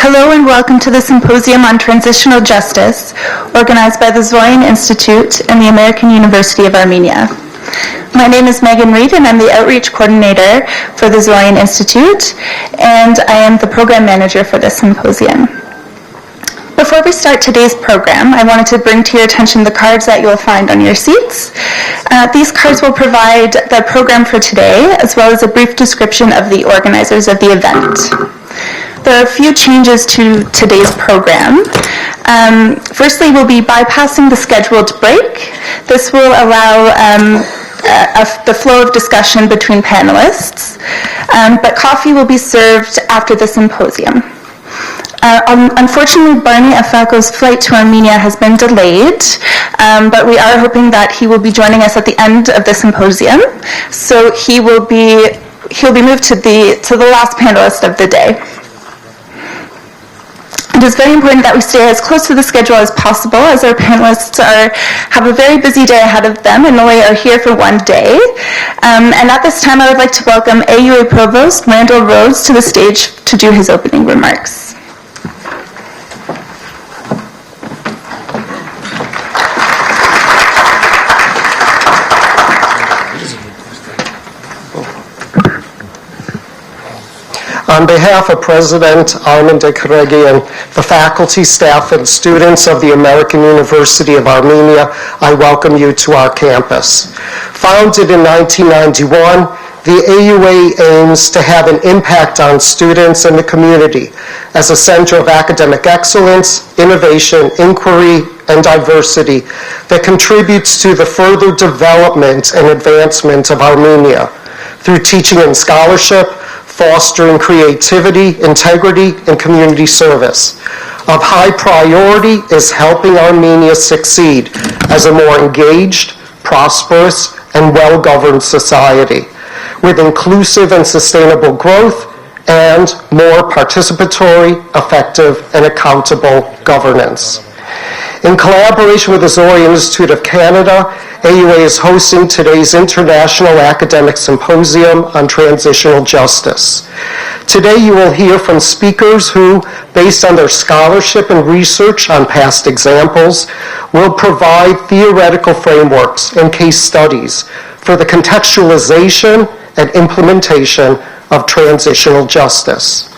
Hello and welcome to the Symposium on Transitional Justice, organized by the Zoryan Institute and the American University of Armenia. My name is Megan Reed and I'm the Outreach Coordinator for the Zoryan Institute, and I am the Program Manager for this symposium. Before we start today's program, I wanted to bring to your attention the cards that you'll find on your seats. These cards will provide the program for today, as well as a brief description of the organizers of the event. There are a few changes to today's program. Firstly, we'll be bypassing the scheduled break. This will allow the flow of discussion between panelists, but coffee will be served after the symposium. Unfortunately, Barney Afako's flight to Armenia has been delayed, but we are hoping that he will be joining us at the end of the symposium. So he'll be moved to the last panelist of the day. It is very important that we stay as close to the schedule as possible, as our panelists have a very busy day ahead of them and only are here for one day. And at this time, I would like to welcome AUA Provost Randall Rhodes to the stage to do his opening remarks. On behalf of President Armen Dekaregi and the faculty, staff, and students of the American University of Armenia, I welcome you to our campus. Founded in 1991, the AUA aims to have an impact on students and the community as a center of academic excellence, innovation, inquiry, and diversity that contributes to the further development and advancement of Armenia through teaching and scholarship, fostering creativity, integrity, and community service. Of high priority is helping Armenia succeed as a more engaged, prosperous, and well-governed society with inclusive and sustainable growth and more participatory, effective, and accountable governance. In collaboration with the Zoryan Institute of Canada, AUA is hosting today's International Academic Symposium on Transitional Justice. Today you will hear from speakers who, based on their scholarship and research on past examples, will provide theoretical frameworks and case studies for the contextualization and implementation of transitional justice.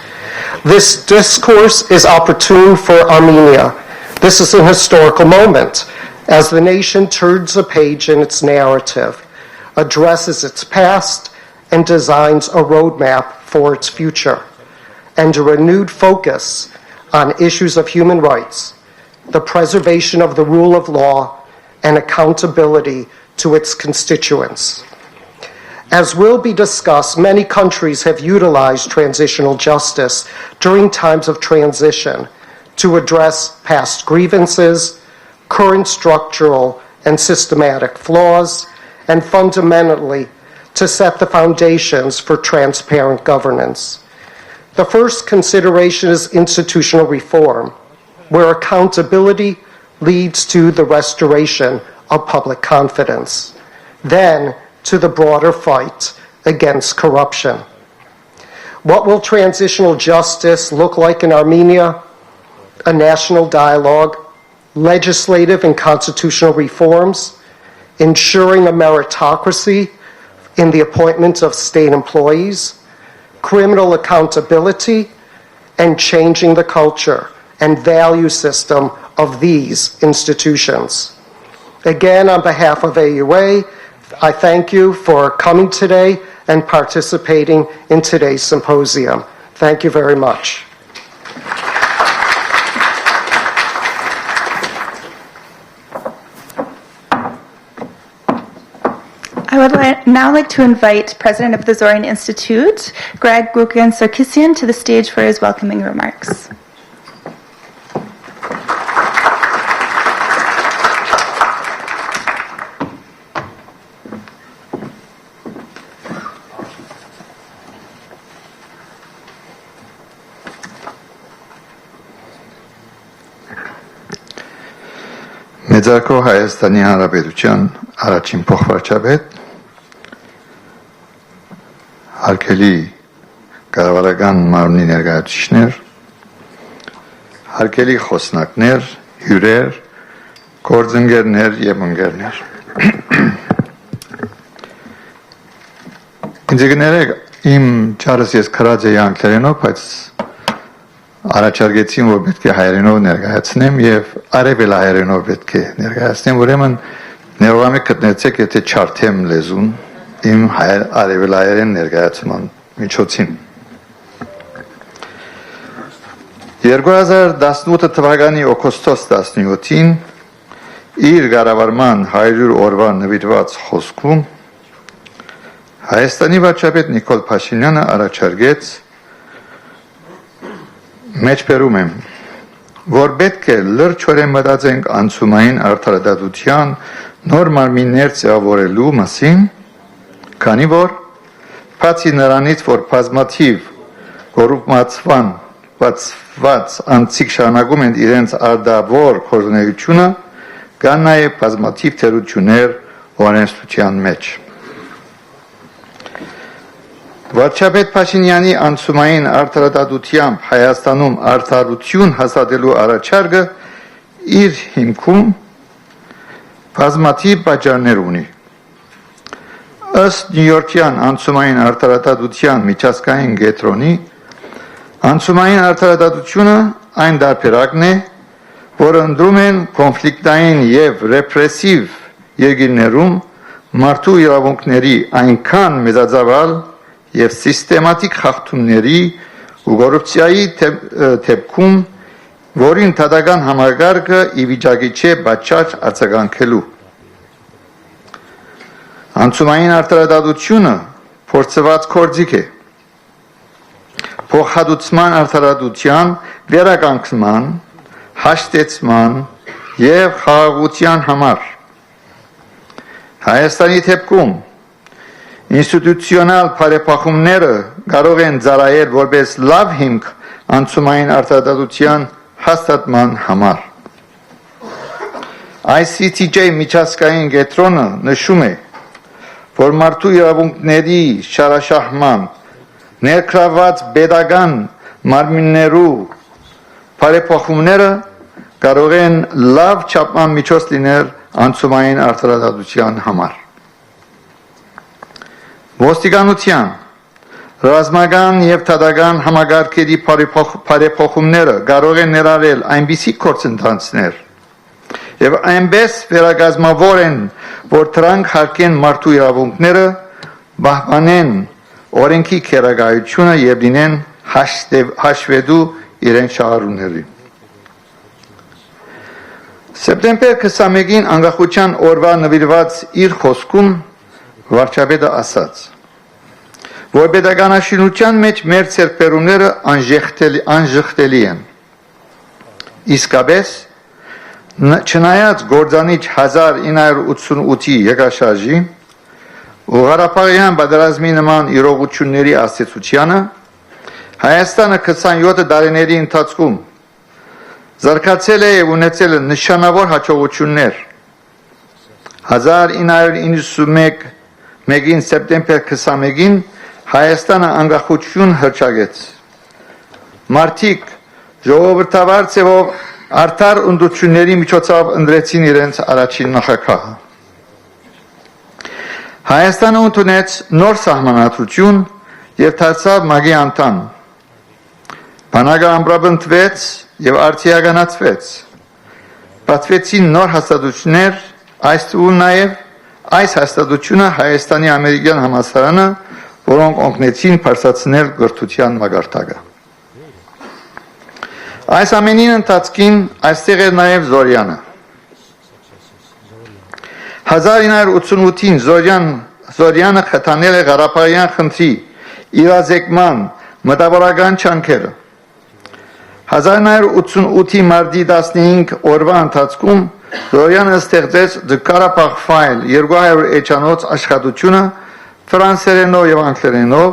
This discourse is opportune for Armenia. This is an historical moment as the nation turns a page in its narrative, addresses its past, and designs a roadmap for its future, and a renewed focus on issues of human rights, the preservation of the rule of law, and accountability to its constituents. As will be discussed, many countries have utilized transitional justice during times of transition to address past grievances, current structural and systematic flaws, and fundamentally to set the foundations for transparent governance. The first consideration is institutional reform, where accountability leads to the restoration of public confidence, then to the broader fight against corruption. What will transitional justice look like in Armenia? A national dialogue, legislative and constitutional reforms, ensuring a meritocracy in the appointment of state employees, criminal accountability, and changing the culture and value system of these institutions. Again, on behalf of AUA, I thank you for coming today and participating in today's symposium. Thank you very much. I would now like to invite President of the Zoryan Institute, Greg Guggen-Sarkissian, to the stage for his welcoming remarks. Մեծարգո Հայաստանի Հանրապետության առաջին փոխվարչապետ, հարգելի կառավարական մարմնի ներկայացուցիչներ, հարգելի խոսնակներ, հյուրեր, գործընկերներ եւ ընկերներ։ Ինձ գներեք իմ ճարս ես քրած եի անգլերենով, բայց առաջարկեցին, որ պետք է հայերենով ներկայացնեմ եւ արևելահայերենով պետք է ներկայացնեմ, ուրեմն ներողամ եք գտնեցեք, եթե չարթեմ լեզուն իմ արևելահայերեն ներկայացման միջոցին։ 2018 թվականի օգոստոս 17-ին իր կառավարման 100 օրվա նվիրված խոսքում Հայաստանի վարչապետ Նիկոլ Փաշինյանը առաջարկեց մեջբերում եմ, որ պետք է լրջորեն մտածենք անցումային արդարադատության նոր մարմիններ ձևավորելու մասին, քանի որ բացի նրանից, որ բազմաթիվ կոռուպցված անձիկ շարունակում են իրենց արդավոր գործունեությունը, կան նաև բազմաթիվ թերություններ օրենսդրության մեջ։ Վարչապետ Փաշինյանի անցումային արդարադատությամբ Հայաստանում արդարություն հաստատելու առաջարկը իր հիմքում բազմաթիվ պատճառներ ունի։ Ըստ Նյույորքյան անցումային արդարադատության միջազգային կենտրոնի, անցումային արդարադատությունը այն դարբերակն է, որը ընդրում են կոնֆլիկտային եւ ռեպրեսիվ երկիրներում մարդու իրավունքների այնքան մեծածավալ եւ սիստեմատիկ խախտումների ու կոռուպցիայի դեպքում, որին դատական համակարգը ի վիճակի չէ պատշաճ արձագանքելու։ Անցումային արդարադատությունը փորձված գործիք է փոխհատուցման արդարադատության վերականգնման, հաշտեցման եւ խաղաղության համար։ Հայաստանի դեպքում ինստիտուցիոնալ բարեփոխումները կարող են ծառայել որպես լավ հիմք անցումային արդարադատության հաստատման համար։ ICTJ միջազգային կենտրոնը նշում է, որ մարդու իրավունքների շարաշահման ներգրավված պետական մարմիններու բարեփոխումները կարող են լավ չափման միջոց լինել անցումային արդարադատության համար։ Ոստիկանության, ռազմական եւ դատական համագարկերի բարեփոխումները կարող են ներառել այնպիսի գործընթացներ եւ այնպես վերակազմավորեն, որ դրանք հարգեն մարդու իրավունքները, պահպանեն օրենքի քերակայությունը եւ լինեն հաշվետու իրենց շահառուներին։ Սեպտեմբեր 21-ին անկախության օրվա նվիրված իր խոսքում վարչապետը ասաց, որ պետականաշինության մեջ մեր ցերպերումները անժխտելի են։ Իսկապես, չնայած գործանիչ 1988-ի եկաշարժի ու Ղարաբաղյան պատերազմի նման իրողությունների աստեցությանը, Հայաստանը 27 տարիների ընթացքում զարգացել է և ունեցել նշանավոր հաջողություններ։ 1991-ին սեպտեմբեր 21-ին Հայաստանը անկախություն հռչակեց։ Մարդիկ ժողովրդավար ձևով արդար ընտրությունների միջոցով ընտրեցին իրենց առաջին նախագահը։ Հայաստանը ընդունեց նոր սահմանադրություն և դարձավ ՄԱԿ-ի անդամ։ Բանակը ամրապնդվեց և արդիականացվեց։ Բացվեցին նոր հաստատություններ, այս թվում նաև այս հաստատությունը Հայաստանի ամերիկյան համալսարանը, որոնք օգնեցին բարձրացնել կրթության մակարդակը։ Այս ամենի ընթացքին այստեղ էր նաև Զորյանը։ 1988-ին Զորյանը խթանել է Ղարաբաղյան խնդրի իրազեկման մտավորական ջանքերը։ 1988-ի մարտի 15 օրվա ընթացքում Զորյանը ստեղծեց The Karabakh File 200 էջանոց աշխատությունը ֆրանսերենով և անգլերենով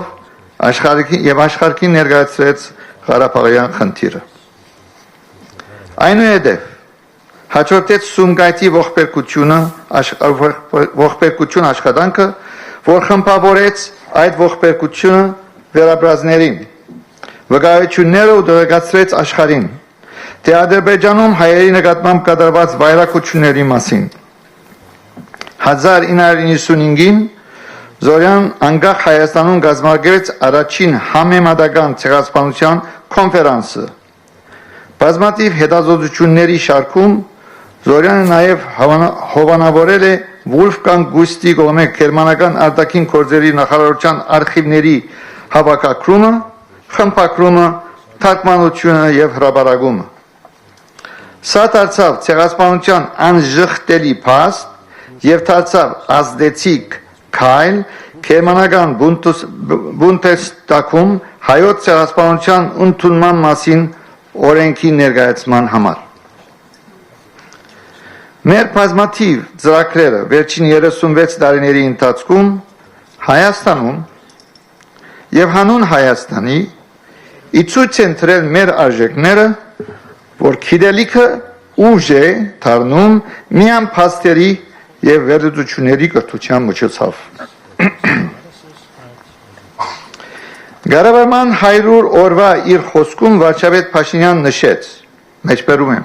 և աշխարհին ներկայացրեց Ղարաբաղյան խնդիրը։ Այնուհետև հաջորդեց Սումգայիթի ողբերգություն աշխատանքը, որ խմբավորեց այդ ողբերգությունը վերաբրազներին, վկայությունները ու տեղեկացրեց աշխարհին, թե Ադրբեջանում հայերի նկատմամբ կատարված վայրակությունների մասին։ 1995-ին Զորյան անկախ Հայաստանում կազմակերպեց առաջին համեմատական ցեղասպանության կոնֆերանսը։ Բազմաթիվ հետազոտությունների շարքում Զորյանը նաև հովանավորել է Վոլֆգանգ Գուստի կողմէ գերմանական արտաքին գործերի նախարարության արխիվների հավաքագրումը, խմբագրումը, թարգմանությունը և հրապարակումը։ Սա դարձավ ցեղասպանության անժխտելի փաստ և դարձավ ազդեցիկ քայլ գերմանական Բունդեսթագում հայոց ցեղասպանության ընդունման մասին օրենքի ներկայացման համար։ Մեր բազմաթիվ ծրագրերը վերջին 36 տարիների ընթացքում Հայաստանում եւ հանուն Հայաստանի իցույց են դրել մեր արժեքները, որ գիտելիքը ուժ է դառնում միայն փաստերի եւ վերլուծությունների կրթության միջոցով։ Գարավարման 100 օրվա իր խոսքում վարչապետ Փաշինյան նշեց, մեջբերում եմ,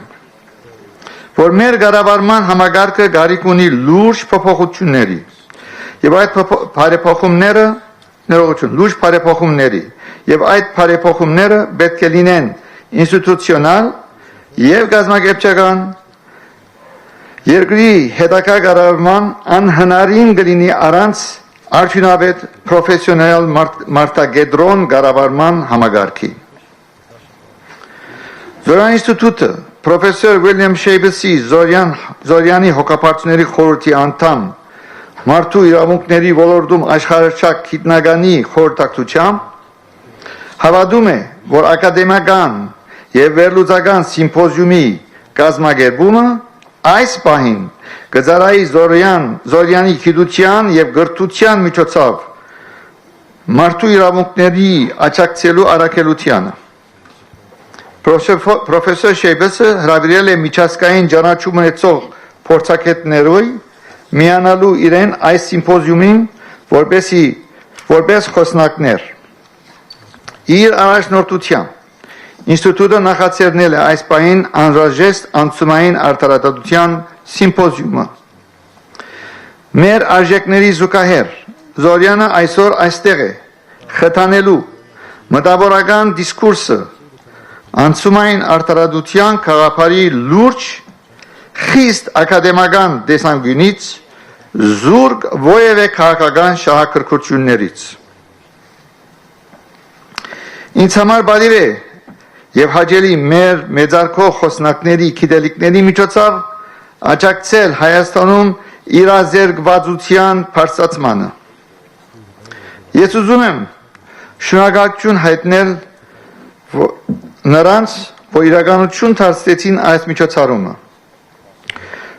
որ մեր գարավարման համագարկը գարիք ունի լուրջ փոփոխությունների եւ այդ բարեփոխումները լուրջ բարեփոխումների եւ այդ բարեփոխումները պետք է լինեն ինստիտուցիոնալ եւ գազམ་ակերպչական երկրի հետագա գարավարման անհնարին կլինի առանց արդյունավետ պրոֆեսիոնալ մարտագետրոն գարավարման համագարկի։ Zoryan Institute-ը պրոֆեսոր William Shaybesի Զորյանի հոգապարծուների խորհրդի անդամ մարդու իրավունքների ոլորտում աշխարհահռչակ գիտնականի խորհրդակցությամբ հավատում է, որ ակադեմիական եւ վերլուծական սիմպոզիումի կազմակերպումը այս պահին կծառայի Զորյանի գիտության եւ գրթության միջոցով մարդու իրավունքների աճակցելու առաքելությանը։ Պրոֆեսոր Շեյբեսը հրավիրել է միջազգային ճանաչում ունեցող փորձագետներոյ միանալու իրեն այս սիմպոզիումին որպես խոսնակներ։ Իր առաջնորդությամբ ինստիտուտը նախաձեռնել է այս պահին անհրաժեշտ անցումային արտարադատության սիմպոզիումը։ Մեր արժեքների զուգահեռ Զորյանը այսօր այստեղ է խթանելու մտավորական դիսկուրսը անցումային արտարադատության գաղափարի լուրջ խիստ ակադեմիական տեսանկյունից զուրկ որևէ քաղաքական շահագրգռություններից։ Ինձ համար բարի է եւ հաջելի մեր մեծարգող խոսնակների գիտելիքների միջոցով աջակցել Հայաստանում իրազերկվածության բարձրացմանը։ Ես ուզում եմ շնորհակալություն հայտնել նրանց, որ իրականություն դարձրեցին այս միջոցառումը։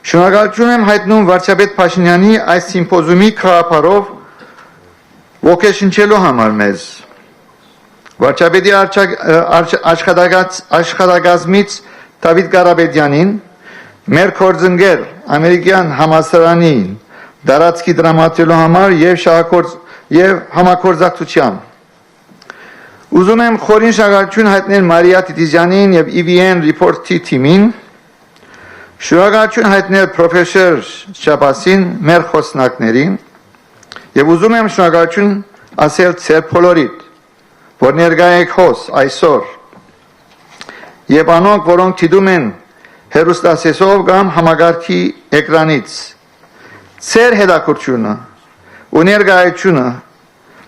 Շնորհակալություն եմ հայտնում վարչապետ Փաշինյանի այս սիմպոզիումի գաղափարով ոգեշնչելու համար մեզ։ Վարչապետի աշխատակազմից Դավիթ Ղարաբեդյանին, մեր գործընկեր ամերիկյան համալսարանին դարածքի դրամատելու համար եւ համագործակցությամբ։ Ուզում եմ խորին շնորհակալություն հայտնել Մարիա Տիտիզյանին եւ EVN Report-ի թիմին, շնորհակալություն հայտնել պրոֆեսոր Շաբասին, մեր խոսնակներին, եւ ուզում եմ շնորհակալություն ասել ձեր բոլորիդ, որ ներկայ եք այսօր, եւ անոնք, որոնք դիտում են հեռուստասեսով կամ համագարկի էկրանից, ձեր հետաքրքրությունը ու ներկայությունը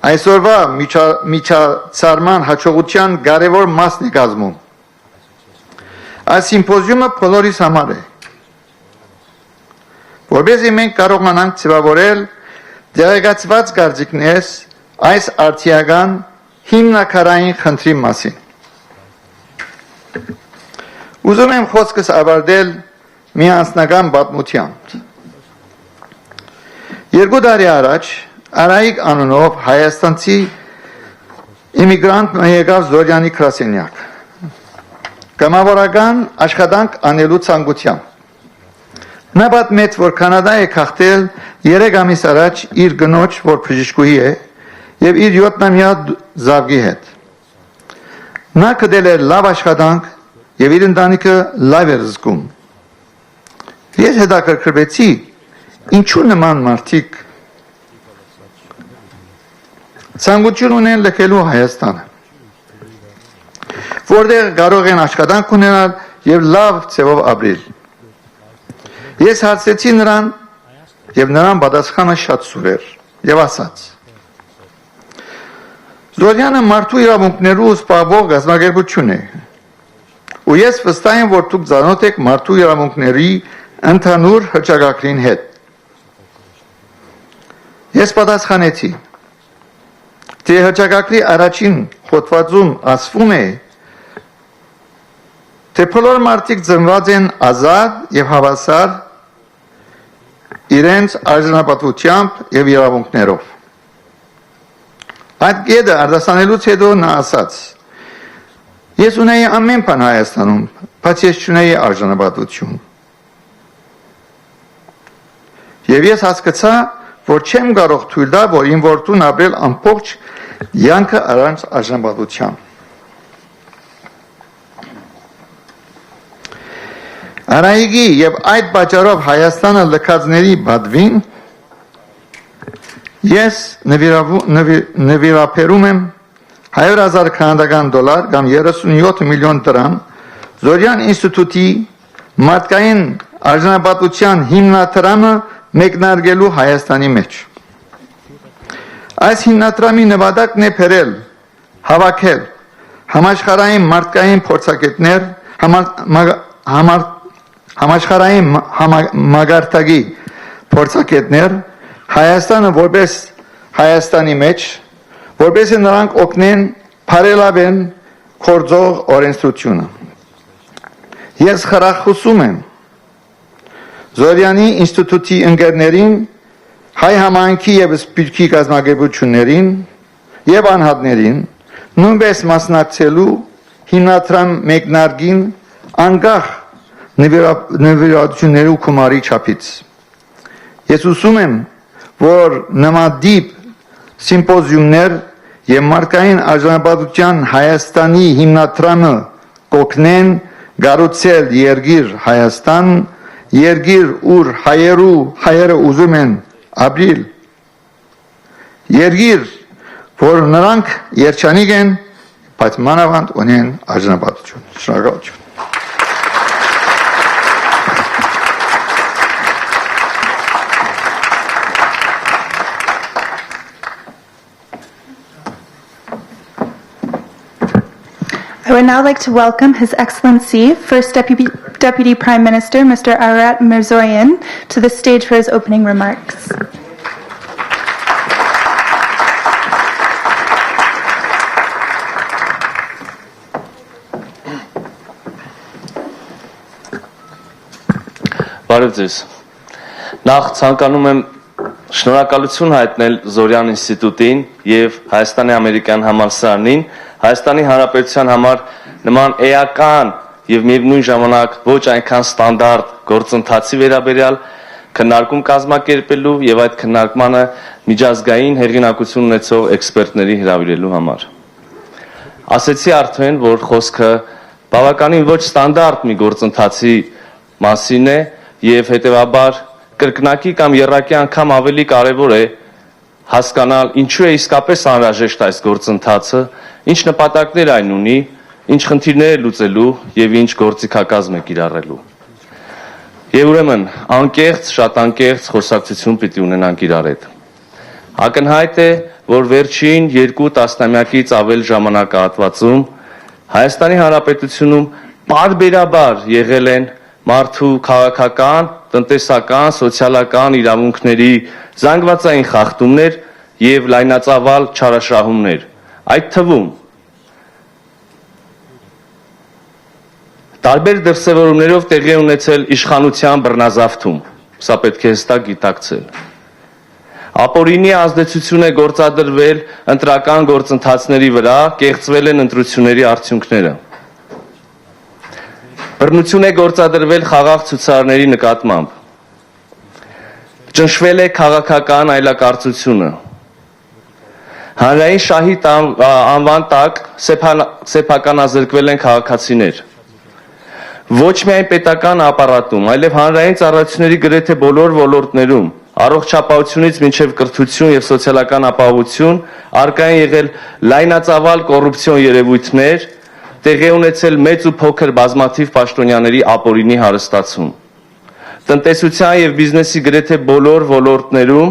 այսօրվա միջոցառման հաջողության կարևոր մասն է կազմում։ Այս սիմպոզիումը բոլորիս համար է, որպեսզի մենք կարողանանք ձևավորել դեղեկացված կարծիքներ այս արդիական հիմնակարային խնդրի մասին։ Ուզում եմ խոսքս ավարտել մի անձնական պատմությամբ։ 2 տարի առաջ Արայիկ անունով հայաստանցի իմիգրանտ եկավ Զորյանի գրասենյակ։ Կամավորական աշխատանք անելու ցանկությամբ։ Նա պատմեց, որ Կանադա է քաղտել 3 ամիս առաջ իր կնոջ, որ բժշկուհի է, եւ իր 7-ամյա զավգի հետ։ Նա գտել էր լավ աշխատանք եւ իր ընտանիքը լավ էր զգում։ Ես հետաքրքրվեցի, ինչու նման մարդիկ ցանկություն ունեն լքելու Հայաստանը, որտեղ կարող են աշխատանք ունենալ եւ լավ ձևով ապրել։ Ես հարցրեցի նրան եւ նրան պատասխանը շատ սուր էր եւ ասաց. Զորյանը մարդու իրավունքներով զբաղվող գազམ་ակերպություն է, ու ես վստահ եմ, որ դուք ծանոթ եք մարդու իրավունքների ընդհանուր հռչակագրին հետ։ Ես պատասխանեցի, թե հռչակագրի առաջին հոդվածում ասվում է, թե բոլոր մարդիկ ծնված են ազատ եւ հավասար իրենց արժանապատվությամբ եւ իրավունքներով։ Այդ գեդը արտասանելուց հետո նա ասաց. Ես ունեի ամեն բան Հայաստանում, բայց ես չունեի արժանապատվություն։ Եվ ես հասկացա, որ չեմ կարող թույլ տալ, որ իմ որդուն ապրել ամբողջ յանքը առանց արժանապատվության։ Արայգի եւ այդ պատճառով Հայաստանը լքածների բադվին ես նվիրաբերում եմ 100,000 կանադական դոլար կամ 37 միլիոն դրամ Զորյան ինստիտուտի մարդկային արժանապատվության հիմնադրամը մեկնարկելու Հայաստանի մեջ։ Այս հիմնադրամի նպատակն է բերել, հավաքել համաշխարհային մարդկային փորձագետներ, համաշխարհային մագարտակի փորձագետներ Հայաստանը որպես Հայաստանի մեջ, որպես նրանք օգնեն բարելավեն գործող օրենսդրությունը։ Ես խրախուսում եմ Զորյանի ինստիտուտի ընկերներին, հայ համայնքի եւ սպիրկի կազմակերպություններին եւ անհատներին նույնպես մասնակցելու հիմնադրամ մեկնարկին անկախ նվիրատությունների գումարի չափից։ Ես ուսում եմ, որ նմանատիպ սիմպոզիումներ եւ մարդկային արժանապատվության Հայաստանի հիմնադրամը կօգնեն գառուցել երկիր Հայաստան, երկիր, ուր հայերը ուզում են ապրել, երկիր, որ նրանք երջանիկ են, բայց մանավանդ ունեն արժանապատվություն։ Շնորհակալություն։ I would now like to welcome His Excellency, First Deputy Prime Minister, Mr. Ararat Mirzoyan, to the stage for his opening remarks. Բարև ձեզ։ Նախ ցանկանում եմ շնորհակալություն հայտնել Զորյան ինստիտուտին եւ Հայաստանի ամերիկյան համալսարանին Հայաստանի Հանրապետության համար նման էական եւ միևնույն ժամանակ ոչ այնքան ստանդարտ գործընթացի վերաբերյալ քննարկում կազմակերպելու եւ այդ քննարկմանը միջազգային հեղինակություն ունեցող էքսպերտների հրավիրելու համար։ Ասեցի արդեն, որ խոսքը բավականին ոչ ստանդարտ մի գործընթացի մասին է եւ հետեւաբար կրկնակի կամ եռակի անգամ ավելի կարեւոր է հասկանալ ինչու է իսկապես անհրաժեշտ այս գործընթացը, ինչ նպատակներ այն ունի, ինչ խնդիրներ է լուծելու եւ ինչ գործիքակազմ է կիրառելու։ Եվ ուրեմն անկեղծ, շատ անկեղծ խոսակցություն պիտի ունենանք իրար հետ։ Ակնհայտ է, որ վերջին 2 տասնամյակից ավել ժամանակահատվածում Հայաստանի Հանրապետությունում պարբերաբար եղել են մարդու քաղաքական, տնտեսական, սոցիալական իրավունքների զանգվածային խախտումներ եւ լայնածավալ չարաշահումներ։ Այդ թվում տարբեր դրսևորումներով տեղի է ունեցել իշխանության բռնազավթում, սա պետք է հստակ գիտակցել։ Ապօրինի ազդեցություն է գործադրվել ընտրական գործընթացների վրա, կեղծվել են ընտրությունների արդյունքները։ Բռնություն է գործադրվել խաղաղ ցուցարարների նկատմամբ։ Ճնշվել է քաղաքական այլակարծությունը։ Հանրային շահիդ անվան տակ սեփականազրկվել են քաղաքացիներ։ Ոչ միայն պետական ապարատում, այլև հանրային ծառայությունների գրեթե բոլոր ոլորտներում, առողջապահությունից մինչև կրթություն եւ սոցիալական ապահովություն, առկա են եղել լայնածավալ կոռուպցիոն երևույթներ, տեղի ունեցել մեծ ու փոքր բազմաթիվ պաշտոնյաների ապօրինի հարստացում։ Տնտեսության եւ բիզնեսի գրեթե բոլոր ոլորտներում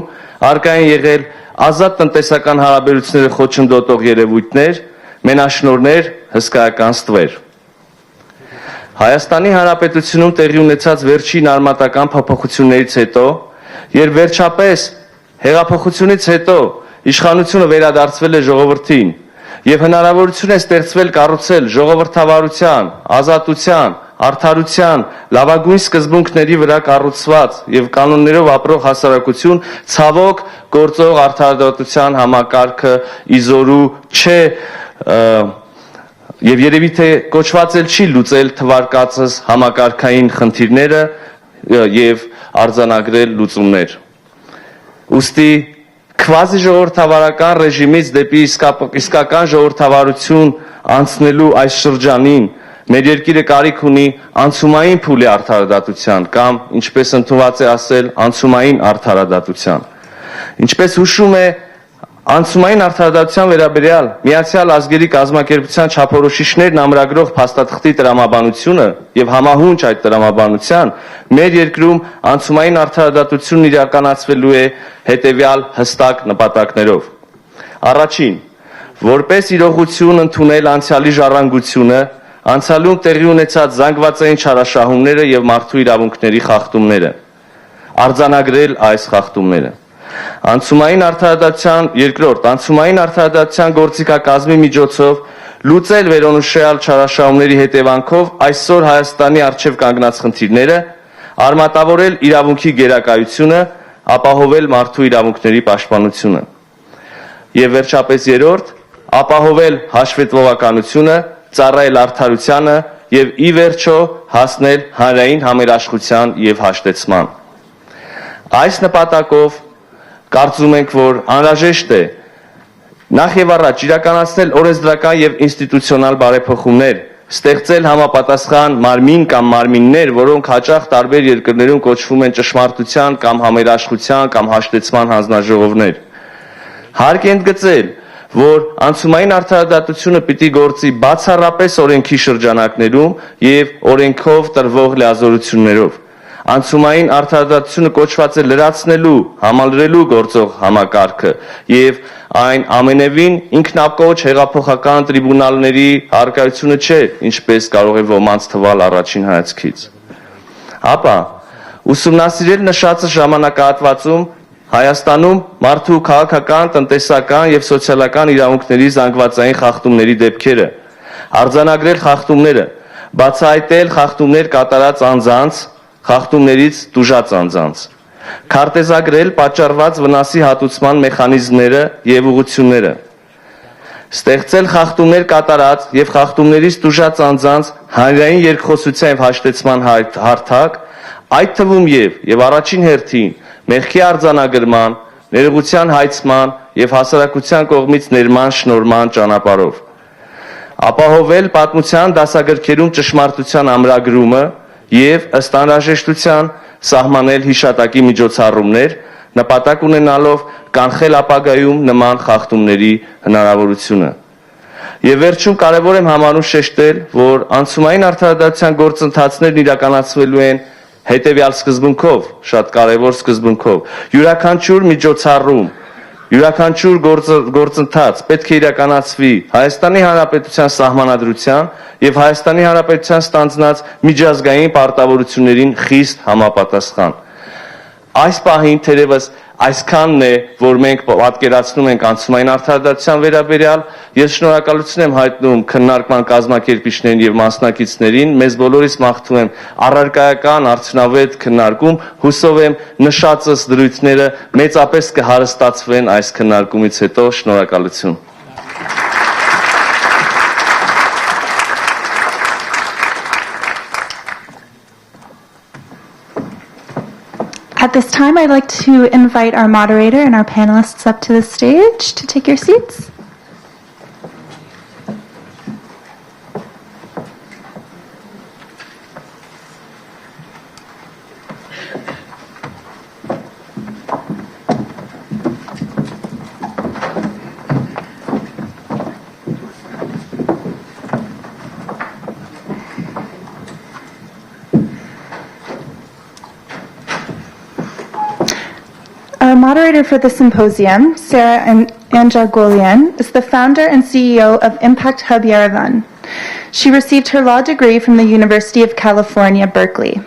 առկա են եղել ազատ տնտեսական հարաբերությունները խոչընդոտող երևույթներ, մենաշնորհներ, հսկայական ստվեր։ Հայաստանի Հանրապետությունում տեղի ունեցած վերջին արմատական փոփոխություններից հետո, երբ վերջապես հեղափոխությունից հետո իշխանությունը վերադարձվել է ժողովրդին եւ հնարավորություն է ստեղծվել կառուցել ժողովրդավարության, ազատության, արդարության, լավագույն սկզբունքների վրա կառուցված եւ կանոններով ապրող հասարակություն ցավոք գործող արդարադատության համակարգը իզորու չէ եւ երևի թե կոչված էլ չի լուծել թվարկածս համակարգային խնդիրները եւ արձանագրել լուծումներ։ Ոստի քվազի ժողովրդավարական ռեժիմից դեպի իսկական ժողովրդավարություն անցնելու այս շրջանին մեր երկիրը կարիք ունի անցումային փուլի արդարադատության կամ ինչպես ընդունված է ասել անցումային արդարադատության։ Ինչպես հուշում է անցումային արդարադատության վերաբերյալ Միացյալ Ազգերի կազմակերպության չափորոշիչներն ամրագրող փաստաթղթի տրամաբանությունը եւ համահունչ այդ տրամաբանության մեր երկրում անցումային արդարադատությունն իրականացվելու է հետեւյալ հստակ նպատակներով։ Առաջին, որպես իրողություն ընդունել անցյալի ժառանգությունը, անցյալում տեղի ունեցած զանգվածային չարաշահումները եւ մարդու իրավունքների խախտումները, արձանագրել այս խախտումները։ Անցումային արդարադատության երկրորդ, անցումային արդարադատության գործիքակազմի միջոցով լուծել վերոնշյալ չարաշահումների հետևանքով այսօր Հայաստանի առջև կանգնած խնդիրները, արմատավորել իրավունքի գերակայությունը, ապահովել մարդու իրավունքների պաշտպանությունը։ Եվ վերջապես երրորդ, ապահովել հաշվետվողականությունը, ծառայել արդարությանը եւ ի վերջո հասնել հանրային համերաշխության եւ հաշտեցման։ Այս նպատակով կարծում ենք, որ անհրաժեշտ է նախ եւ առաջ իրականացնել օրենսդրական եւ ինստիտուցիոնալ բարեփոխումներ, ստեղծել համապատասխան մարմին կամ մարմիններ, որոնք հաճախ տարբեր երկրներում կոչվում են ճշմարտության կամ համերաշխության կամ հաշտեցման հանձնաժողովներ։ Հարկ է ընդգծել, որ անցումային արդարադատությունը պիտի գործի բացառապես օրենքի շրջանակներում եւ օրենքով տրվող լիազորություններով։ Անցումային արդարադատությունը կոչված է լրացնելու, համալրելու գործող համակարգը եւ այն ամենևին ինքնապկոչ հեղափոխական տրիբունալների առկայությունը չէ, ինչպես կարող է ոմանց թվալ առաջին հայացքից։ Ապա ուսումնասիրել նշածը ժամանակահատվածում Հայաստանում մարդու քաղաքական, տնտեսական եւ սոցիալական իրավունքների զանգվածային խախտումների դեպքերը, արձանագրել խախտումները, բացահայտել խախտումներ կատարած անձանց, խախտումներից տուժած անձանց, քարտեզագրել պատճառված վնասի հատուցման մեխանիզմները եւ ուղղությունները, ստեղծել խախտումներ կատարած եւ խախտումներից տուժած անձանց հանրային երկխոսության եւ հաշտեցման հարթակ, այդ թվում եւ առաջին հերթին մեղքի արձանագրման, ներողության հայցման եւ հասարակության կողմից ներման շնորհման ճանապարհով։ Ապահովել պատմության դասագրքերում ճշմարտության ամրագրումը եւ ըստ անհրաժեշտության սահմանել հիշատակի միջոցառումներ, նպատակ ունենալով կանխել ապագայում նման խախտումների հնարավորությունը։ Եվ վերջում կարևոր եմ համարում շեշտել, որ անցումային արդարադատության գործընթացներն իրականացվելու են հետևյալ սկզբունքով, շատ կարևոր սկզբունքով, յուրաքանչյուր միջոցառում, յուրաքանչյուր գործընթաց պետք է իրականացվի Հայաստանի Հանրապետության սահմանադրության եւ Հայաստանի Հանրապետության ստանձնած միջազգային պարտավորություններին խիստ համապատասխան։ Այս պահին թերևս այսքանն է, որ մենք պատկերացնում ենք անցումային արդարադատության վերաբերյալ, ես շնորհակալություն եմ հայտնում քննարկման կազմակերպիչներին եւ մասնակիցներին, մեզ բոլորիս մաղթում եմ առարկայական արդյունավետ քննարկում, հուսով եմ նշածս դրույթները մեծապես կհարստացվեն այս քննարկումից հետո, շնորհակալություն։ At this time, I'd like to invite our moderator and our panelists up to the stage to take your seats. Our moderator for the symposium, Sarah Anjagolian, is the founder and CEO of Impact Hub Yerevan. She received her law degree from the University of California, Berkeley.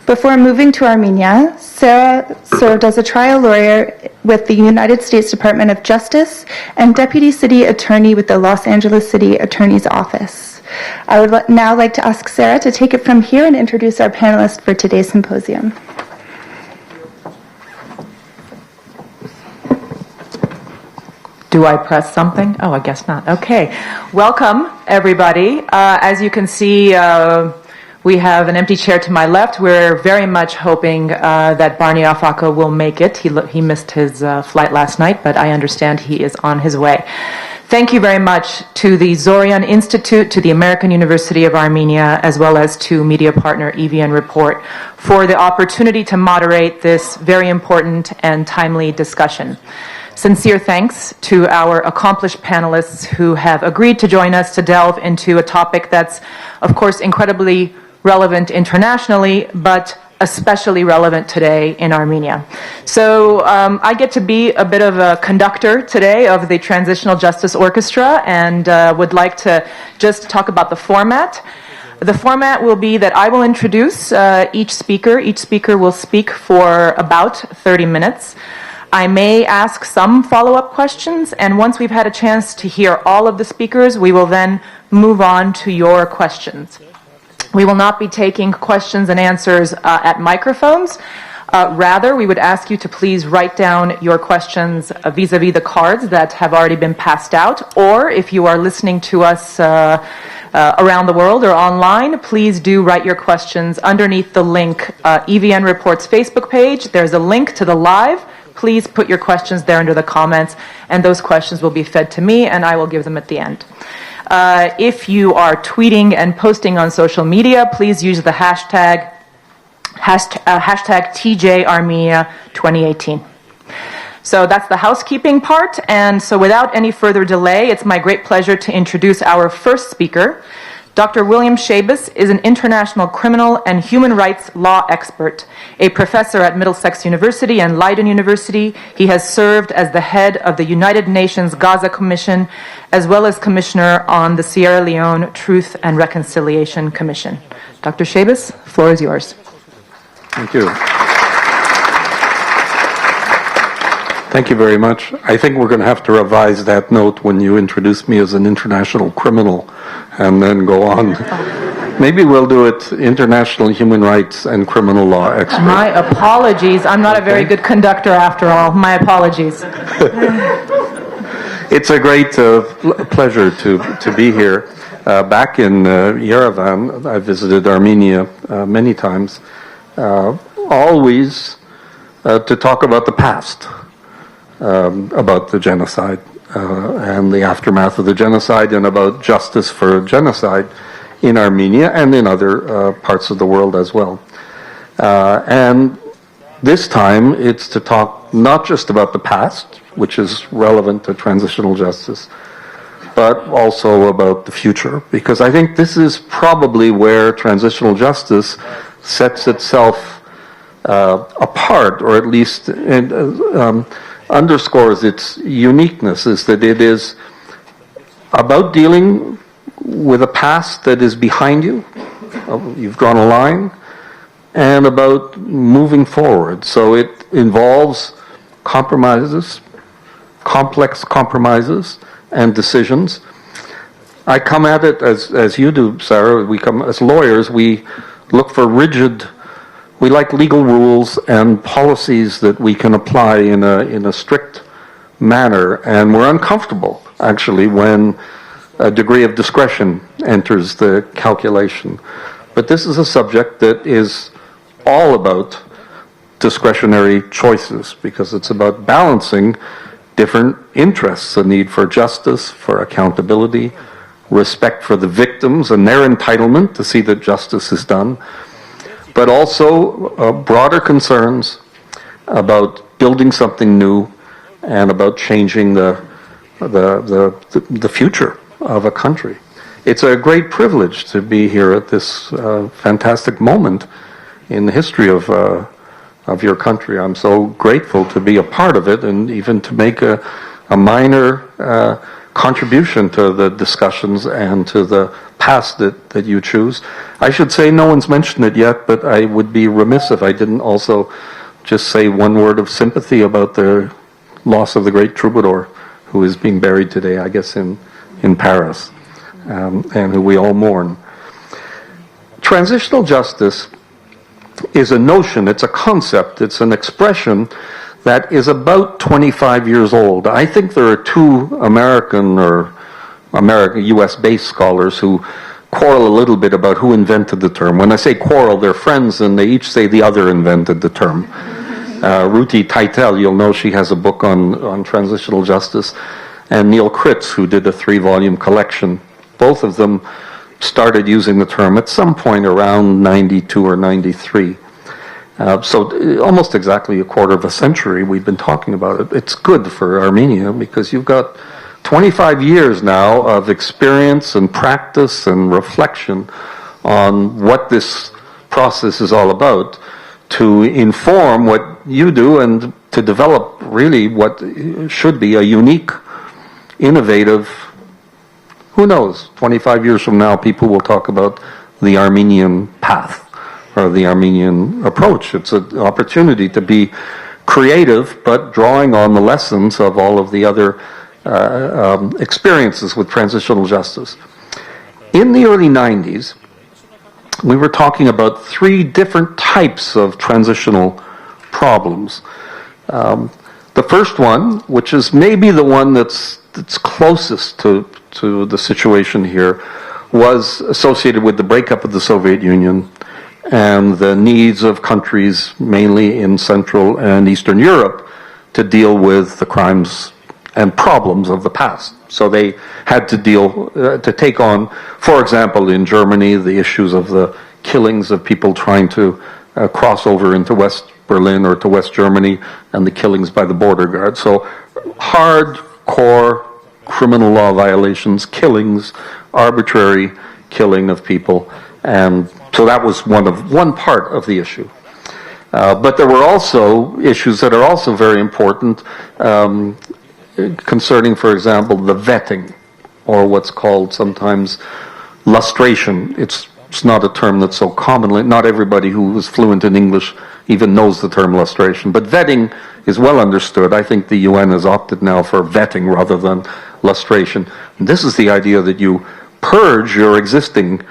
Before moving to Armenia, Sarah served as a trial lawyer with the United States Department of Justice and Deputy City Attorney with the Los Angeles City Attorney's Office. I would now like to ask Sarah to take it from here and introduce our panelists for today's symposium. Do I press something? Oh, I guess not. Okay. Welcome, everybody. As you can see, we have an empty chair to my left. We're very much hoping that Barney Afaka will make it. He missed his flight last night, but I understand he is on his way. Thank you very much to the Zoryan Institute, to the American University of Armenia, as well as to media partner EVN Report for the opportunity to moderate this very important and timely discussion. Sincere thanks to our accomplished panelists who have agreed to join us to delve into a topic that's, of course, incredibly relevant internationally, but especially relevant today in Armenia. So I get to be a bit of a conductor today of the Transitional Justice Orchestra and would like to just talk about the format. The format will be that I will introduce each speaker. Each speaker will speak for about 30 minutes. I may ask some follow-up questions, and once we've had a chance to hear all of the speakers, we will then move on to your questions. We will not be taking questions and answers at microphones. Rather, we would ask you to please write down your questions vis-a-vis the cards that have already been passed out, or if you are listening to us around the world or online, please do write your questions underneath the link, EVN Report's Facebook page. There's a link to the live. Please put your questions there under the comments, and those questions will be fed to me, and I will give them at the end. If you are tweeting and posting on social media, please use the hashtag TJArmenia2018. So that's the housekeeping part, and so without any further delay, it's my great pleasure to introduce our first speaker. Dr. William Shabas is an international criminal and human rights law expert, a professor at Middlesex University and Leiden University. He has served as the head of the United Nations Gaza Commission, as well as commissioner on the Sierra Leone Truth and Reconciliation Commission. Dr. Shabas, the floor is yours. Thank you. Thank you very much. I think we're going to have to revise that note when you introduce me as an international criminal and then go on. Maybe we'll do it international human rights and criminal law expert. My apologies. I'm not a very good conductor after all. My apologies. It's a great pleasure to be here. Back in Yerevan, I visited Armenia many times, always to talk about the past. About the genocide and the aftermath of the genocide, and about justice for genocide in Armenia and in other parts of the world as well. And this time it's to talk not just about the past, which is relevant to transitional justice, but also about the future, because I think this is probably where transitional justice sets itself apart, or at least underscores its uniqueness, is that it is about dealing with a past that is behind you, you've drawn a line, and about moving forward. So it involves compromises, complex compromises and decisions. I come at it as you do, Sarah. We come as lawyers, we look for we like legal rules and policies that we can apply in a strict manner, and we're uncomfortable, actually, when a degree of discretion enters the calculation. But this is a subject that is all about discretionary choices, because it's about balancing different interests, a need for justice, for accountability, respect for the victims and their entitlement to see that justice is done, but also broader concerns about building something new and about changing the future of a country. It's a great privilege to be here at this fantastic moment in the history of your country. I'm so grateful to be a part of it, and even to make a minor contribution to the discussions and to the path that you choose. I should say no one's mentioned it yet, but I would be remiss if I didn't also just say one word of sympathy about the loss of the great troubadour who is being buried today, I guess, in Paris, and who we all mourn. Transitional justice is a notion, it's a concept, it's an expression that is about 25 years old. I think there are two American US-based scholars who quarrel a little bit about who invented the term. When I say quarrel, they're friends and they each say the other invented the term. Ruti Teitel, you'll know she has a book on transitional justice, and Neil Kritz, who did a 3-volume collection. Both of them started using the term at some point around 92 or 93. So almost exactly a quarter of a century we've been talking about it. It's good for Armenia because you've got 25 years now of experience and practice and reflection on what this process is all about to inform what you do and to develop really what should be a unique, innovative, who knows, 25 years from now people will talk about the Armenian path or the Armenian approach. It's an opportunity to be creative, but drawing on the lessons of all of the other experiences with transitional justice. In the early 90s, we were talking about 3 different types of transitional problems. The first one, which is maybe the one that's closest to the situation here, was associated with the breakup of the Soviet Union and the needs of countries, mainly in Central and Eastern Europe, to deal with the crimes and problems of the past. So they had to to take on, for example, in Germany, the issues of the killings of people trying to cross over into West Berlin or to West Germany, and the killings by the border guard. So hardcore criminal law violations, killings, arbitrary killing of people, and so that was one part of the issue. But there were also issues that are also very important concerning, for example, the vetting, or what's called sometimes lustration. It's not a term that's so commonly, not everybody who is fluent in English even knows the term lustration, but vetting is well understood. I think the UN has opted now for vetting rather than lustration. And this is the idea that you purge your existing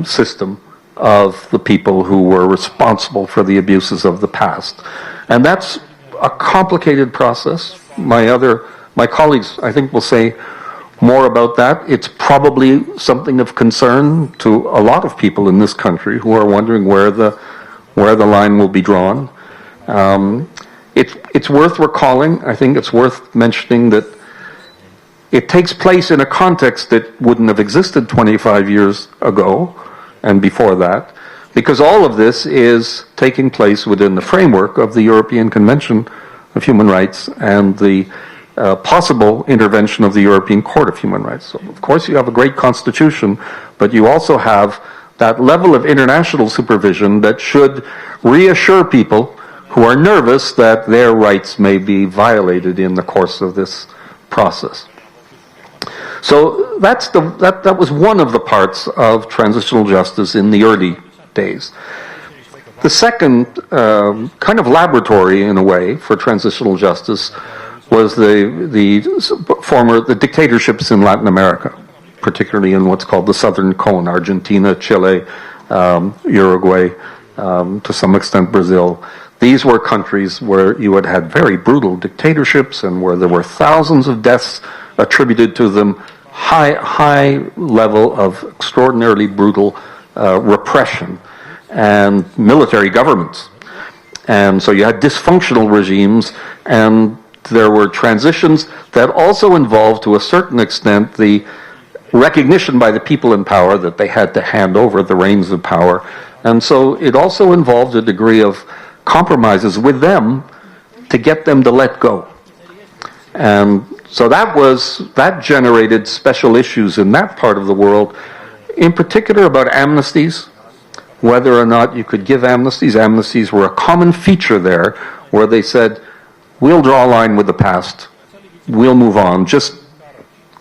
system of the people who were responsible for the abuses of the past. And that's a complicated process. My colleagues, I think, will say more about that. It's probably something of concern to a lot of people in this country who are wondering where the line will be drawn. It's worth recalling, I think it's worth mentioning that it takes place in a context that wouldn't have existed 25 years ago and before that, because all of this is taking place within the framework of the European Convention of Human Rights and the possible intervention of the European Court of Human Rights. So, of course, you have a great constitution, but you also have that level of international supervision that should reassure people who are nervous that their rights may be violated in the course of this process. So that was one of the parts of transitional justice in the early days. The second kind of laboratory, in a way, for transitional justice was the dictatorships in Latin America, particularly in what's called the Southern Cone, Argentina, Chile, Uruguay, to some extent Brazil. These were countries where you had very brutal dictatorships and where there were thousands of deaths attributed to them, high level of extraordinarily brutal repression and military governments. And so you had dysfunctional regimes, and there were transitions that also involved, to a certain extent, the recognition by the people in power that they had to hand over the reins of power. And so it also involved a degree of compromises with them to get them to let go. And so that generated special issues in that part of the world, in particular about amnesties, whether or not you could give amnesties. Amnesties were a common feature there, where they said, we'll draw a line with the past, we'll move on, just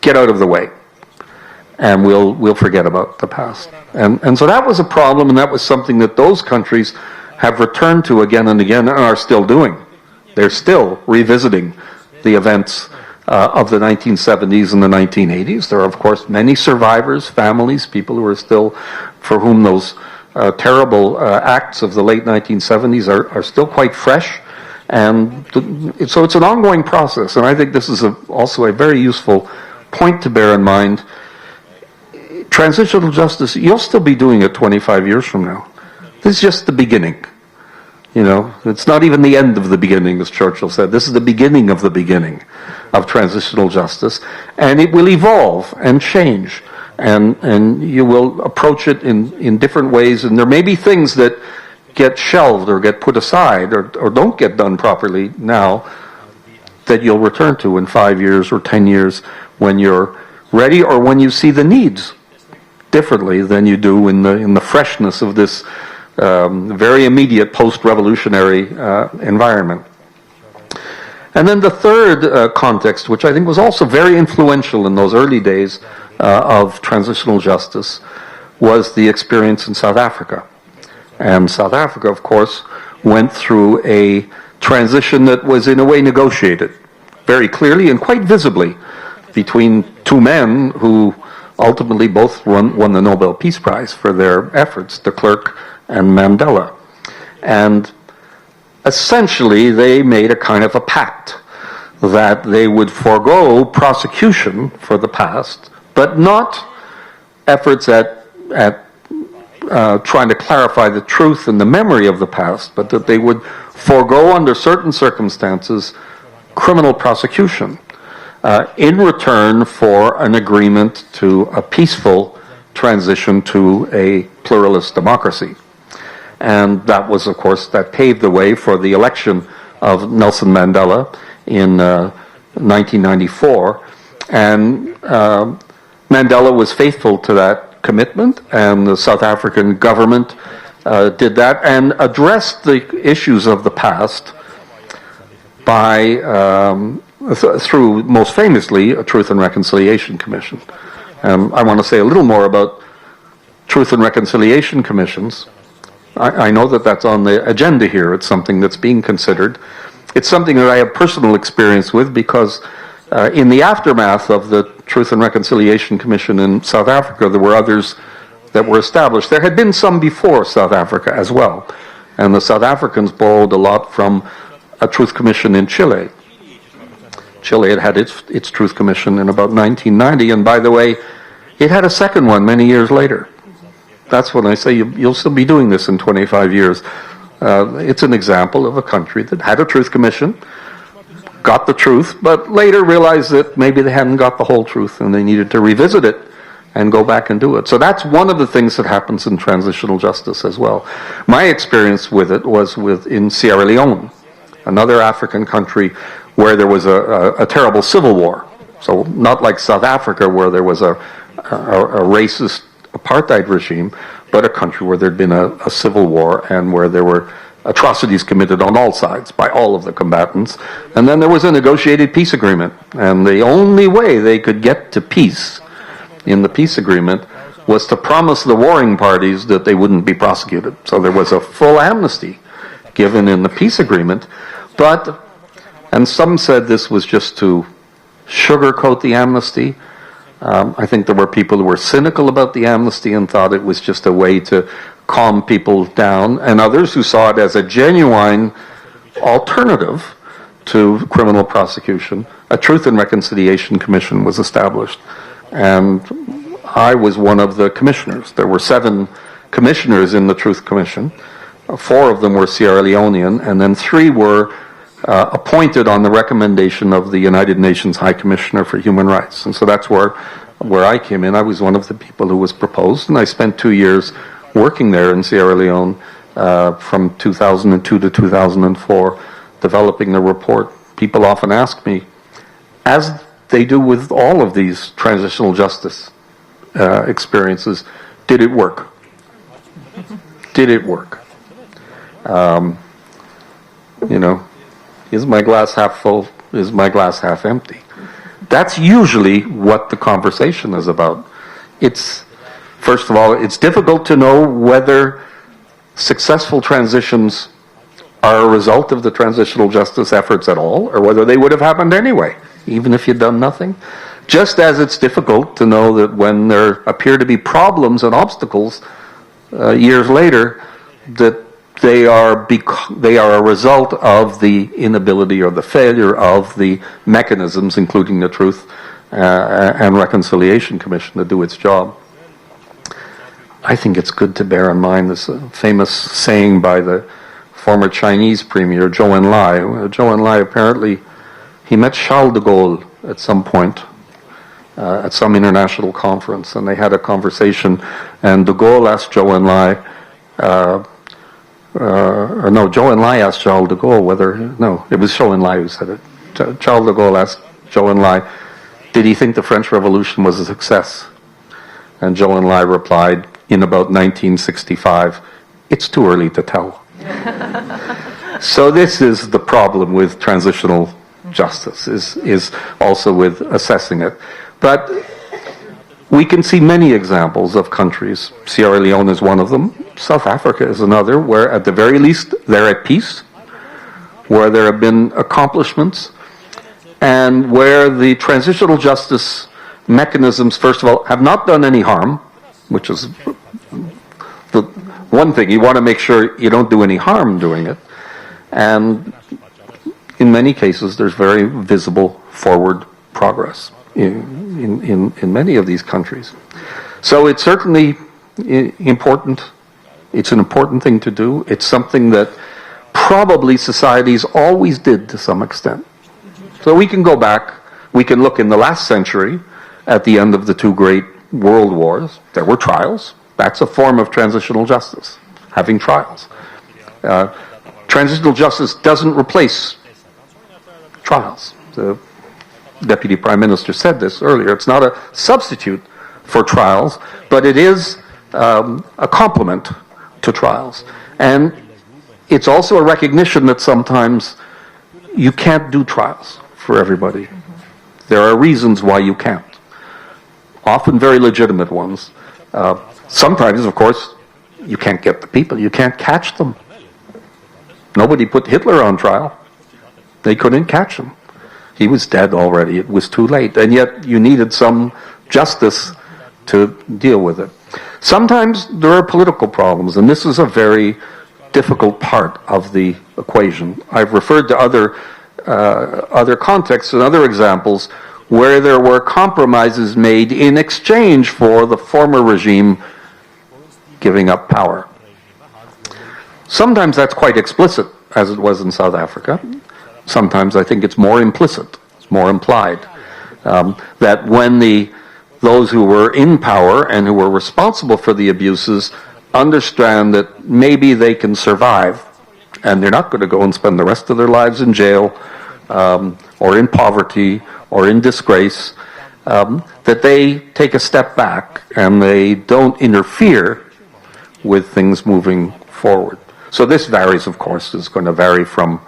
get out of the way, and we'll forget about the past. And so that was a problem, and that was something that those countries have returned to again and again and are still doing. They're still revisiting the events of the 1970s and the 1980s. There are, of course, many survivors, families, people who are still, for whom those terrible acts of the late 1970s are still quite fresh. And so it's an ongoing process. And I think this is also a very useful point to bear in mind. Transitional justice, you'll still be doing it 25 years from now. This is just the beginning. You know, it's not even the end of the beginning, as Churchill said. This is the beginning of transitional justice. And it will evolve and change. And you will approach it in different ways. And there may be things that get shelved or get put aside or don't get done properly now that you'll return to in 5 years or 10 years when you're ready, or when you see the needs differently than you do in the freshness of this very immediate post-revolutionary environment. And then the third context, which I think was also very influential in those early days of transitional justice, was the experience in South Africa. And South Africa, of course, went through a transition that was in a way negotiated very clearly and quite visibly between two men who ultimately both won the Nobel Peace Prize for their efforts, de Klerk and Mandela. And essentially they made a kind of a pact that they would forego prosecution for the past, but not efforts at trying to clarify the truth and the memory of the past, but that they would forego under certain circumstances criminal prosecution in return for an agreement to a peaceful transition to a pluralist democracy. And that was, of course, that paved the way for the election of Nelson Mandela in 1994. And Mandela was faithful to that commitment, and the South African government did that and addressed the issues of the past by through, most famously, a Truth and Reconciliation Commission. I want to say a little more about Truth and Reconciliation Commissions. I know that that's on the agenda here. It's something that's being considered. It's something that I have personal experience with because in the aftermath of the Truth and Reconciliation Commission in South Africa, there were others that were established. There had been some before South Africa as well. And the South Africans borrowed a lot from a Truth Commission in Chile. Chile had had its Truth Commission in about 1990, and by the way, it had a second one many years later. That's when I say you'll still be doing this in 25 years. It's an example of a country that had a Truth Commission, got the truth, but later realized that maybe they hadn't got the whole truth and they needed to revisit it and go back and do it. So that's one of the things that happens in transitional justice as well. My experience with it was in Sierra Leone, another African country where there was a terrible civil war. So not like South Africa where there was a racist apartheid regime, but a country where there'd been a civil war and where there were atrocities committed on all sides by all of the combatants. And then there was a negotiated peace agreement. And the only way they could get to peace in the peace agreement was to promise the warring parties that they wouldn't be prosecuted. So there was a full amnesty given in the peace agreement. And some said this was just to sugarcoat the amnesty. I think there were people who were cynical about the amnesty and thought it was just a way to calm people down, and others who saw it as a genuine alternative to criminal prosecution. A Truth and Reconciliation Commission was established, and I was one of the commissioners. There were 7 commissioners in the Truth Commission. 4 of them were Sierra Leonean, and then 3 were appointed on the recommendation of the United Nations High Commissioner for Human Rights. And so that's where I came in. I was one of the people who was proposed, and I spent 2 years working there in Sierra Leone from 2002 to 2004, developing the report. People often ask me, as they do with all of these transitional justice experiences, did it work? Did it work? Is my glass half full? Is my glass half empty? That's usually what the conversation is about. First of all, it's difficult to know whether successful transitions are a result of the transitional justice efforts at all, or whether they would have happened anyway, even if you'd done nothing. Just as it's difficult to know that when there appear to be problems and obstacles years later, that they are a result of the inability or the failure of the mechanisms, including the Truth and Reconciliation Commission, to do its job. I think it's good to bear in mind this famous saying by the former Chinese premier, Zhou Enlai. Zhou Enlai apparently, he met Charles de Gaulle at some point, at some international conference, and they had a conversation, and de Gaulle asked Zhou Enlai, Zhou Enlai asked Charles de Gaulle it was Zhou Enlai who said it. Charles de Gaulle asked Zhou Enlai, did he think the French Revolution was a success? And Zhou Enlai replied, in about 1965, it's too early to tell. So this is the problem with transitional justice, is also with assessing it. But we can see many examples of countries. Sierra Leone is one of them. South Africa is another, where at the very least they're at peace, where there have been accomplishments, and where the transitional justice mechanisms, first of all, have not done any harm, which is the one thing. You want to make sure you don't do any harm doing it. And in many cases, there's very visible forward progress in many of these countries. So it's certainly important. It's an important thing to do. It's something that probably societies always did to some extent. So we can go back, we can look in the last century at the end of the two great world wars. There were trials. That's a form of transitional justice, having trials. Transitional justice doesn't replace trials. The Deputy Prime Minister said this earlier. It's not a substitute for trials, but it is a complement to trials. And it's also a recognition that sometimes you can't do trials for everybody. There are reasons why you can't. Often very legitimate ones. Sometimes, of course, you can't get the people. You can't catch them. Nobody put Hitler on trial. They couldn't catch him. He was dead already. It was too late. And yet you needed some justice to deal with it. Sometimes there are political problems, and this is a very difficult part of the equation. I've referred to other contexts and other examples where there were compromises made in exchange for the former regime giving up power. Sometimes that's quite explicit, as it was in South Africa. Sometimes I think it's more implicit, it's more implied, that when those who were in power and who were responsible for the abuses understand that maybe they can survive, and they're not going to go and spend the rest of their lives in jail, or in poverty, or in disgrace, that they take a step back and they don't interfere with things moving forward. So this varies, of course. It's going to vary from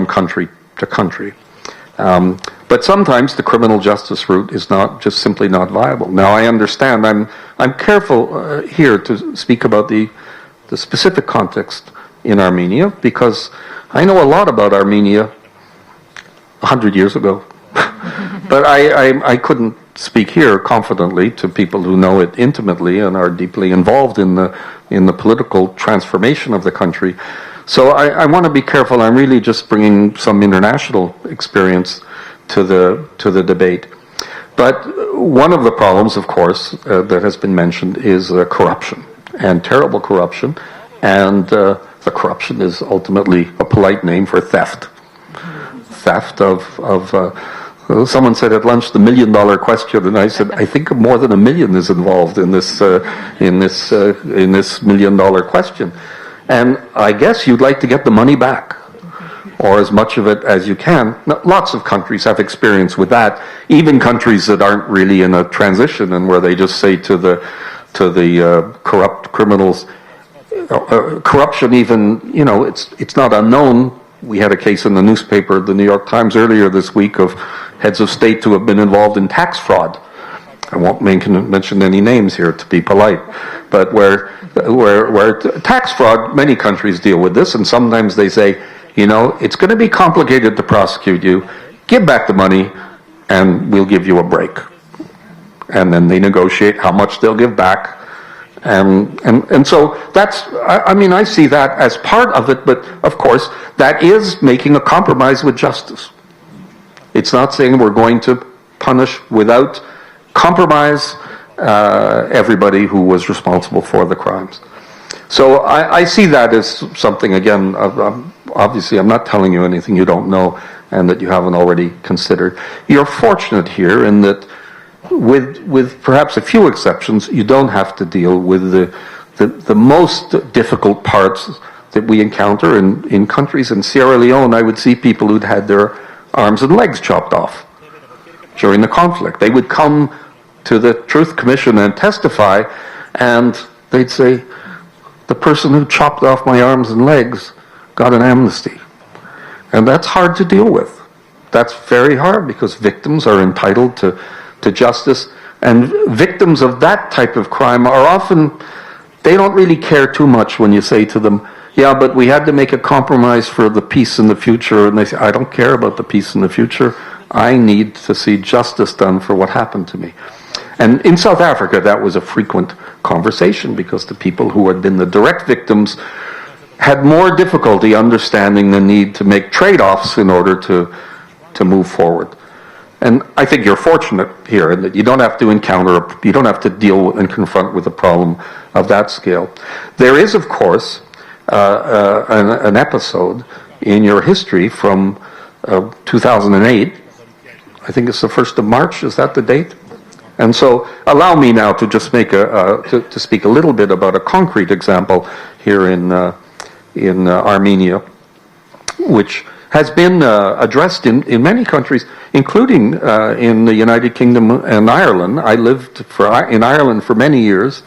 country to country. But sometimes the criminal justice route is just simply not viable. Now I understand, I'm careful here to speak about the specific context in Armenia, because I know a lot about Armenia 100 years ago. But I couldn't speak here confidently to people who know it intimately and are deeply involved in the political transformation of the country. So I want to be careful. I'm really just bringing some international experience to the debate. But one of the problems, of course, that has been mentioned is corruption, and terrible corruption. And the corruption is ultimately a polite name for theft. Theft of someone said at lunch the $1 million question, and I said I think more than 1 million is involved in this $1 million question. And I guess you'd like to get the money back, or as much of it as you can. Now, lots of countries have experience with that, even countries that aren't really in a transition and where they just say to the corrupt criminals, corruption even, it's not unknown We had a case in the newspaper, the New York Times, earlier this week of heads of state who have been involved in tax fraud. I won't mention any names here to be polite, but where tax fraud, many countries deal with this, and sometimes they say, you know, it's going to be complicated to prosecute you, give back the money, and we'll give you a break. And then they negotiate how much they'll give back. And so that's, I mean, I see that as part of it, but of course, that is making a compromise with justice. It's not saying we're going to punish without compromise everybody who was responsible for the crimes. So I see that as something, again, obviously I'm not telling you anything you don't know and that you haven't already considered. You're fortunate here in that with perhaps a few exceptions, you don't have to deal with the most difficult parts that we encounter in countries. In Sierra Leone, I would see people who'd had their arms and legs chopped off during the conflict. They would come to the Truth Commission and testify, and they'd say, the person who chopped off my arms and legs got an amnesty. And that's hard to deal with. That's very hard because victims are entitled to justice, and victims of that type of crime are often, they don't really care too much when you say to them, yeah, but we had to make a compromise for the peace in the future, and they say, I don't care about the peace in the future, I need to see justice done for what happened to me. And in South Africa, that was a frequent conversation because the people who had been the direct victims had more difficulty understanding the need to make trade-offs in order to move forward. And I think you're fortunate here in that you don't have to you don't have to deal and confront with a problem of that scale. There is, of course, an episode in your history from 2008. I think it's the 1st of March. Is that the date? And so allow me now to just make to speak a little bit about a concrete example here in Armenia, which has been addressed in many countries, including in the United Kingdom and Ireland. I lived in Ireland for many years.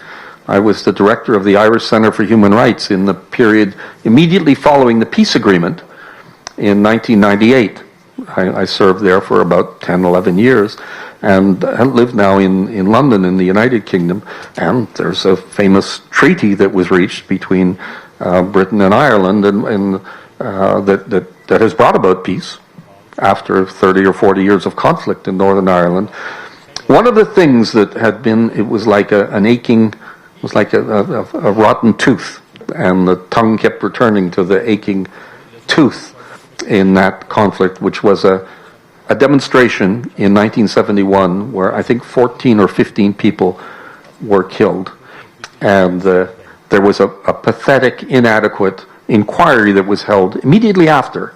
I was the director of the Irish Centre for Human Rights in the period immediately following the peace agreement in 1998. I served there for about 10, 11 years, and I live now in London in the United Kingdom, and there's a famous treaty that was reached between Britain and Ireland and that has brought about peace after 30 or 40 years of conflict in Northern Ireland. One of the things that had been, it was like a rotten tooth, and the tongue kept returning to the aching tooth in that conflict, which was a demonstration in 1971 where I think 14 or 15 people were killed. And there was a pathetic, inadequate inquiry that was held immediately after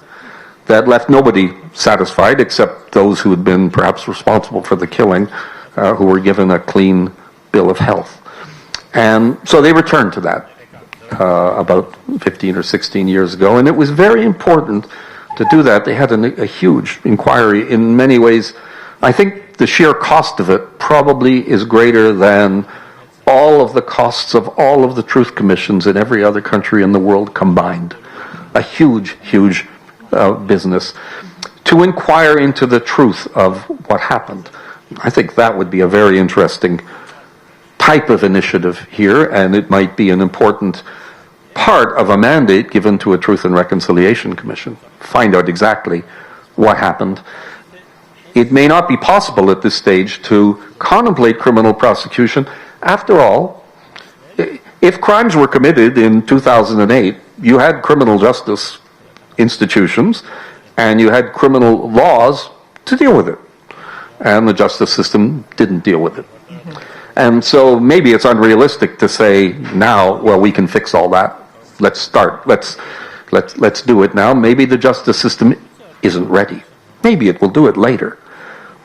that left nobody satisfied except those who had been perhaps responsible for the killing, who were given a clean bill of health. And so they returned to that about 15 or 16 years ago, and it was very important to do that. They had a huge inquiry. In many ways, I think the sheer cost of it probably is greater than all of the costs of all of the truth commissions in every other country in the world combined. A huge, huge business to inquire into the truth of what happened. I think that would be a very interesting type of initiative here, and it might be an important part of a mandate given to a Truth and Reconciliation Commission. Find out exactly what happened. It may not be possible at this stage to contemplate criminal prosecution. After all, if crimes were committed in 2008, you had criminal justice institutions and you had criminal laws to deal with it. And the justice system didn't deal with it. And so maybe it's unrealistic to say now, well, we can fix all that. Let's start. Let's do it now. Maybe the justice system isn't ready. Maybe it will do it later.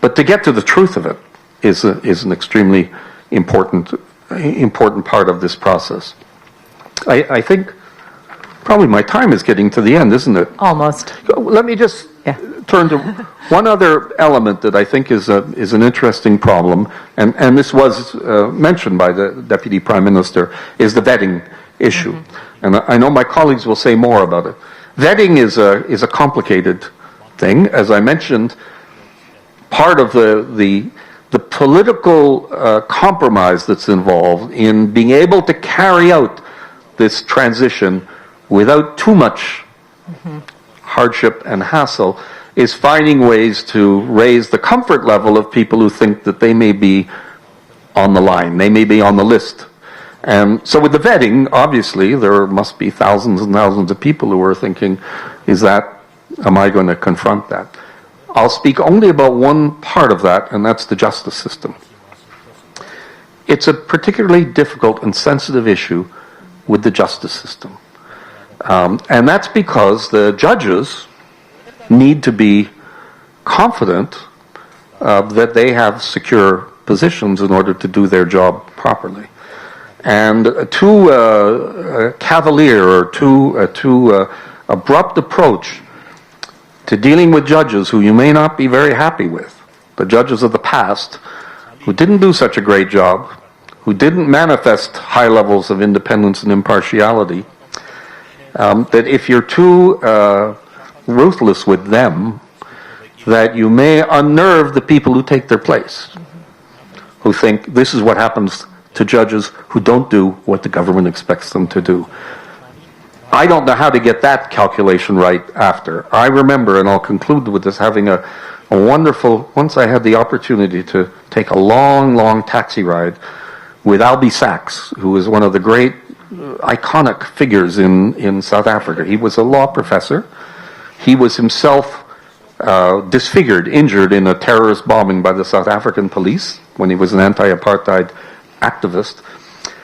But to get to the truth of it is an extremely important part of this process. I think probably my time is getting to the end, isn't it? Almost. Let me just turn to one other element that I think is an interesting problem, and this was mentioned by the Deputy Prime Minister, is the vetting issue. And I know my colleagues will say more about it. Vetting is a complicated thing. As I mentioned, part of the political compromise that's involved in being able to carry out this transition without too much hardship and hassle is finding ways to raise the comfort level of people who think that they may be on the line, they may be on the list. And so with the vetting, obviously, there must be thousands and thousands of people who are thinking, am I going to confront that? I'll speak only about one part of that, and that's the justice system. It's a particularly difficult and sensitive issue with the justice system. And that's because the judges need to be confident that they have secure positions in order to do their job properly. And too cavalier or too abrupt approach to dealing with judges who you may not be very happy with, the judges of the past who didn't do such a great job, who didn't manifest high levels of independence and impartiality, that if you're too ruthless with them, that you may unnerve the people who take their place, who think this is what happens to judges who don't do what the government expects them to do. I don't know how to get that calculation right after. I remember, and I'll conclude with this, having a wonderful, once I had the opportunity to take a long taxi ride with Albie Sachs, who was one of the great iconic figures in South Africa. He was a law professor. He was himself disfigured, injured in a terrorist bombing by the South African police when he was an anti-apartheid activist.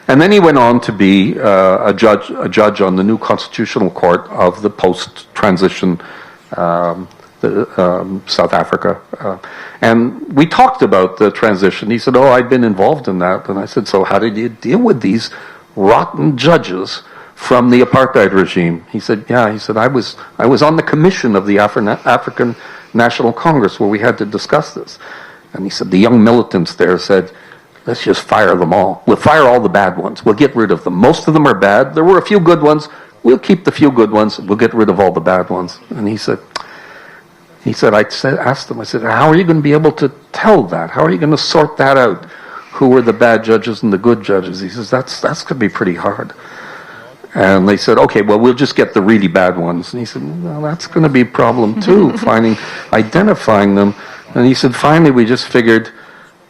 And then he went on to be a judge on the new constitutional court of the post-transition South Africa. And we talked about the transition. He said, I'd been involved in that. And I said, so how did you deal with these rotten judges from the apartheid regime? He said, I was on the commission of the African National Congress where we had to discuss this. And he said, the young militants there said, let's just fire them all. We'll fire all the bad ones. We'll get rid of them. Most of them are bad. There were a few good ones. We'll keep the few good ones. We'll get rid of all the bad ones. And he said, asked him, I said, how are you going to be able to tell that? How are you going to sort that out? Who were the bad judges and the good judges? He says, that's going to be pretty hard. And they said, okay, well, we'll just get the really bad ones. And he said, well, that's going to be a problem too, identifying them. And he said, finally, we just figured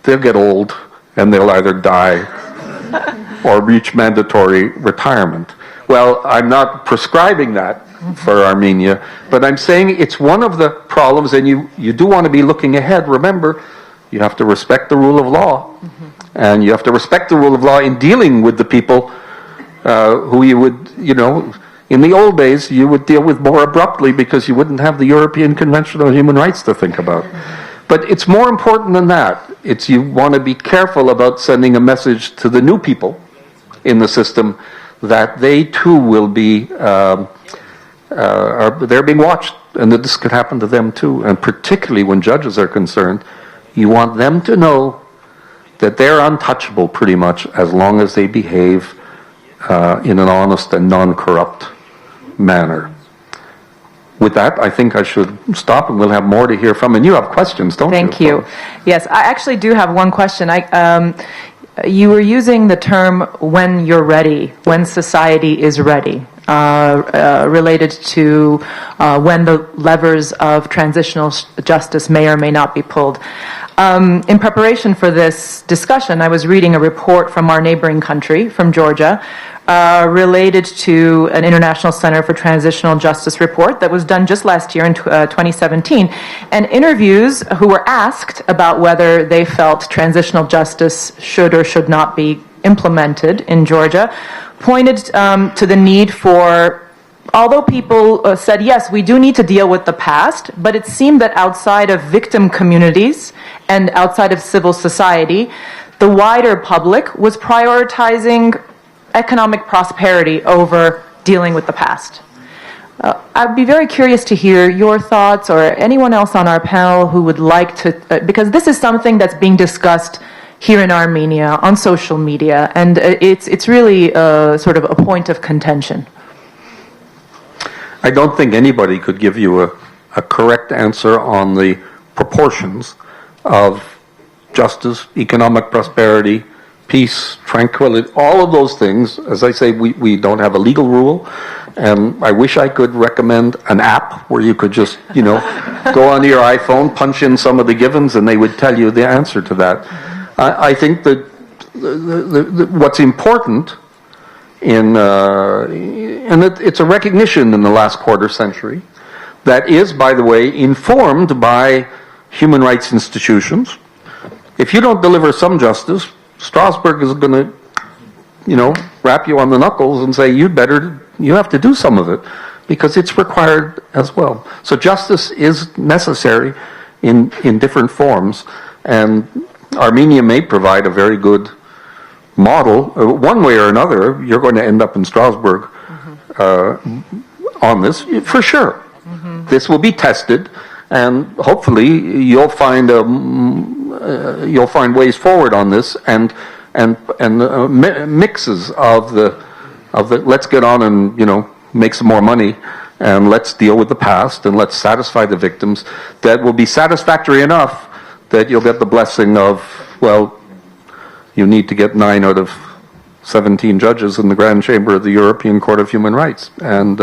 they'll get old and they'll either die or reach mandatory retirement. Well, I'm not prescribing that for Armenia, but I'm saying it's one of the problems, and you do want to be looking ahead. Remember, you have to respect the rule of law, and you have to respect the rule of law in dealing with the people who you would, in the old days, you would deal with more abruptly because you wouldn't have the European Convention on Human Rights to think about. But it's more important than that. You want to be careful about sending a message to the new people in the system that they too will be, they're being watched, and that this could happen to them too. And particularly when judges are concerned, you want them to know that they're untouchable pretty much as long as they behave in an honest and non-corrupt manner. With that, I think I should stop, and we'll have more to hear from. And you have questions, don't you? Thank you. Yes, I actually do have one question. You were using the term "when you're ready," when society is ready, related to when the levers of transitional justice may or may not be pulled. In preparation for this discussion, I was reading a report from our neighboring country, from Georgia, related to an International Center for Transitional Justice report that was done just last year in 2017. And interviews who were asked about whether they felt transitional justice should or should not be implemented in Georgia pointed to the need for, although people said, yes, we do need to deal with the past, but it seemed that outside of victim communities and outside of civil society, the wider public was prioritizing economic prosperity over dealing with the past. I'd be very curious to hear your thoughts, or anyone else on our panel who would like to, because this is something that's being discussed here in Armenia on social media, and it's really sort of a point of contention. I don't think anybody could give you a correct answer on the proportions of justice, economic prosperity, peace, tranquility, all of those things. As I say, we don't have a legal rule, and I wish I could recommend an app where you could just, go onto your iPhone, punch in some of the givens, and they would tell you the answer to that. I think that what's important and it's a recognition in the last quarter century that is, by the way, informed by human rights institutions. If you don't deliver some justice, Strasbourg is going to, rap you on the knuckles and say, you have to do some of it, because it's required as well. So justice is necessary in different forms, and Armenia may provide a very good model. One way or another, you're going to end up in Strasbourg on this, for sure. This will be tested, and hopefully you'll find ways forward on this, and mixes of the let's get on and make some more money, and let's deal with the past, and let's satisfy the victims. That will be satisfactory enough that you'll get the blessing of, well, you need to get 9 out of 17 judges in the Grand Chamber of the European Court of Human Rights, and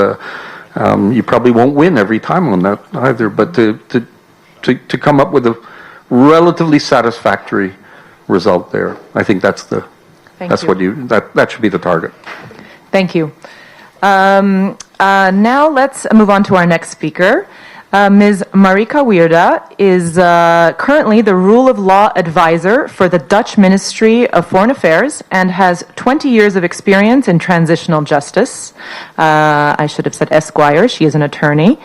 you probably won't win every time on that either, but to come up with a relatively satisfactory result there, I think that should be the target. Thank you. Now let's move on to our next speaker. Ms. Marika Weerda is currently the Rule of Law Advisor for the Dutch Ministry of Foreign Affairs and has 20 years of experience in transitional justice. I should have said Esquire. She is an attorney,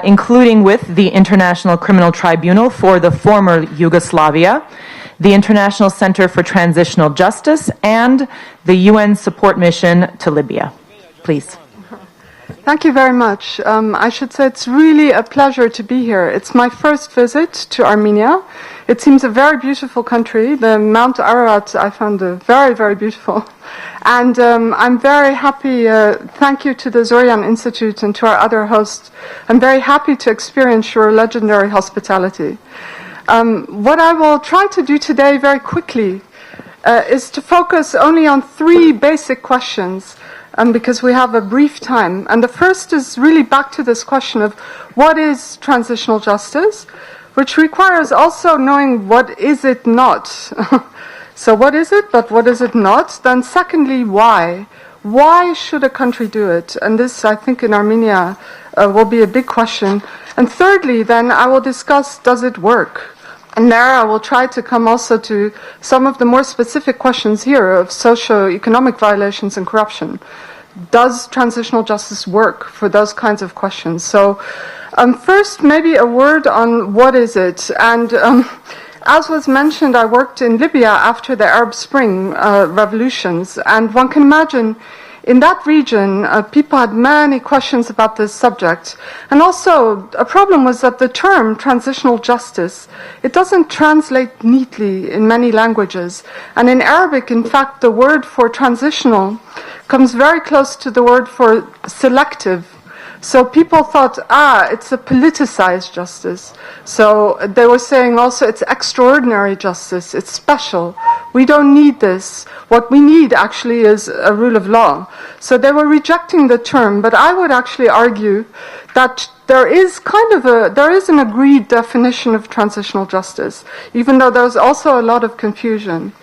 including with the International Criminal Tribunal for the former Yugoslavia, the International Center for Transitional Justice, and the UN Support Mission to Libya. Please. Thank you very much. I should say it's really a pleasure to be here. It's my first visit to Armenia. It seems a very beautiful country. The Mount Ararat I found very, very beautiful. And I'm very happy, thank you to the Zoryan Institute and to our other hosts. I'm very happy to experience your legendary hospitality. What I will try to do today very quickly is to focus only on 3 basic questions, because we have a brief time. And the first is really back to this question of what is transitional justice, which requires also knowing what is it not. So what is it, but what is it not? Then secondly, why? Why should a country do it? And this, I think, in Armenia will be a big question. And thirdly, then I will discuss, does it work? And there I will try to come also to some of the more specific questions here of socio-economic violations and corruption. Does transitional justice work for those kinds of questions? So first, maybe a word on what is it. And as was mentioned, I worked in Libya after the Arab Spring revolutions. And one can imagine in that region, people had many questions about this subject. And also, a problem was that the term transitional justice, it doesn't translate neatly in many languages. And in Arabic, in fact, the word for transitional comes very close to the word for selective. So people thought, it's a politicized justice. So they were saying also it's extraordinary justice, it's special. We don't need this. What we need actually is a rule of law. So they were rejecting the term, but I would actually argue that there is an agreed definition of transitional justice, even though there's also a lot of confusion.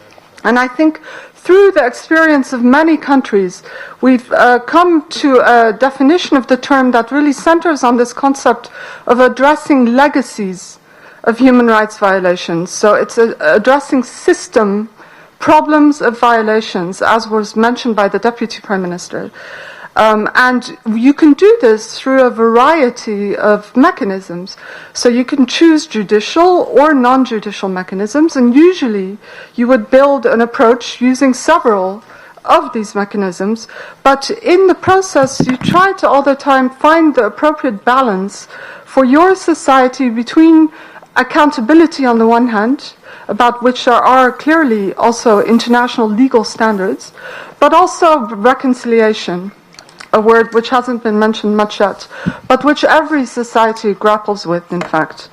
And I think through the experience of many countries, we've come to a definition of the term that really centers on this concept of addressing legacies of human rights violations. So it's addressing system problems of violations, as was mentioned by the Deputy Prime Minister. And you can do this through a variety of mechanisms. So you can choose judicial or non-judicial mechanisms, and usually you would build an approach using several of these mechanisms. But in the process, you try to all the time find the appropriate balance for your society between accountability on the one hand, about which there are clearly also international legal standards, but also reconciliation. a word which hasn't been mentioned much yet, but which every society grapples with, in fact.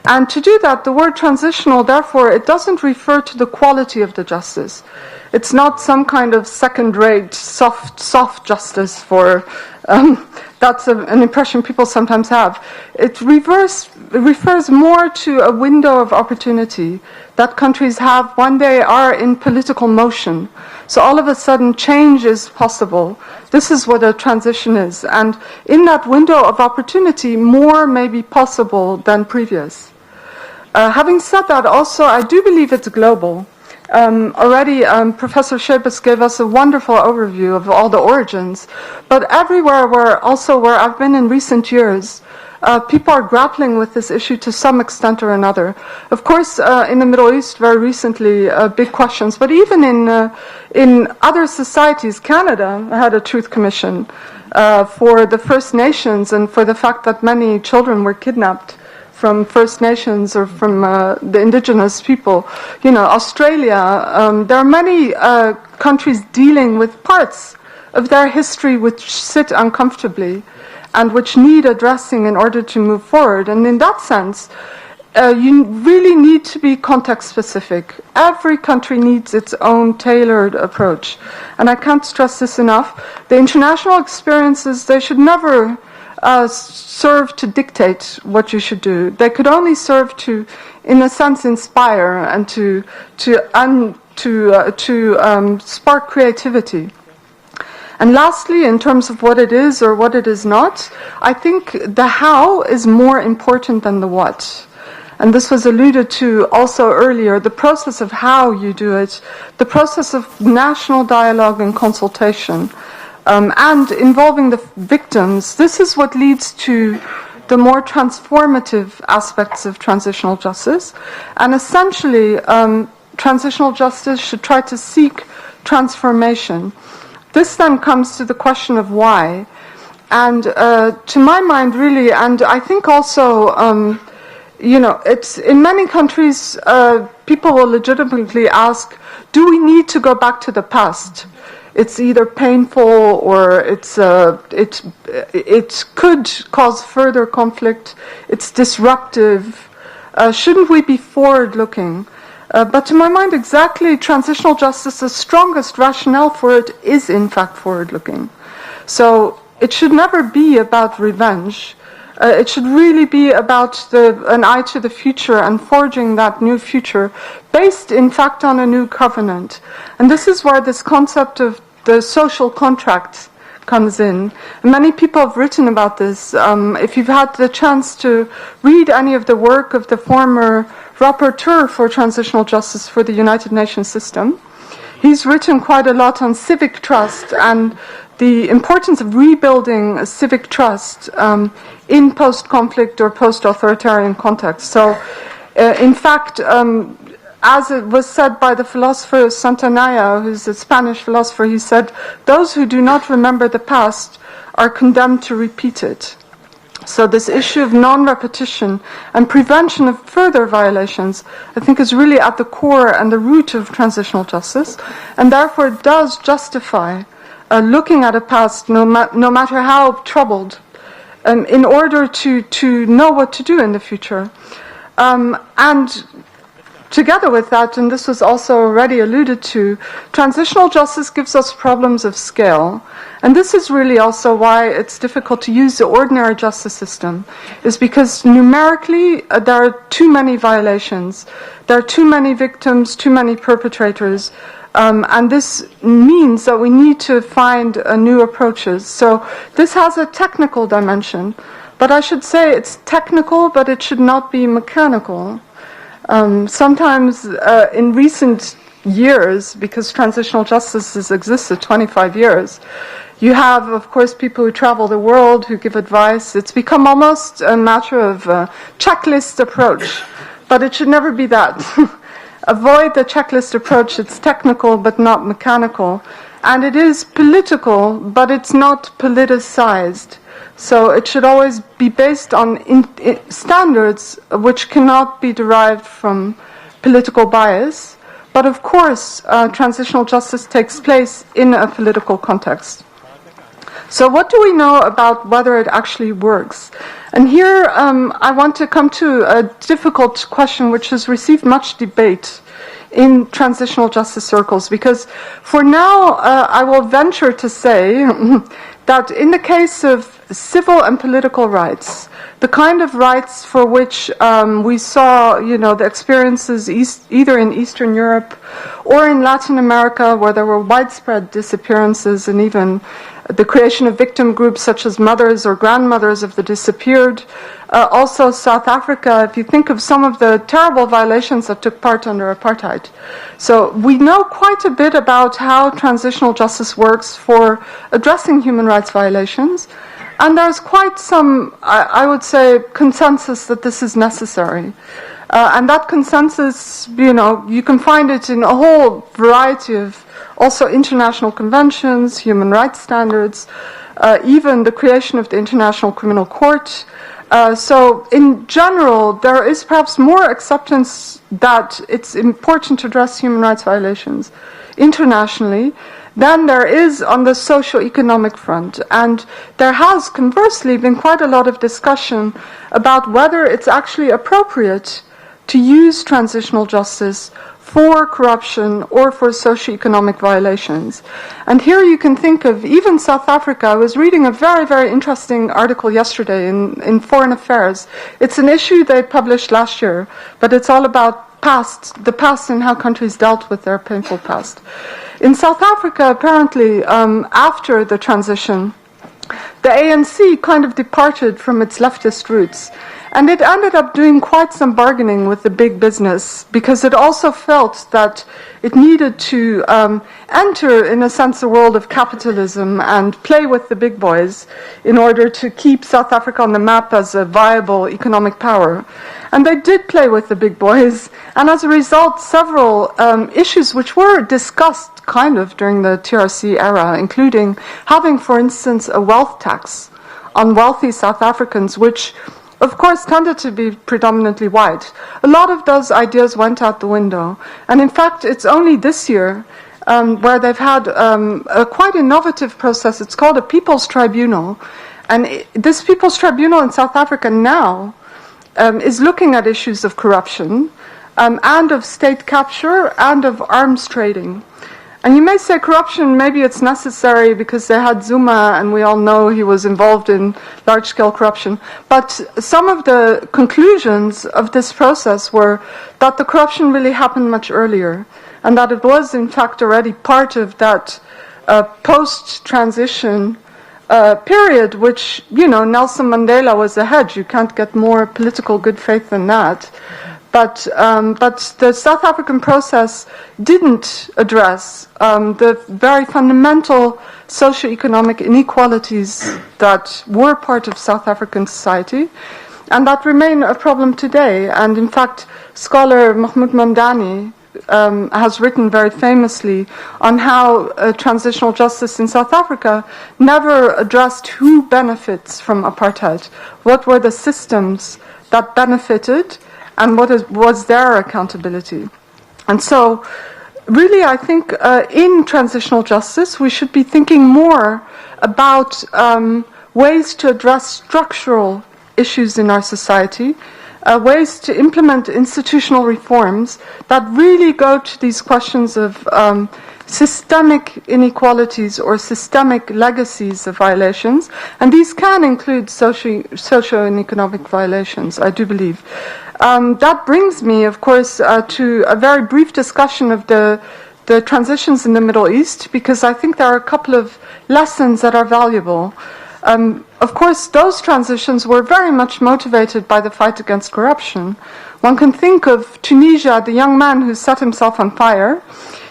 And to do that, the word transitional, therefore, it doesn't refer to the quality of the justice. It's not some kind of second-rate, soft justice for, that's an impression people sometimes have. It refers more to a window of opportunity that countries have when they are in political motion. So all of a sudden, change is possible. This is what a transition is. And in that window of opportunity, more may be possible than previous. Having said that, also, I do believe it's global. Already, Professor Shebas gave us a wonderful overview of all the origins. But everywhere where I've been in recent years, people are grappling with this issue to some extent or another. Of course, in the Middle East, very recently, big questions. But even in other societies, Canada had a truth commission for the First Nations and for the fact that many children were kidnapped from First Nations or from the indigenous people. You know, Australia, there are many countries dealing with parts of their history which sit uncomfortably and which need addressing in order to move forward. And in that sense, you really need to be context-specific. Every country needs its own tailored approach. And I can't stress this enough. The international experiences, they should never serve to dictate what you should do. They could only serve to, in a sense, inspire and to spark creativity. And lastly, in terms of what it is or what it is not, I think the how is more important than the what. And this was alluded to also earlier, the process of how you do it, the process of national dialogue and consultation, and involving the victims. This is what leads to the more transformative aspects of transitional justice. And essentially, transitional justice should try to seek transformation. This then comes to the question of why. And to my mind, really, and I think also, it's in many countries, people will legitimately ask, do we need to go back to the past? It's either painful or it could cause further conflict. It's disruptive. Shouldn't we be forward-looking? But to my mind, exactly, transitional justice, the strongest rationale for it is in fact forward-looking. So it should never be about revenge. It should really be about an eye to the future and forging that new future based, in fact, on a new covenant. And this is where this concept of the social contract comes in. And many people have written about this. If you've had the chance to read any of the work of the former rapporteur for transitional justice for the United Nations system, he's written quite a lot on civic trust and the importance of rebuilding a civic trust in post-conflict or post-authoritarian context. So, in fact, as it was said by the philosopher Santayana, who's a Spanish philosopher, he said, those who do not remember the past are condemned to repeat it. So this issue of non-repetition and prevention of further violations, I think, is really at the core and the root of transitional justice, and therefore it does justify looking at a past, no matter how troubled, in order to know what to do in the future. And together with that, and this was also already alluded to, transitional justice gives us problems of scale. And this is really also why it's difficult to use the ordinary justice system, is because numerically there are too many violations, there are too many victims, too many perpetrators, and this means that we need to find new approaches. So this has a technical dimension, but I should say it's technical, but it should not be mechanical. Sometimes in recent years, because transitional justice has existed 25 years, you have, of course, people who travel the world, who give advice. It's become almost a matter of checklist approach, but it should never be that. Avoid the checklist approach. It's technical but not mechanical. And it is political, but it's not politicized. So it should always be based on standards which cannot be derived from political bias. But of course, transitional justice takes place in a political context. So what do we know about whether it actually works? And here I want to come to a difficult question which has received much debate in transitional justice circles, because for now I will venture to say that in the case of civil and political rights, the kind of rights for which we saw, the experiences either in Eastern Europe or in Latin America, where there were widespread disappearances and even the creation of victim groups such as mothers or grandmothers of the disappeared. Also South Africa, if you think of some of the terrible violations that took part under apartheid. So we know quite a bit about how transitional justice works for addressing human rights violations. And there's quite some, I would say, consensus that this is necessary. And that consensus, you can find it in a whole variety of also international conventions, human rights standards, even the creation of the International Criminal Court. So in general, there is perhaps more acceptance that it's important to address human rights violations internationally than there is on the socio-economic front. And there has, conversely, been quite a lot of discussion about whether it's actually appropriate to use transitional justice for corruption or for socio-economic violations. And here you can think of even South Africa. I was reading a very, very interesting article yesterday in Foreign Affairs. It's an issue they published last year, but it's all about the past and how countries dealt with their painful past. In South Africa, apparently, after the transition, the ANC kind of departed from its leftist roots. And it ended up doing quite some bargaining with the big business because it also felt that it needed to enter, in a sense, the world of capitalism and play with the big boys in order to keep South Africa on the map as a viable economic power. And they did play with the big boys, and as a result, several issues which were discussed kind of during the TRC era, including having, for instance, a wealth tax on wealthy South Africans, which of course tended to be predominantly white. A lot of those ideas went out the window. And in fact, it's only this year where they've had a quite innovative process. It's called a People's Tribunal. And this People's Tribunal in South Africa now is looking at issues of corruption and of state capture and of arms trading. And you may say corruption, maybe it's necessary because they had Zuma and we all know he was involved in large-scale corruption. But some of the conclusions of this process were that the corruption really happened much earlier and that it was in fact already part of that post-transition period, which, Nelson Mandela was ahead. You can't get more political good faith than that. But the South African process didn't address the very fundamental socio-economic inequalities that were part of South African society, and that remain a problem today. And in fact, scholar Mahmoud Mamdani has written very famously on how transitional justice in South Africa never addressed who benefits from apartheid, what were the systems that benefited, and what was their accountability. And so, really, I think in transitional justice, we should be thinking more about ways to address structural issues in our society, ways to implement institutional reforms that really go to these questions of systemic inequalities or systemic legacies of violations. And these can include socio and economic violations, I do believe. That brings me, of course, to a very brief discussion of the transitions in the Middle East, because I think there are a couple of lessons that are valuable. Of course, those transitions were very much motivated by the fight against corruption. One can think of Tunisia, the young man who set himself on fire.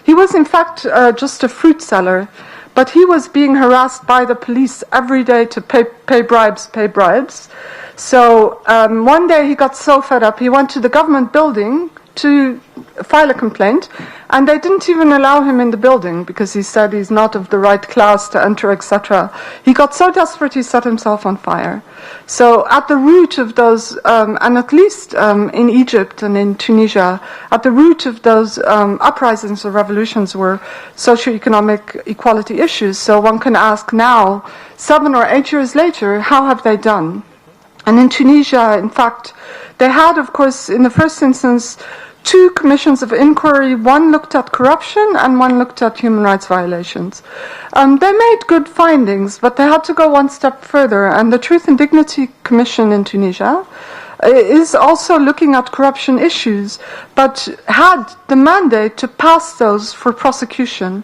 He was, in fact, just a fruit seller, but he was being harassed by the police every day to pay bribes. So one day he got so fed up, he went to the government building to file a complaint, and they didn't even allow him in the building because he said he's not of the right class to enter, etc. He got so desperate he set himself on fire. So at the root of those, and at least in Egypt and in Tunisia, at the root of those uprisings or revolutions were socioeconomic equality issues. So one can ask now, 7 or 8 years later, how have they done? And in Tunisia, in fact, they had, of course, in the first instance, 2 commissions of inquiry. One looked at corruption and one looked at human rights violations. They made good findings, but they had to go one step further. And the Truth and Dignity Commission in Tunisia is also looking at corruption issues, but had the mandate to pass those for prosecution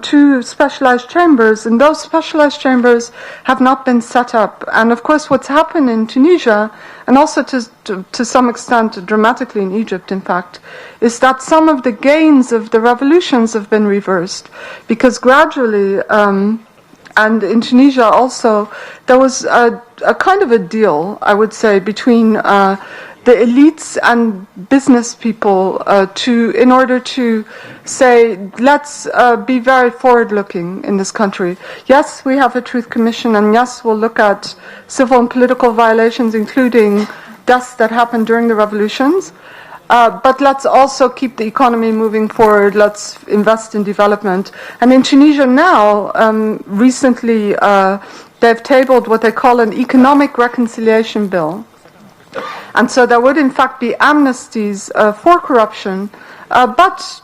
to specialized chambers, and those specialized chambers have not been set up. And of course what's happened in Tunisia, and also to some extent dramatically in Egypt in fact, is that some of the gains of the revolutions have been reversed, because gradually, and in Tunisia also, there was a kind of a deal, I would say, between the elites and business people in order to say, let's be very forward-looking in this country. Yes, we have a Truth Commission, and yes, we'll look at civil and political violations, including deaths that happened during the revolutions. But let's also keep the economy moving forward. Let's invest in development. And in Tunisia now, recently, they've tabled what they call an economic reconciliation bill. And so there would in fact be amnesties for corruption, but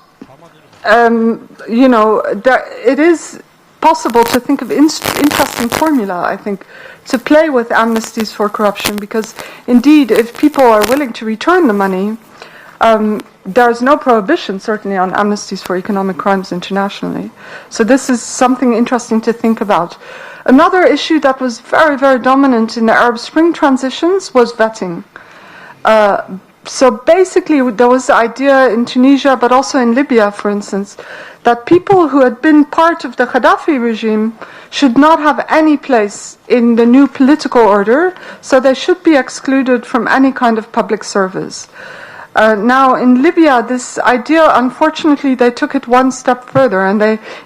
it is possible to think of interesting formula, I think, to play with amnesties for corruption, because indeed if people are willing to return the money, there is no prohibition certainly on amnesties for economic crimes internationally. So this is something interesting to think about. Another issue that was very, very dominant in the Arab Spring transitions was vetting. So basically there was the idea in Tunisia, but also in Libya, for instance, that people who had been part of the Gaddafi regime should not have any place in the new political order, so they should be excluded from any kind of public service. Now in Libya, this idea, unfortunately, they took it one step further, and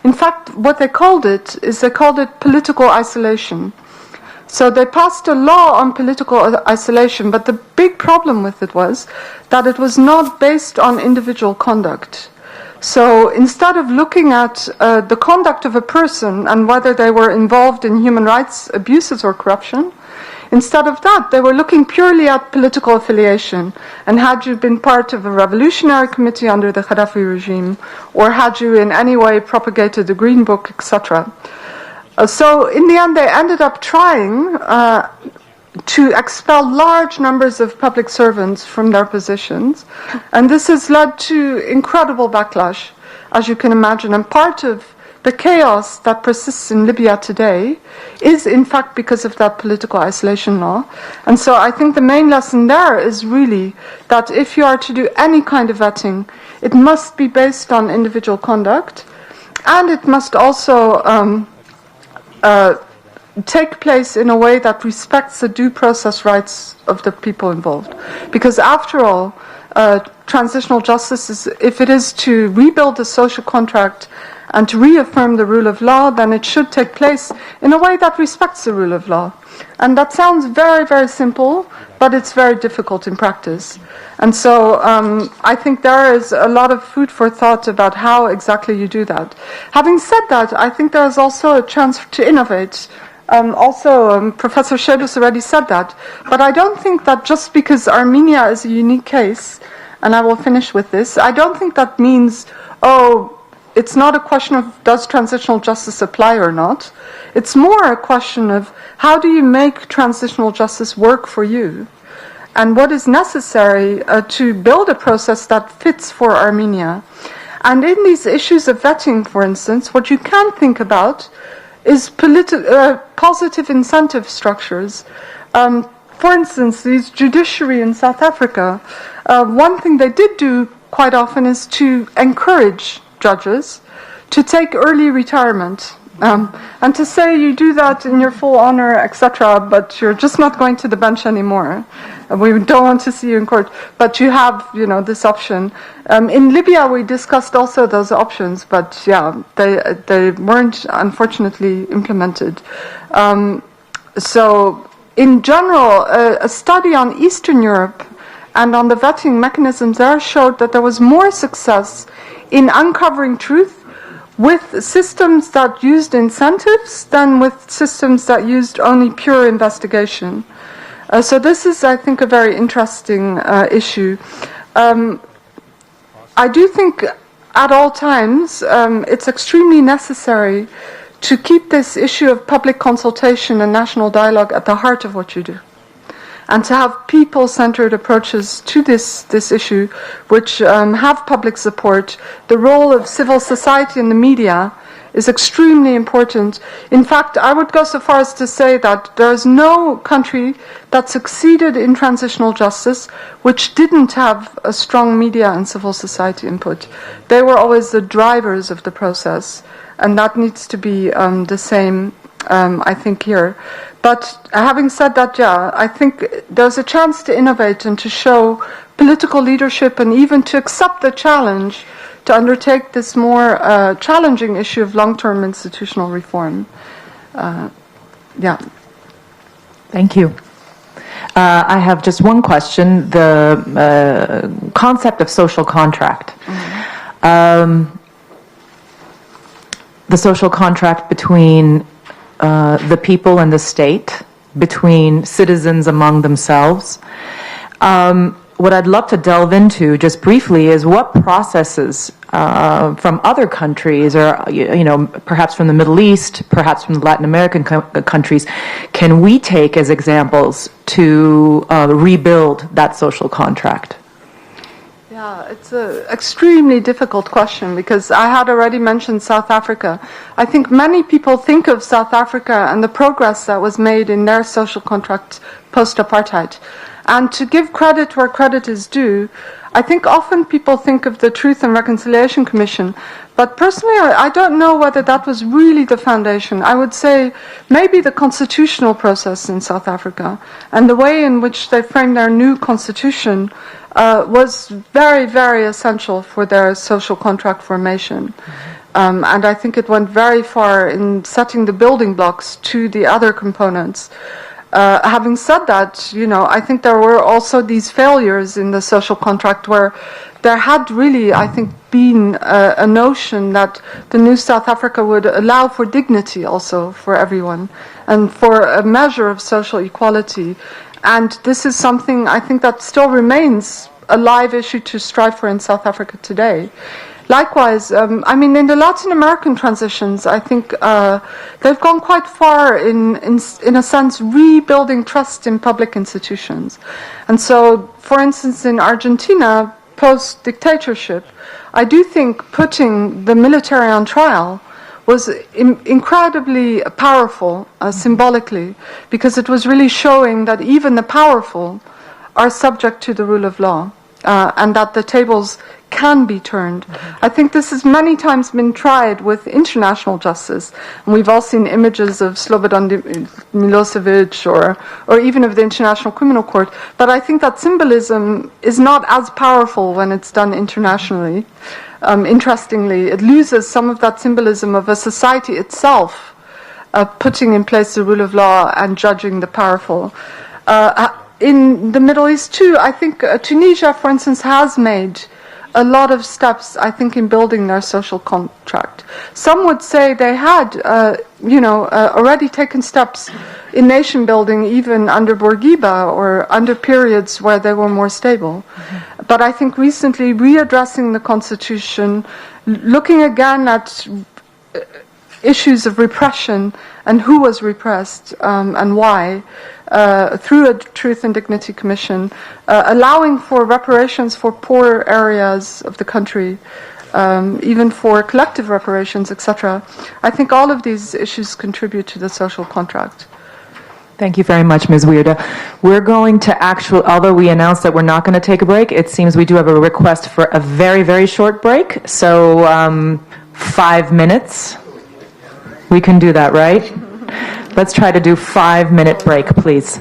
in fact, what they called it political isolation. So they passed a law on political isolation, but the big problem with it was that it was not based on individual conduct. So instead of looking at the conduct of a person and whether they were involved in human rights abuses or corruption, instead of that, they were looking purely at political affiliation. And had you been part of a revolutionary committee under the Gaddafi regime, or had you in any way propagated the Green Book, etc. So in the end, they ended up trying to expel large numbers of public servants from their positions. And this has led to incredible backlash, as you can imagine. And part of the chaos that persists in Libya today is in fact because of that political isolation law. And so I think the main lesson there is really that if you are to do any kind of vetting, it must be based on individual conduct, and it must also take place in a way that respects the due process rights of the people involved. Because after all, transitional justice is, if it is to rebuild the social contract and to reaffirm the rule of law, then it should take place in a way that respects the rule of law. And that sounds very, very simple, but it's very difficult in practice. And so I think there is a lot of food for thought about how exactly you do that. Having said that, I think there is also a chance to innovate. Professor Shedus already said that. But I don't think that just because Armenia is a unique case, and I will finish with this, I don't think that means, it's not a question of does transitional justice apply or not. It's more a question of how do you make transitional justice work for you, and what is necessary to build a process that fits for Armenia. And in these issues of vetting, for instance, what you can think about is positive incentive structures. For instance, these judiciary in South Africa, one thing they did do quite often is to encourage judges to take early retirement, and to say you do that in your full honor, etc., but you're just not going to the bench anymore. We don't want to see you in court, but you have, this option. In Libya, we discussed also those options, but yeah, they weren't unfortunately implemented. So, in general, a study on Eastern Europe and on the vetting mechanisms there showed that there was more success in uncovering truth with systems that used incentives than with systems that used only pure investigation. So this is, I think, a very interesting issue. I do think at all times it's extremely necessary to keep this issue of public consultation and national dialogue at the heart of what you do, and to have people-centered approaches to this issue which have public support. The role of civil society and the media is extremely important. In fact, I would go so far as to say that there is no country that succeeded in transitional justice which didn't have a strong media and civil society input. They were always the drivers of the process, and that needs to be the same, I think, here. But having said that, yeah, I think there's a chance to innovate and to show political leadership and even to accept the challenge to undertake this more challenging issue of long-term institutional reform. Yeah. Thank you. I have just one question. The concept of social contract. The social contract between the people and the state, between citizens among themselves. What I'd love to delve into just briefly is what processes from other countries, or perhaps from the Middle East, perhaps from the Latin American countries, can we take as examples to rebuild that social contract? Yeah, it's an extremely difficult question because I had already mentioned South Africa. I think many people think of South Africa and the progress that was made in their social contract post-apartheid. And to give credit where credit is due, I think often people think of the Truth and Reconciliation Commission, but personally I don't know whether that was really the foundation. I would say maybe the constitutional process in South Africa and the way in which they framed their new constitution was very, very essential for their social contract formation. And I think it went very far in setting the building blocks to the other components. Having said that, I think there were also these failures in the social contract where there had really, I think, been a notion that the new South Africa would allow for dignity also for everyone and for a measure of social equality. And this is something I think that still remains a live issue to strive for in South Africa today. Likewise, in the Latin American transitions, I think they've gone quite far in a sense, rebuilding trust in public institutions. And so, for instance, in Argentina, post-dictatorship, I do think putting the military on trial was incredibly powerful symbolically, because it was really showing that even the powerful are subject to the rule of law, and that the tables can be turned. I think this has many times been tried with international justice, and we've all seen images of Slobodan Milosevic or even of the International Criminal Court, but I think that symbolism is not as powerful when it's done internationally. Interestingly, it loses some of that symbolism of a society itself putting in place the rule of law and judging the powerful. In the Middle East too, I think Tunisia, for instance, has made a lot of steps, I think, in building their social contract. Some would say they had, already taken steps in nation building even under Bourguiba or under periods where they were more stable. Mm-hmm. But I think recently readdressing the constitution, looking again at issues of repression and who was repressed and why, through a Truth and Dignity Commission, allowing for reparations for poor areas of the country, even for collective reparations, etc. I think all of these issues contribute to the social contract. Thank you very much, Ms. Weirda. We're going to although we announced that we're not going to take a break, it seems we do have a request for a very, very short break. So 5 minutes. We can do that, right? Let's try to do 5-minute break, please.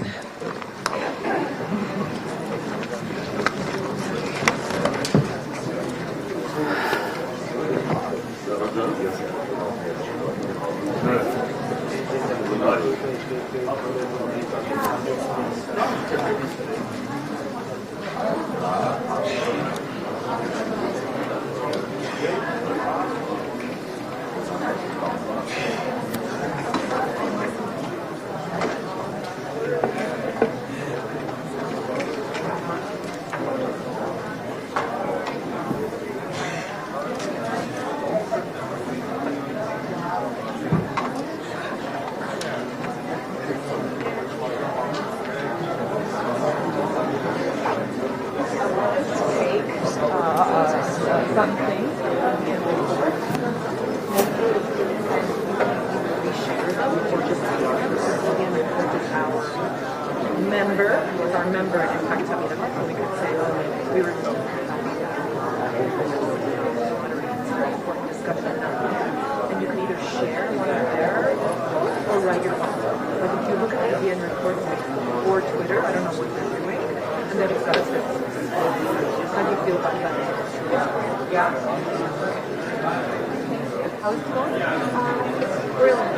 And you can either share one of theirs or write your own. But if you look at the EVN Report or Twitter, I don't know what they're doing, and then it's got a system. How do you feel about that? Yeah? How's it going? Brilliant.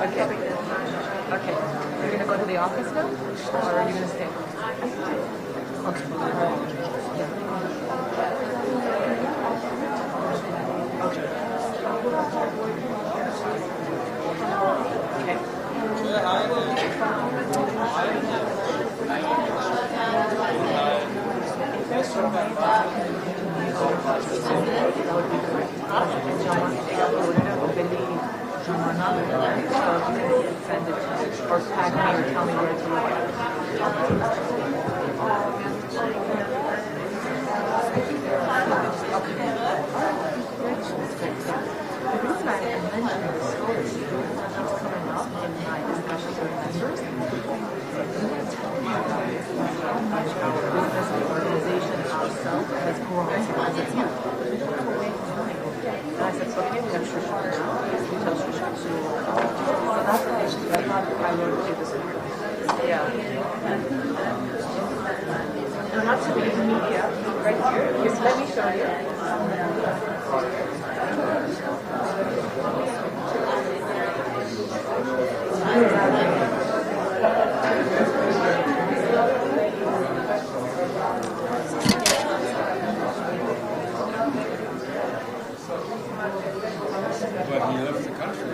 Okay. Okay. You're going to go to the office now? Or are you going to stay? Okay. Send it or tag me or tell me where to look at. The reason I mentioned the scholarship keeps coming up in my discussions with members. How much our business and organization ourselves has grown as it's moved. And I said, okay, we have Shusha now. We tell Shusha to. So that's the issue. I thought I wrote to this one. Yeah. No, not to be media. Right here. Yes, let me show you. But he left the country.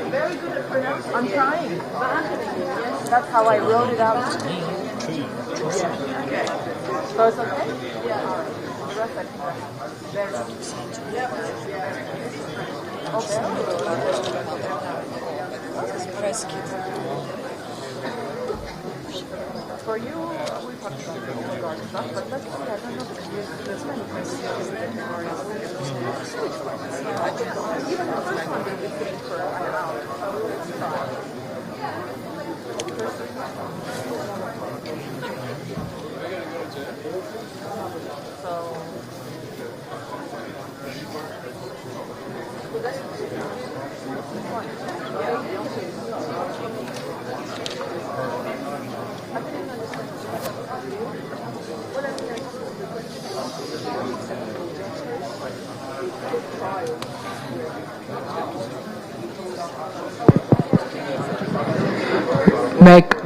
Very good at pronouncing. I'm trying. That's how I wrote it out. Okay. So it's okay? Yeah. All right. The rest I For you, we talked about the regard stuff, but let's see, I don't know, there's many places even the first one they've been sitting for an hour, so let's try. Meg.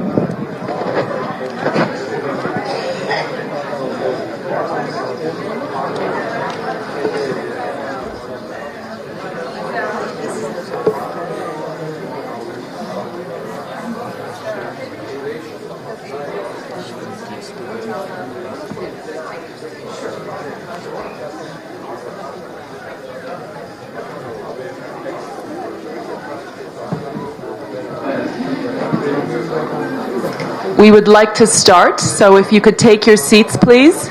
We would like to start, so if you could take your seats, please.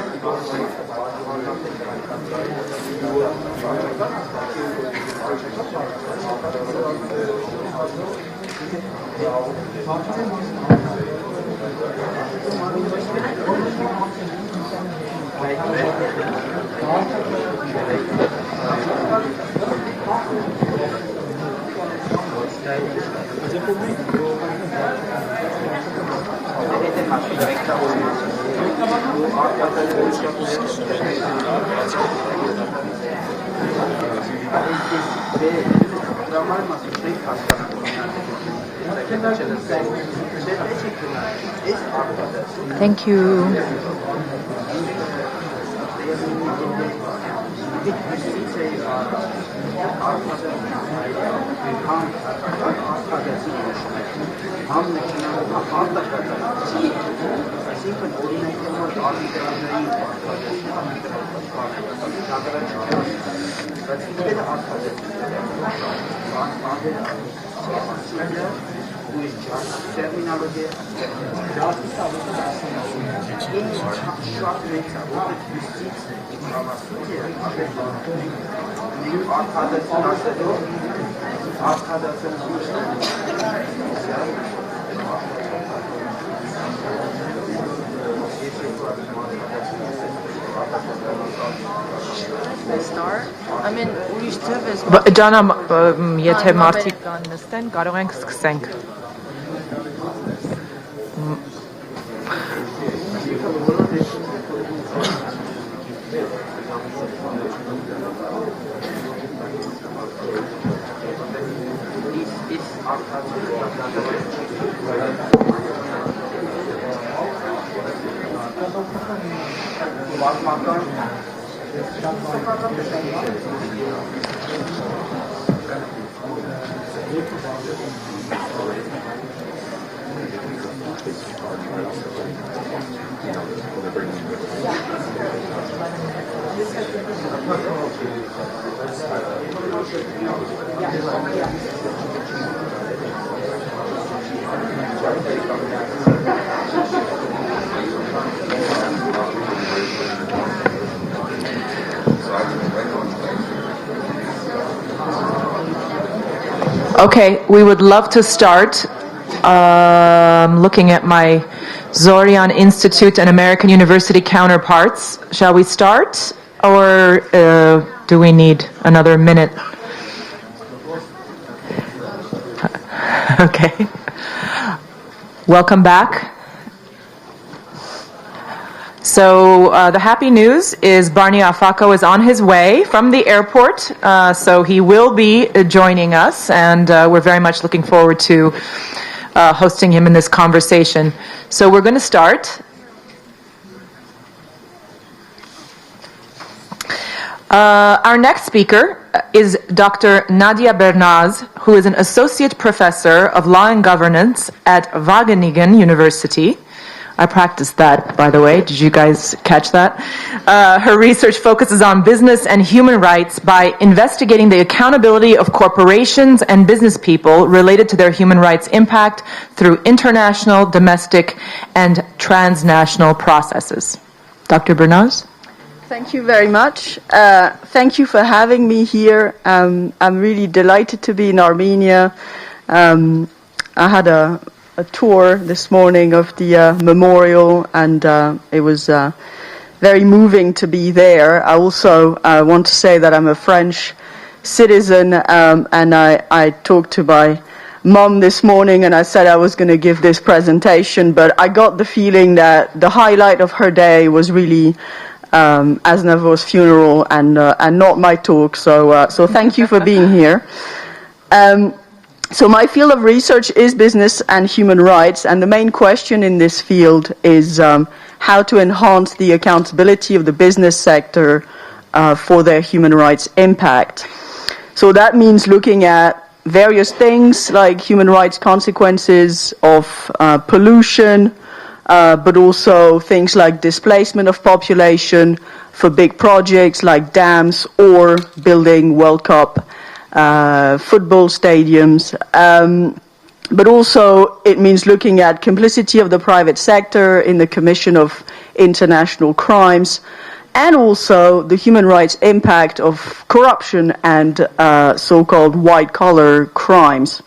Thank you. Ջանամ, եթե մարդիկ կան նստեն, կարող ենք սկսենք։ Okay, we would love to start. Looking at my Zoryan Institute and American University counterparts. Shall we start, or do we need another minute? Okay. Welcome back. So the happy news is Barney Afako is on his way from the airport, so he will be joining us, and we're very much looking forward to hosting him in this conversation. So we're going to start. Our next speaker is Dr. Nadia Bernaz, who is an associate professor of law and governance at Wageningen University. I practiced that, by the way. Did you guys catch that? Her research focuses on business and human rights by investigating the accountability of corporations and business people related to their human rights impact through international, domestic, and transnational processes. Dr. Bernaz? Thank you very much. Thank you for having me here. I'm really delighted to be in Armenia. I had a tour this morning of the memorial, and it was very moving to be there. I also want to say that I'm a French citizen, and I talked to my mom this morning, and I said I was going to give this presentation, but I got the feeling that the highlight of her day was really Aznavour's funeral and not my talk. So thank you for being here. So my field of research is business and human rights, and the main question in this field is how to enhance the accountability of the business sector for their human rights impact. So that means looking at various things like human rights consequences of pollution, but also things like displacement of population for big projects like dams or building World Cup football stadiums, but also it means looking at complicity of the private sector in the commission of international crimes, and also the human rights impact of corruption and so-called white-collar crimes.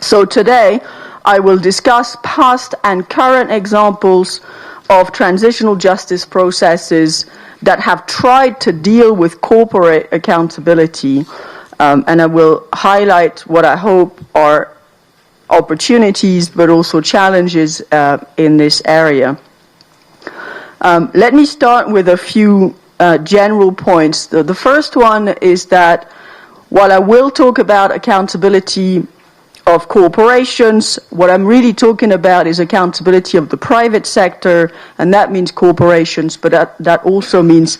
So today I will discuss past and current examples of transitional justice processes that have tried to deal with corporate accountability. And I will highlight what I hope are opportunities but also challenges in this area. Let me start with a few general points. The first one is that While I will talk about accountability of corporations, what I'm really talking about is accountability of the private sector, and that means corporations, but that also means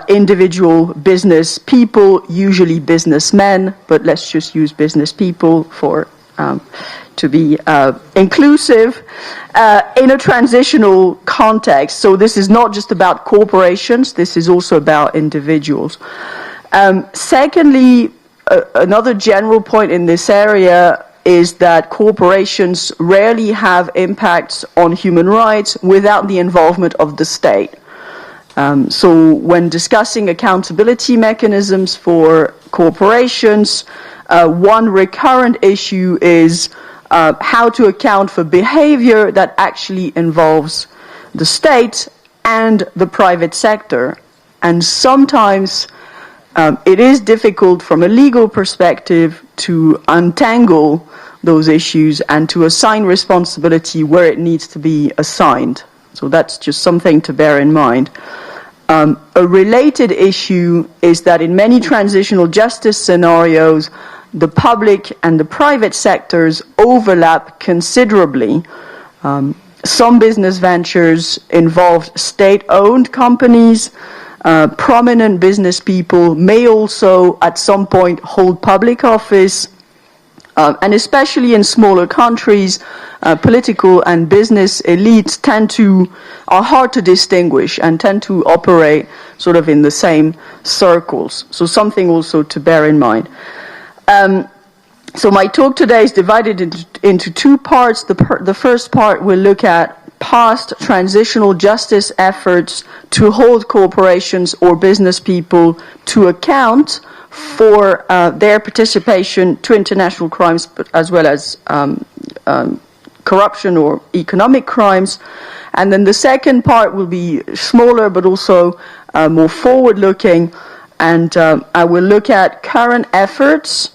individual business people, usually businessmen, but let's just use business people to be inclusive in a transitional context. So this is not just about corporations, this is also about individuals. Secondly, another general point in this area is that corporations rarely have impacts on human rights without the involvement of the state. So when discussing accountability mechanisms for corporations, one recurrent issue is how to account for behavior that actually involves the state and the private sector. And sometimes it is difficult from a legal perspective to untangle those issues and to assign responsibility where it needs to be assigned. So that's just something to bear in mind. A related issue is that in many transitional justice scenarios, the public and the private sectors overlap considerably. Some business ventures involve state-owned companies. Prominent business people may also at some point hold public office, and especially in smaller countries, political and business elites are hard to distinguish and tend to operate sort of in the same circles. So something also to bear in mind. So my talk today is divided into two parts. The first part will look at past transitional justice efforts to hold corporations or business people to account for their participation to international crimes, but as well as corruption or economic crimes. And then the second part will be smaller but also more forward-looking, and I will look at current efforts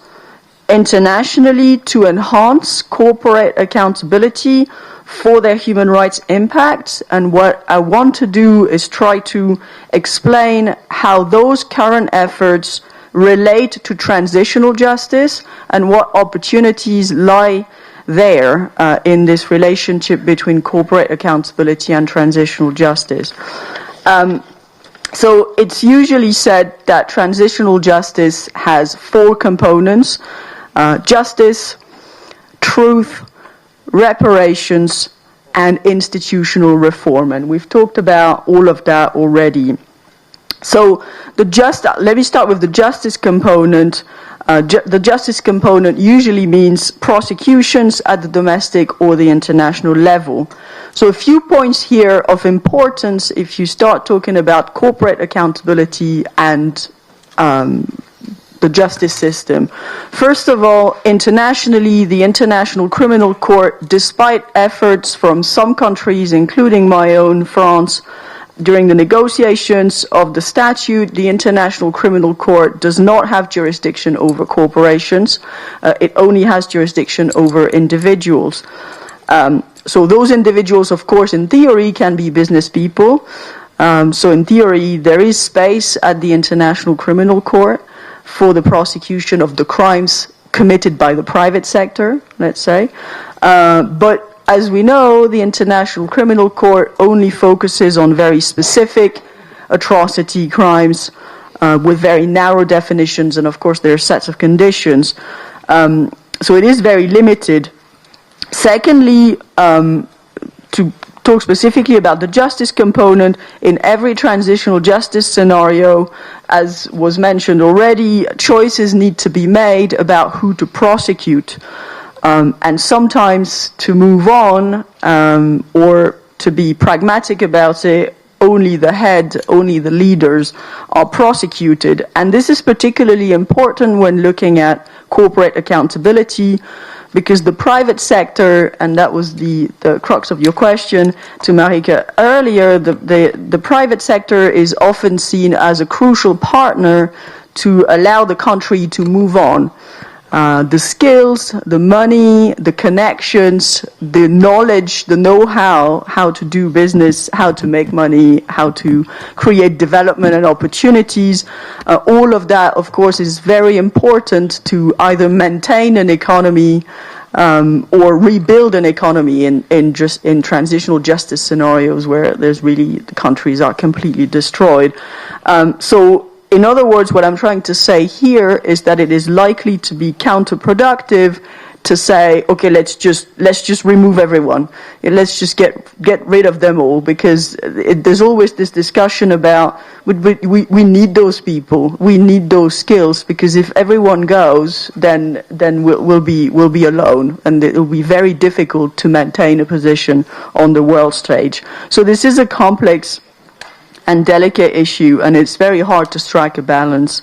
internationally to enhance corporate accountability for their human rights impacts. And what I want to do is try to explain how those current efforts relate to transitional justice and what opportunities lie there in this relationship between corporate accountability and transitional justice. So it's usually said that transitional justice has four components: justice, truth, reparations, and institutional reform. And we've talked about all of that already. So let me start with the justice component. The justice component usually means prosecutions at the domestic or the international level. So a few points here of importance if you start talking about corporate accountability and the justice system. First of all, internationally, the International Criminal Court, despite efforts from some countries, including my own, France, during the negotiations of the statute, the International Criminal Court does not have jurisdiction over corporations. It only has jurisdiction over individuals. So those individuals, of course, in theory, can be business people. So in theory, there is space at the International Criminal Court for the prosecution of the crimes committed by the private sector, let's say. But as we know, the International Criminal Court only focuses on very specific atrocity crimes with very narrow definitions, and of course there are sets of conditions. So it is very limited. Secondly, to talk specifically about the justice component, in every transitional justice scenario, as was mentioned already, choices need to be made about who to prosecute. And sometimes to move on or to be pragmatic about it, only the head, only the leaders are prosecuted. And this is particularly important when looking at corporate accountability, because the private sector, and that was the crux of your question to Marika earlier, the private sector is often seen as a crucial partner to allow the country to move on. the skills, the money, the connections, the knowledge, the know-how, how to do business, how to make money, how to create development and opportunities. All of that, of course, is very important to either maintain an economy or rebuild an economy in transitional justice scenarios where there's really, the countries are completely destroyed. So in other words, what I'm trying to say here is that it is likely to be counterproductive to say, okay, let's just remove everyone. Let's just get rid of them all, because there's always this discussion about we need those people, we need those skills, because if everyone goes, then we'll be alone, and it will be very difficult to maintain a position on the world stage. So this is a complex and delicate issue, and it's very hard to strike a balance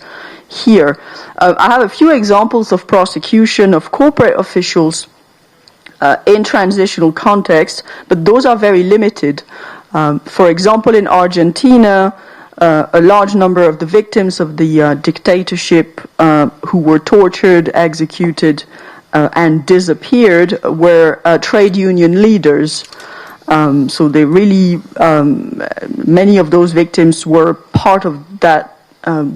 here. I have a few examples of prosecution of corporate officials in transitional context, but those are very limited. For example, in Argentina, a large number of the victims of the dictatorship who were tortured, executed, and disappeared were trade union leaders. So they really, many of those victims were part of that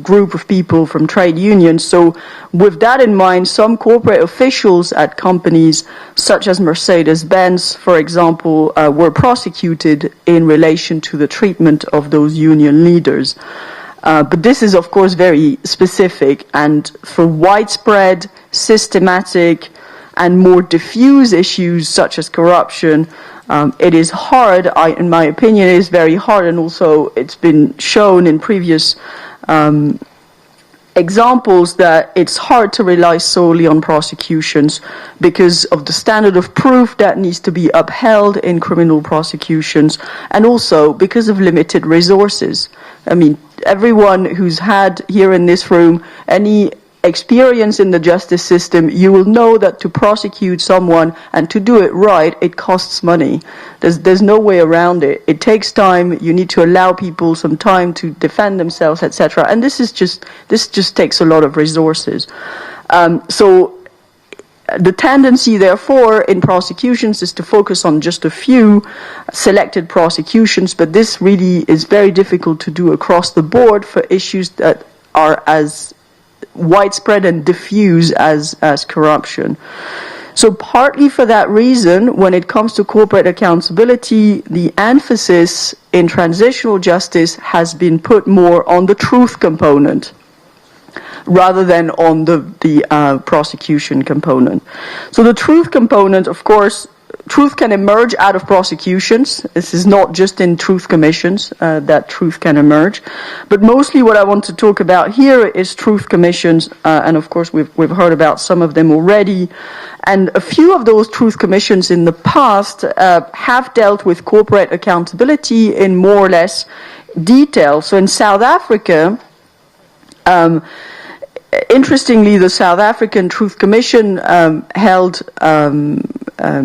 group of people from trade unions. So with that in mind, some corporate officials at companies such as Mercedes-Benz, for example, were prosecuted in relation to the treatment of those union leaders. But this is, of course, very specific, and for widespread, systematic, and more diffuse issues such as corruption, it is hard, in my opinion, it is very hard, and also it's been shown in previous examples that it's hard to rely solely on prosecutions because of the standard of proof that needs to be upheld in criminal prosecutions, and also because of limited resources. I mean, everyone who's had here in this room any experience in the justice system, you will know that to prosecute someone and to do it right, it costs money. There's no way around it. It takes time. You need to allow people some time to defend themselves, etc. And this just takes a lot of resources. So the tendency, therefore, in prosecutions is to focus on just a few selected prosecutions, but this really is very difficult to do across the board for issues that are as widespread and diffuse as corruption. So partly for that reason, when it comes to corporate accountability, the emphasis in transitional justice has been put more on the truth component rather than on the prosecution component. So the truth component, of course, truth can emerge out of prosecutions. This is not just in truth commissions that truth can emerge. But mostly what I want to talk about here is truth commissions, and of course we've heard about some of them already. And a few of those truth commissions in the past have dealt with corporate accountability in more or less detail. So in South Africa, interestingly, the South African Truth Commission held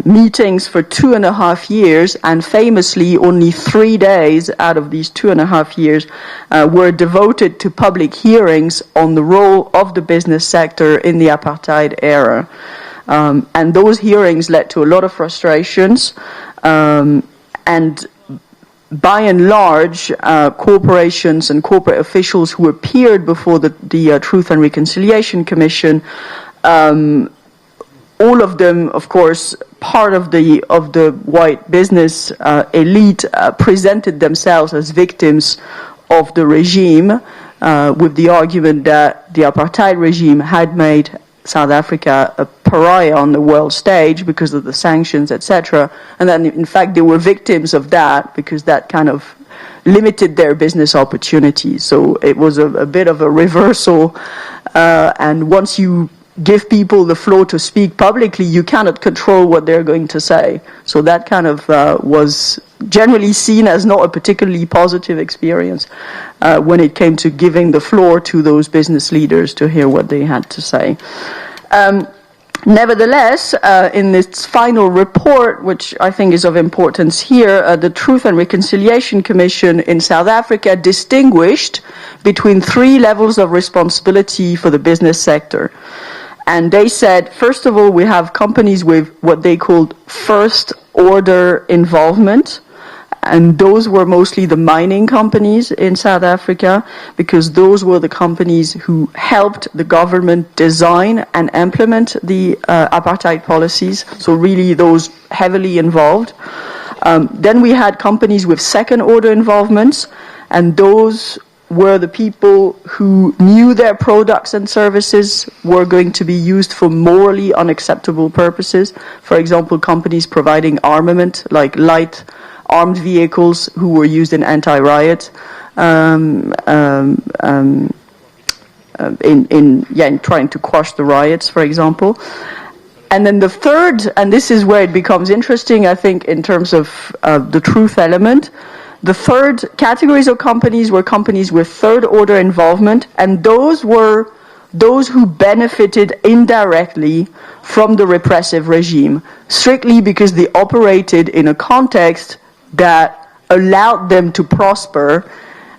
meetings for 2.5 years, and famously only 3 days out of these 2.5 years were devoted to public hearings on the role of the business sector in the apartheid era. And those hearings led to a lot of frustrations, and by and large, corporations and corporate officials who appeared before the Truth and Reconciliation Commission, all of them, of course, part of the white business elite, presented themselves as victims of the regime, with the argument that the apartheid regime had made South Africa a pariah on the world stage because of the sanctions, etc. And then, in fact, they were victims of that because that kind of limited their business opportunities. So it was a bit of a reversal. And once you give people the floor to speak publicly, you cannot control what they're going to say. So that kind of was generally seen as not a particularly positive experience when it came to giving the floor to those business leaders to hear what they had to say. Nevertheless, in this final report, which I think is of importance here, the Truth and Reconciliation Commission in South Africa distinguished between 3 levels of responsibility for the business sector. And they said, first of all, we have companies with what they called first order involvement. And those were mostly the mining companies in South Africa, because those were the companies who helped the government design and implement the apartheid policies. So really those heavily involved. Then we had companies with second order involvements, and those were the people who knew their products and services were going to be used for morally unacceptable purposes. For example, companies providing armament, like light armed vehicles who were used in anti-riot, in trying to quash the riots, for example. And then the third, and this is where it becomes interesting, I think, in terms of the truth element, the third categories of companies were companies with third order involvement, and those were those who benefited indirectly from the repressive regime, strictly because they operated in a context that allowed them to prosper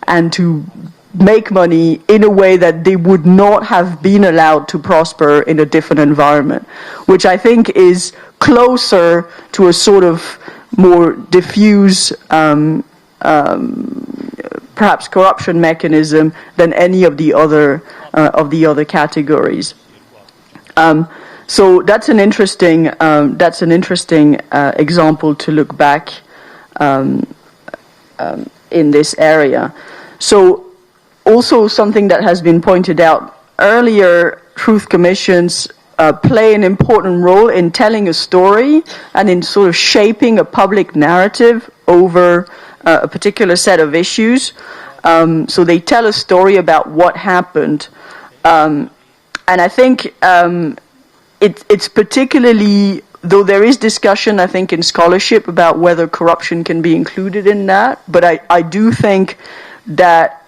and to make money in a way that they would not have been allowed to prosper in a different environment, which I think is closer to a sort of more diffuse, perhaps corruption mechanism than any of the other categories. So that's an interesting example to look back in this area. So also something that has been pointed out earlier, truth commissions play an important role in telling a story and in sort of shaping a public narrative over a particular set of issues. So they tell a story about what happened. And I think it's particularly, though there is discussion, I think, in scholarship about whether corruption can be included in that, but I do think that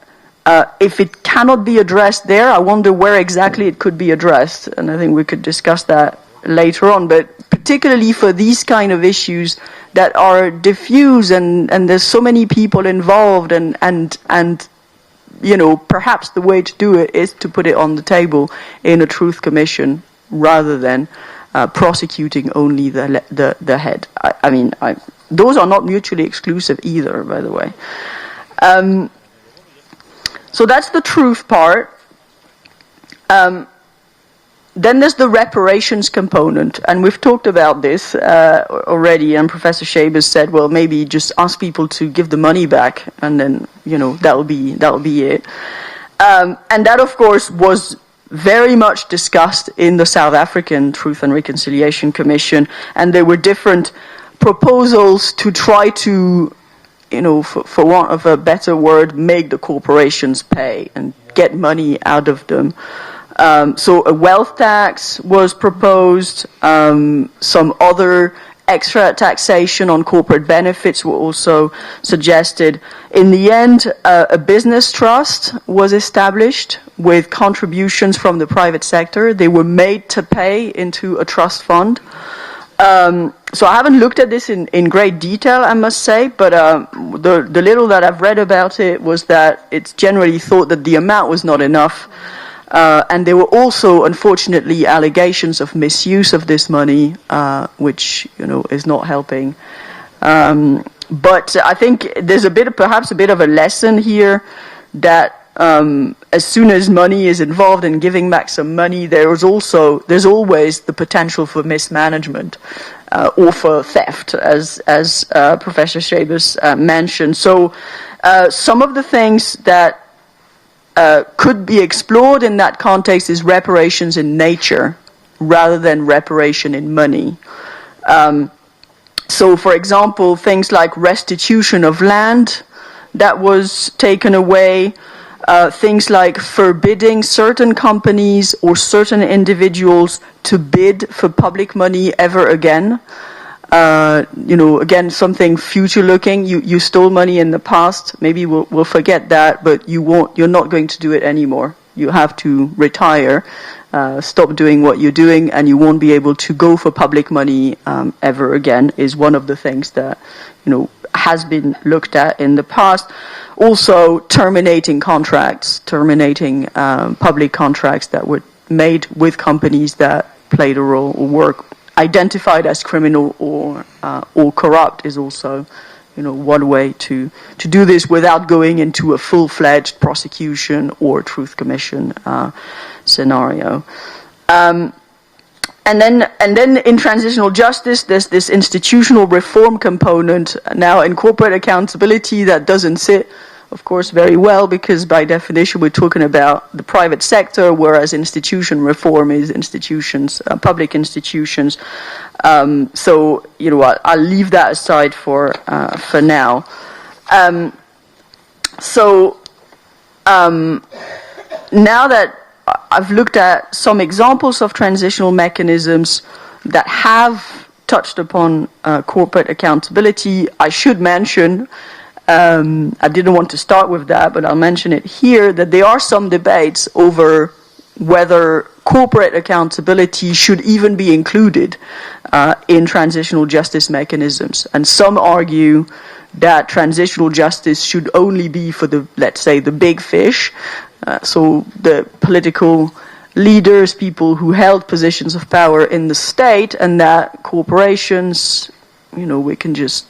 if it cannot be addressed there, I wonder where exactly it could be addressed, and I think we could discuss that later on. But particularly for these kind of issues that are diffuse and there's so many people involved, and you know, perhaps the way to do it is to put it on the table in a truth commission rather than prosecuting only the head. I mean, those are not mutually exclusive either, by the way. So that's the truth part. Then there's the reparations component, and we've talked about this already, and Professor Shabers said, well, maybe just ask people to give the money back, and then, you know, that'll be it. And that, of course, was very much discussed in the South African Truth and Reconciliation Commission, and there were different proposals to try to, you know, for want of a better word, make the corporations pay and get money out of them. So a wealth tax was proposed. Some other extra taxation on corporate benefits were also suggested. In the end, a business trust was established with contributions from the private sector. They were made to pay into a trust fund. So I haven't looked at this in great detail, I must say, but the little that I've read about it was that it's generally thought that the amount was not enough. And there were also, unfortunately, allegations of misuse of this money, which, you know, is not helping. But I think there's perhaps a bit of a lesson here that as soon as money is involved in giving back some money, there's always the potential for mismanagement or for theft, as Professor Shabers mentioned. So some of the things that could be explored in that context is reparations in nature rather than reparation in money. So, for example, things like restitution of land that was taken away, things like forbidding certain companies or certain individuals to bid for public money ever again. You know, again, something future-looking. You stole money in the past. Maybe we'll forget that, but you're not going to do it anymore. You have to retire, stop doing what you're doing, and you won't be able to go for public money ever again. Is one of the things that, you know, has been looked at in the past. Also, terminating contracts, terminating public contracts that were made with companies that played a role or were identified as criminal or corrupt is also, one way to do this without going into a full-fledged prosecution or truth commission scenario. And then in transitional justice, there's this institutional reform component. Now, in corporate accountability, that doesn't sit, of course, very well, because by definition we're talking about the private sector, whereas institution reform is institutions, public institutions. So I'll leave that aside for now. Now that I've looked at some examples of transitional mechanisms that have touched upon corporate accountability, I should mention, I didn't want to start with that, but I'll mention it here, that there are some debates over whether corporate accountability should even be included in transitional justice mechanisms. And some argue that transitional justice should only be for let's say, the big fish, so the political leaders, people who held positions of power in the state, and that corporations, we can just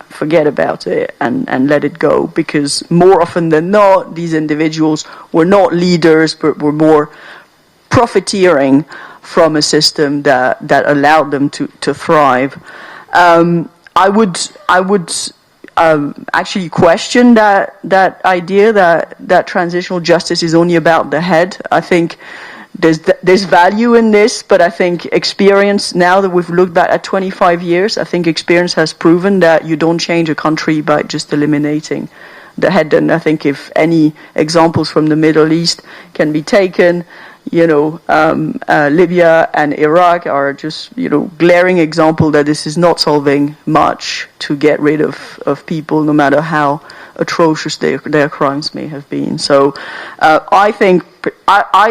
forget about it and let it go, because more often than not, these individuals were not leaders, but were more profiteering from a system that allowed them to thrive. I would actually question that idea that transitional justice is only about the head. I think there's value in this, but I think experience, now that we've looked back at 25 years, I think experience has proven that you don't change a country by just eliminating the head. And I think if any examples from the Middle East can be taken, Libya and Iraq are just, glaring example that this is not solving much to get rid of people, no matter how atrocious their crimes may have been. So I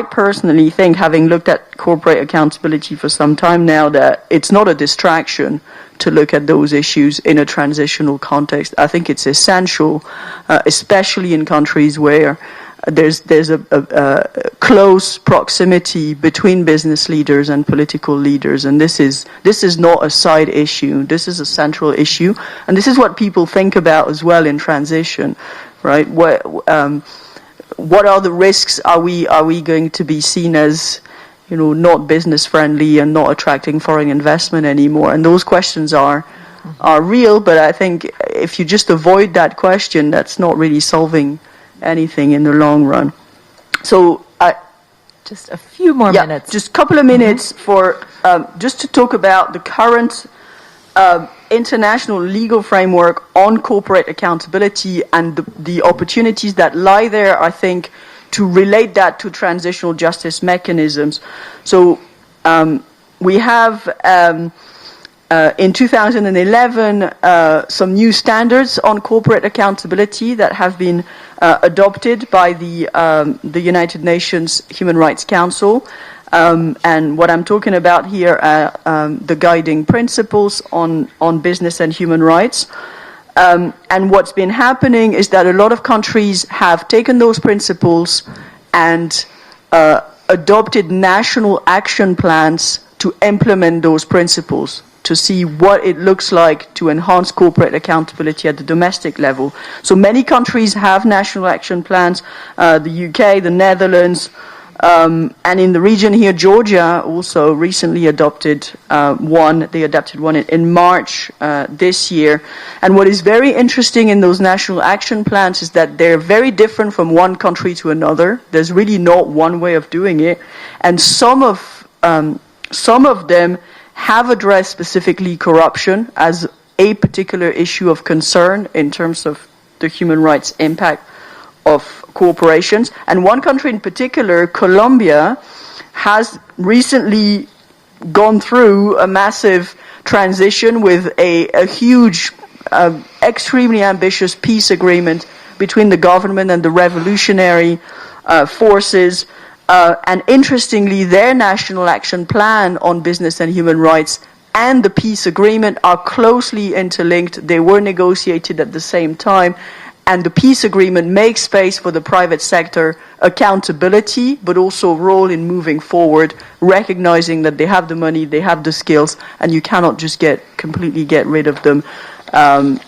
personally think, having looked at corporate accountability for some time now, that it's not a distraction to look at those issues in a transitional context. I think it's essential, especially in countries where there's a close proximity between business leaders and political leaders, and this is not a side issue. This is a central issue, and this is what people think about as well in transition, right? What are the risks? Are we going to be seen as not business friendly and not attracting foreign investment anymore? And those questions are real, but I think if you just avoid that question, that's not really solving anything in the long run. So just a few more minutes. Just a couple of minutes for just to talk about the current international legal framework on corporate accountability and the opportunities that lie there, I think, to relate that to transitional justice mechanisms. So we have in 2011 some new standards on corporate accountability that have been adopted by the United Nations Human Rights Council. And what I'm talking about here are the guiding principles on business and human rights. And what's been happening is that a lot of countries have taken those principles and adopted national action plans to implement those principles, to see what it looks like to enhance corporate accountability at the domestic level. So many countries have national action plans, the UK, the Netherlands, and in the region here, Georgia also recently adopted one. They adopted one in March this year. And what is very interesting in those national action plans is that they're very different from one country to another. There's really not one way of doing it. And some of them have addressed specifically corruption as a particular issue of concern in terms of the human rights impact of corporations. And one country in particular, Colombia, has recently gone through a massive transition with a huge, extremely ambitious peace agreement between the government and the revolutionary forces. And interestingly, their national action plan on business and human rights and the peace agreement are closely interlinked. They were negotiated at the same time. and the peace agreement makes space for the private sector accountability, but also role in moving forward, recognizing that they have the money, they have the skills, and you cannot just completely get rid of them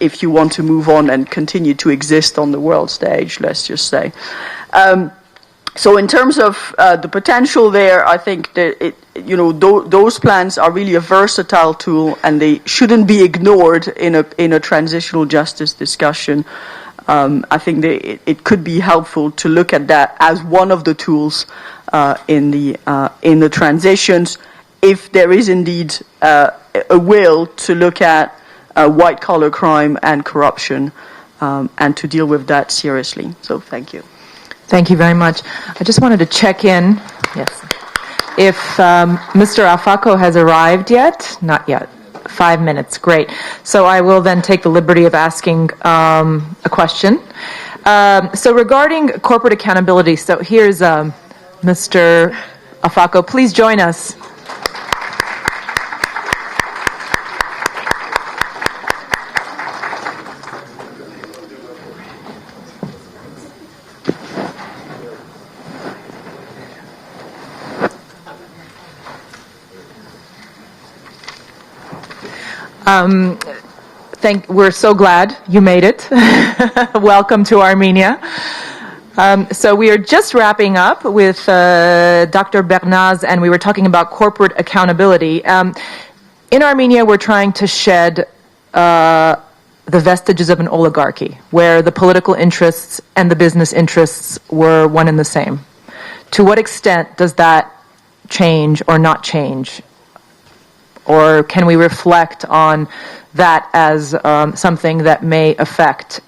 if you want to move on and continue to exist on the world stage, let's just say. So in terms of the potential there, I think that those plans are really a versatile tool, and they shouldn't be ignored in a transitional justice discussion. I think it could be helpful to look at that as one of the tools in the transitions, if there is indeed a will to look at white collar crime and corruption and to deal with that seriously. So thank you. Thank you very much. I just wanted to check in, yes, if Mr. Afako has arrived yet. Not yet. 5 minutes. Great. So I will then take the liberty of asking a question. So regarding corporate accountability, so here's Mr. Afako. Please join us. We're so glad you made it. Welcome to Armenia. So we are just wrapping up with Dr. Bernaz, and we were talking about corporate accountability. In Armenia, we're trying to shed the vestiges of an oligarchy, where the political interests and the business interests were one and the same. To what extent does that change or not change? Or can we reflect on that as something that may affect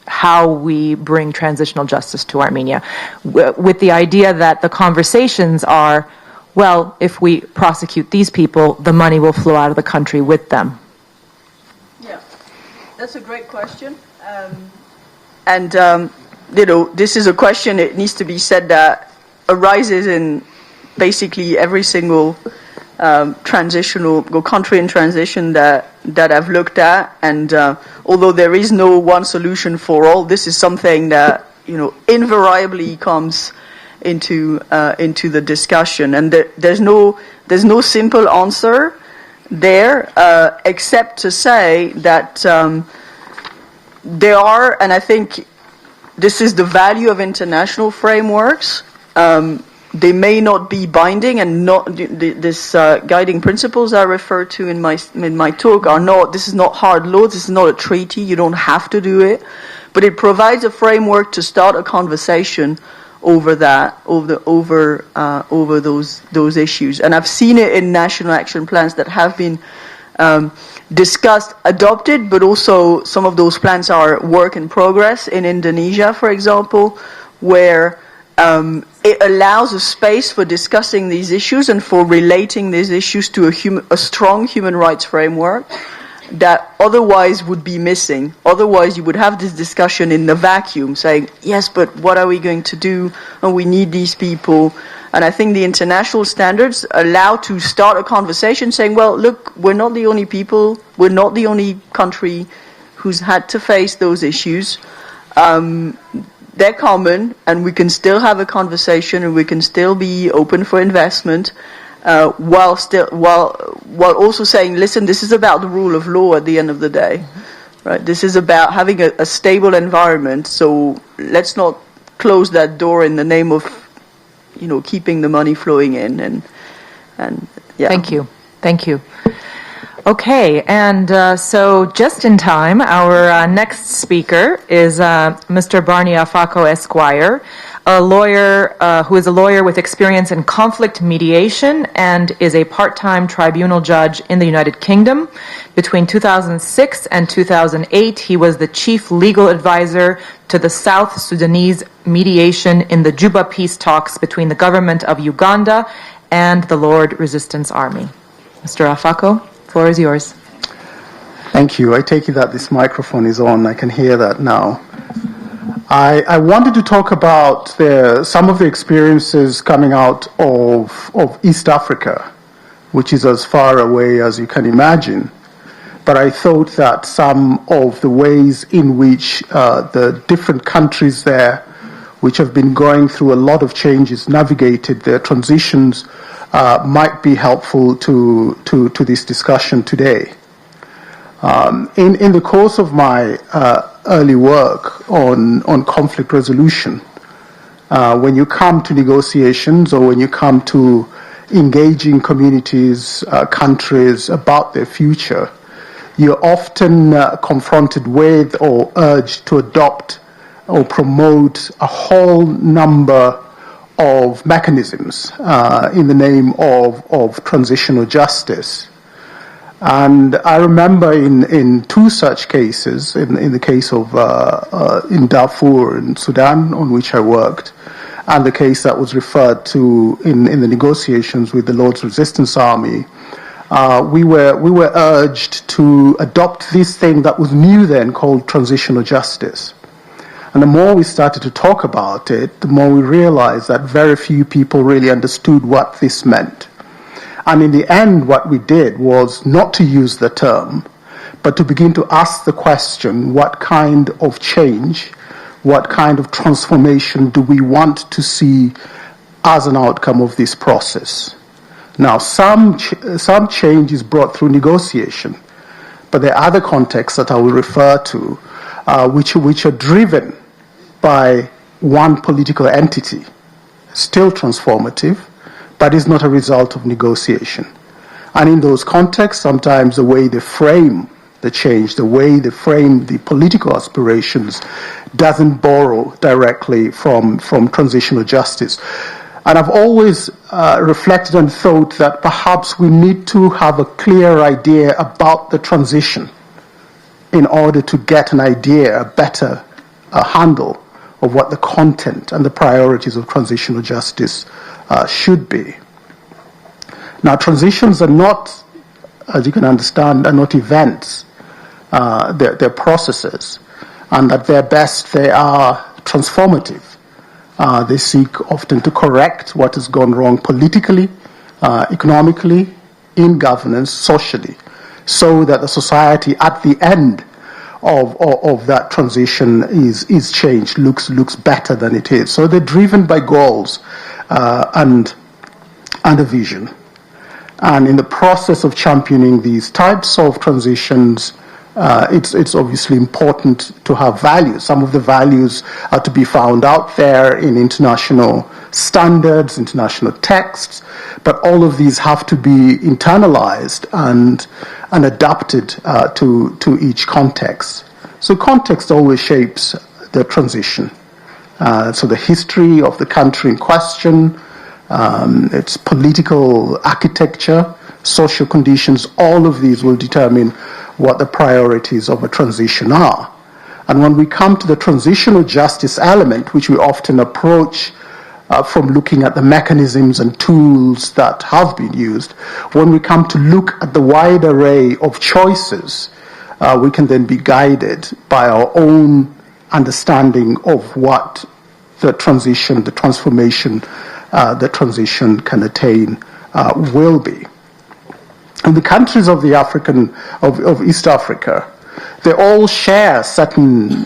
how we bring transitional justice to Armenia, with the idea that the conversations are, well, if we prosecute these people, the money will flow out of the country with them? Yeah, that's a great question. This is a question, it needs to be said, that arises in basically every single transitional country in transition that I've looked at, and although there is no one solution for all, this is something that invariably comes into the discussion, and there's no simple answer there, except to say that there are, and I think this is the value of international frameworks. They may not be binding, and not this guiding principles I referred to in my talk are not. This is not hard law. This is not a treaty. You don't have to do it, but it provides a framework to start a conversation over those issues. And I've seen it in national action plans that have been discussed, adopted, but also some of those plans are work in progress in Indonesia, for example, where it allows a space for discussing these issues and for relating these issues to a strong human rights framework that otherwise would be missing. Otherwise, you would have this discussion in the vacuum, saying, yes, but what are we going to do? And we need these people. And I think the international standards allow to start a conversation saying, well, look, we're not the only people, we're not the only country who's had to face those issues. They're common, and we can still have a conversation, and we can still be open for investment, while also saying, listen, this is about the rule of law at the end of the day, right? This is about having a stable environment. So let's not close that door in the name of, keeping the money flowing in, and yeah. Thank you. Okay, and so just in time, our next speaker is Mr. Barney Afako Esquire, a lawyer who is a lawyer with experience in conflict mediation and is a part-time tribunal judge in the United Kingdom. Between 2006 and 2008, he was the chief legal advisor to the South Sudanese mediation in the Juba peace talks between the government of Uganda and the Lord Resistance Army. Mr. Afako, the floor is yours. Thank you. I take it that this microphone is on. I can hear that now. I wanted to talk about some of the experiences coming out of East Africa, which is as far away as you can imagine. but I thought that some of the ways in which the different countries there, which have been going through a lot of changes, navigated their transitions, might be helpful to this discussion today. In the course of my early work on conflict resolution, when you come to negotiations or when you come to engaging communities, countries about their future, you're often confronted with or urged to adopt or promote a whole number of mechanisms in the name of transitional justice. And I remember in two such cases, in the case of in Darfur in Sudan, on which I worked, and the case that was referred to in the negotiations with the Lord's Resistance Army, we were urged to adopt this thing that was new then called transitional justice. And the more we started to talk about it, the more we realized that very few people really understood what this meant. And in the end, what we did was not to use the term, but to begin to ask the question, what kind of change, what kind of transformation do we want to see as an outcome of this process? Now, some change is brought through negotiation, but there are other contexts that I will refer to, which are driven by one political entity, still transformative, but is not a result of negotiation. And in those contexts, sometimes the way they frame the change, the way they frame the political aspirations, doesn't borrow directly from transitional justice. And I've always reflected and thought that perhaps we need to have a clear idea about the transition in order to get an idea, a better handle of what the content and the priorities of transitional justice should be. Now, transitions are not, as you can understand, are not events. They're processes. And at their best, they are transformative. They seek often to correct what has gone wrong politically, economically, in governance, socially, so that the society at the end of that transition is changed, looks better than it is. So they're driven by goals and a vision. And in the process of championing these types of transitions, it's obviously important to have values. Some of the values are to be found out there in international standards, international texts, but all of these have to be internalized and adapted to each context. So context always shapes the transition. So the history of the country in question, its political architecture, social conditions, all of these will determine what the priorities of a transition are. And when we come to the transitional justice element, which we often approach from looking at the mechanisms and tools that have been used, when we come to look at the wide array of choices, we can then be guided by our own understanding of what the transition, the transformation, the transition can attain will be. And the countries of of East Africa, they all share certain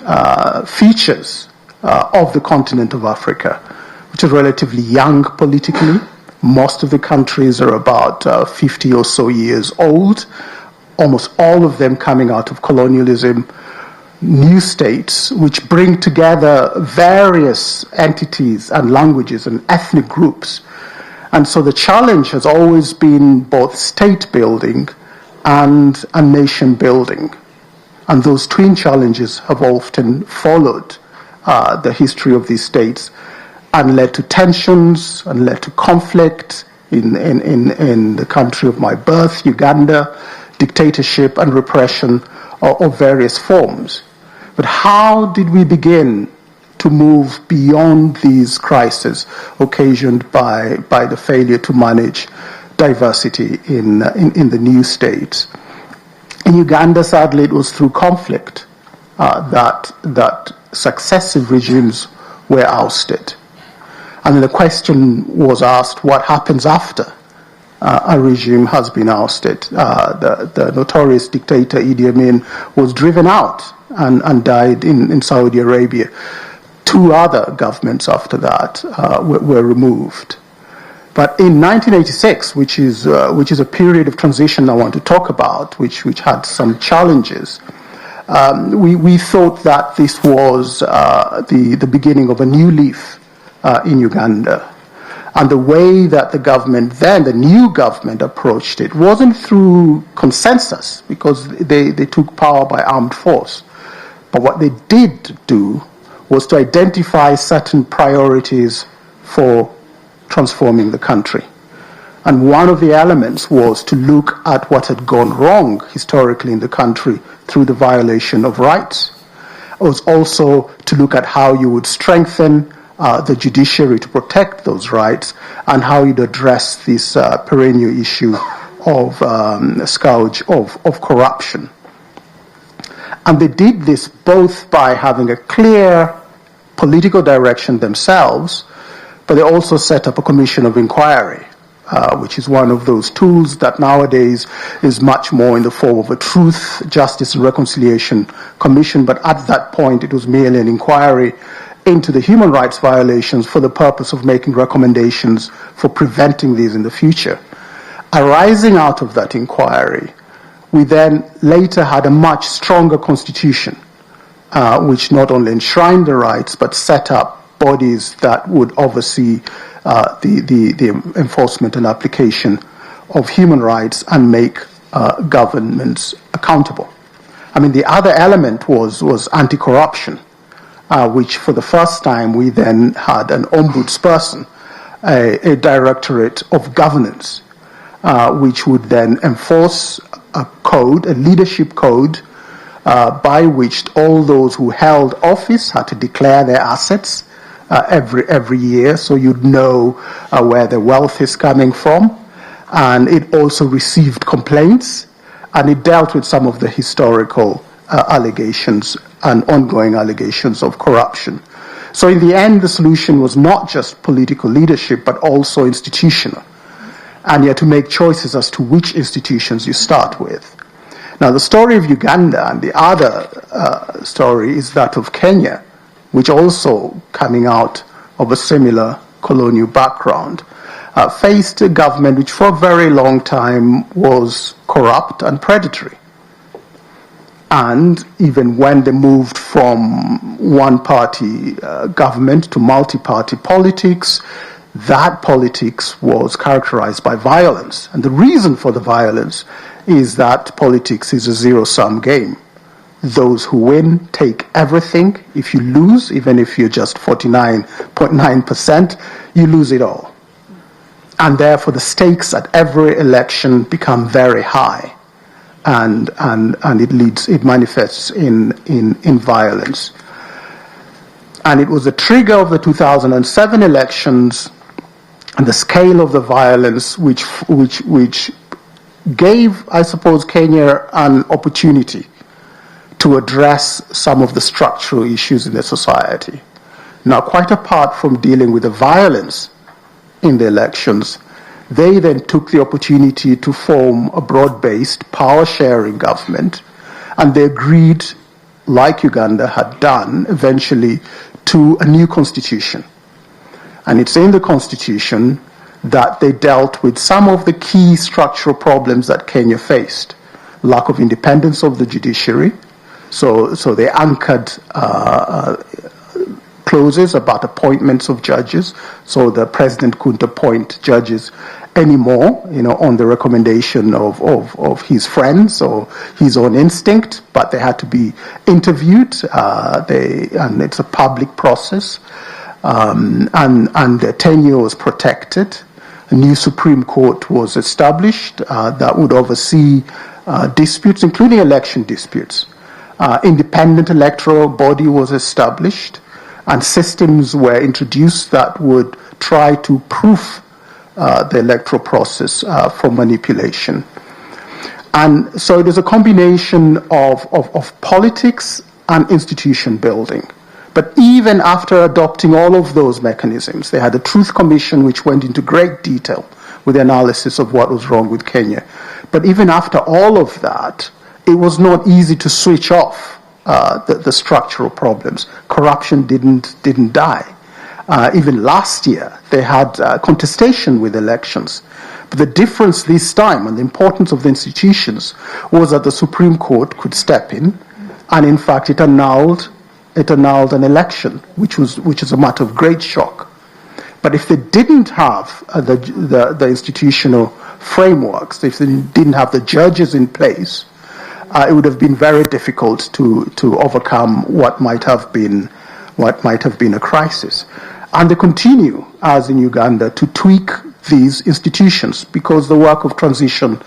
features of the continent of Africa, which is relatively young politically. Most of the countries are about 50 or so years old, almost all of them coming out of colonialism, new states which bring together various entities and languages and ethnic groups. And so the challenge has always been both state building and nation building. And those twin challenges have often followed the history of these states and led to tensions and led to conflict in the country of my birth, Uganda, dictatorship and repression of various forms. But how did we begin to move beyond these crises occasioned by the failure to manage diversity in the new states? In Uganda, sadly, it was through conflict that successive regimes were ousted. And the question was asked, what happens after a regime has been ousted. The notorious dictator Idi Amin was driven out and died in Saudi Arabia. 2 other governments after that were removed. But in 1986, which is a period of transition I want to talk about, which had some challenges, we thought that this was the beginning of a new leaf in Uganda. And the way that the government then, the new government, approached it wasn't through consensus, because they took power by armed force. But what they did do was to identify certain priorities for transforming the country. And one of the elements was to look at what had gone wrong historically in the country through the violation of rights. It was also to look at how you would strengthen the judiciary to protect those rights, and how you'd address this perennial issue of scourge of corruption. And they did this both by having a clear political direction themselves, but they also set up a commission of inquiry, which is one of those tools that nowadays is much more in the form of a truth, justice, and reconciliation commission. But at that point, it was merely an inquiry into the human rights violations for the purpose of making recommendations for preventing these in the future. Arising out of that inquiry, we then later had a much stronger constitution, which not only enshrined the rights, but set up bodies that would oversee the enforcement and application of human rights and make governments accountable. I mean, the other element was anti-corruption, which for the first time we then had an ombudsperson, a directorate of governance, which would then enforce a code, a leadership code, by which all those who held office had to declare their assets every year, so you'd know where the wealth is coming from. And it also received complaints, and it dealt with some of the historical allegations and ongoing allegations of corruption. So in the end, the solution was not just political leadership, but also institutional. And you had to make choices as to which institutions you start with. Now, the story of Uganda and the other story is that of Kenya, which also, coming out of a similar colonial background, faced a government which for a very long time was corrupt and predatory. And even when they moved from one-party government to multi-party politics, that politics was characterized by violence. And the reason for the violence is that politics is a zero-sum game. Those who win take everything. If you lose, even if you're just 49.9%, you lose it all. And therefore the stakes at every election become very high. And it manifests in violence. And it was the trigger of the 2007 elections and the scale of the violence which gave, I suppose, Kenya an opportunity to address some of the structural issues in the society. Now, quite apart from dealing with the violence in the elections, they then took the opportunity to form a broad-based power-sharing government, and they agreed, like Uganda had done eventually, to a new constitution. And it's in the constitution that they dealt with some of the key structural problems that Kenya faced. Lack of independence of the judiciary. So they anchored clauses about appointments of judges, so the president couldn't appoint judges anymore, on the recommendation of his friends or his own instinct, but they had to be interviewed, and it's a public process, and their tenure was protected. A new Supreme Court was established that would oversee disputes, including election disputes. Independent electoral body was established, and systems were introduced that would try to proof the electoral process from manipulation. And so it is a combination of politics and institution building. But even after adopting all of those mechanisms, they had a Truth Commission which went into great detail with the analysis of what was wrong with Kenya. But even after all of that, it was not easy to switch off the structural problems. Corruption didn't die. Even last year, they had contestation with elections. But the difference this time, and the importance of the institutions, was that the Supreme Court could step in, and in fact, it annulled an election, which is a matter of great shock. But if they didn't have the institutional frameworks, if they didn't have the judges in place, it would have been very difficult to overcome what might have been a crisis. And they continue, as in Uganda, to tweak these institutions because the work of transition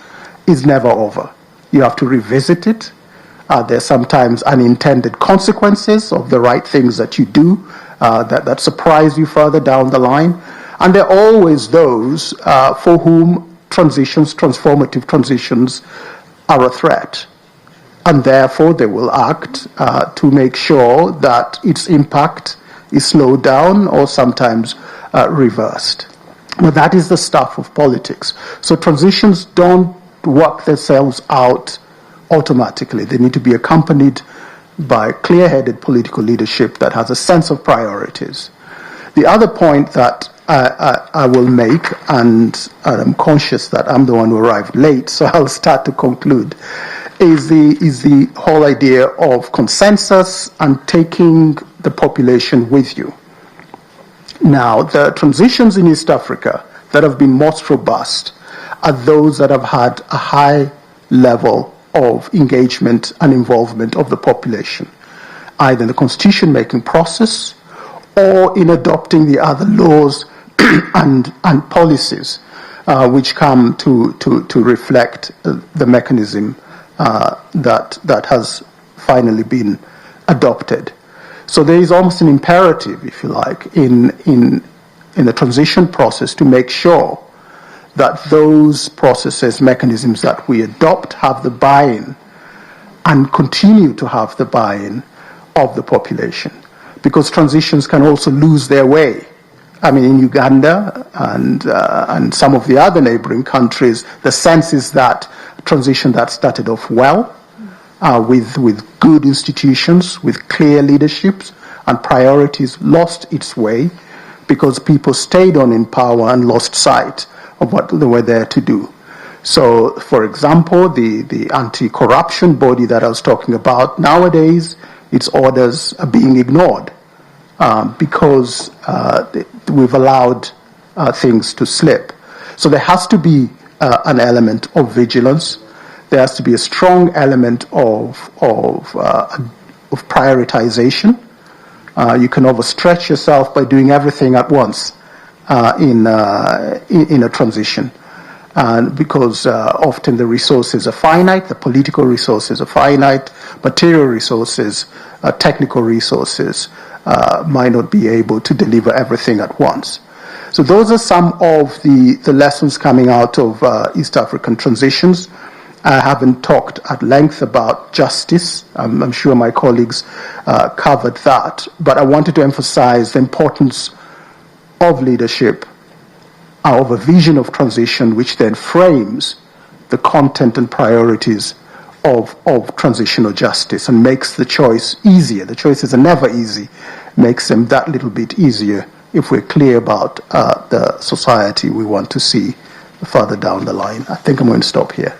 is never over. You have to revisit it. There are sometimes unintended consequences of the right things that you do that surprise you further down the line. And there are always those for whom transformative transitions are a threat. And therefore, they will act to make sure that its impact is slowed down or sometimes reversed. But that is the stuff of politics. So transitions don't work themselves out automatically. They need to be accompanied by clear-headed political leadership that has a sense of priorities. The other point that I will make, and I'm conscious that I'm the one who arrived late, so I'll start to conclude, is the whole idea of consensus and taking the population with you. Now, the transitions in East Africa that have been most robust are those that have had a high level of engagement and involvement of the population, either in the constitution-making process or in adopting the other laws and policies which come to reflect the mechanism that has finally been adopted. So there is almost an imperative, if you like, in the transition process to make sure that those processes, mechanisms that we adopt have the buy-in and continue to have the buy-in of the population. Because transitions can also lose their way. I mean, in Uganda and some of the other neighboring countries, the sense is that transition that started off well, with good institutions, with clear leaderships and priorities, lost its way because people stayed on in power and lost sight of what they were there to do. So, for example, the anti-corruption body that I was talking about, nowadays its orders are being ignored because we've allowed things to slip. So there has to be an element of vigilance. There has to be a strong element of prioritization. You can overstretch yourself by doing everything at once in a transition, because often the resources are finite, the political resources are finite, material resources, technical resources might not be able to deliver everything at once. So those are some of the lessons coming out of East African transitions. I haven't talked at length about justice. I'm sure my colleagues covered that. But I wanted to emphasize the importance of leadership, of a vision of transition, which then frames the content and priorities of transitional justice and makes the choice easier. The choices are never easy. Makes them that little bit easier if we're clear about the society we want to see further down the line. I think I'm going to stop here.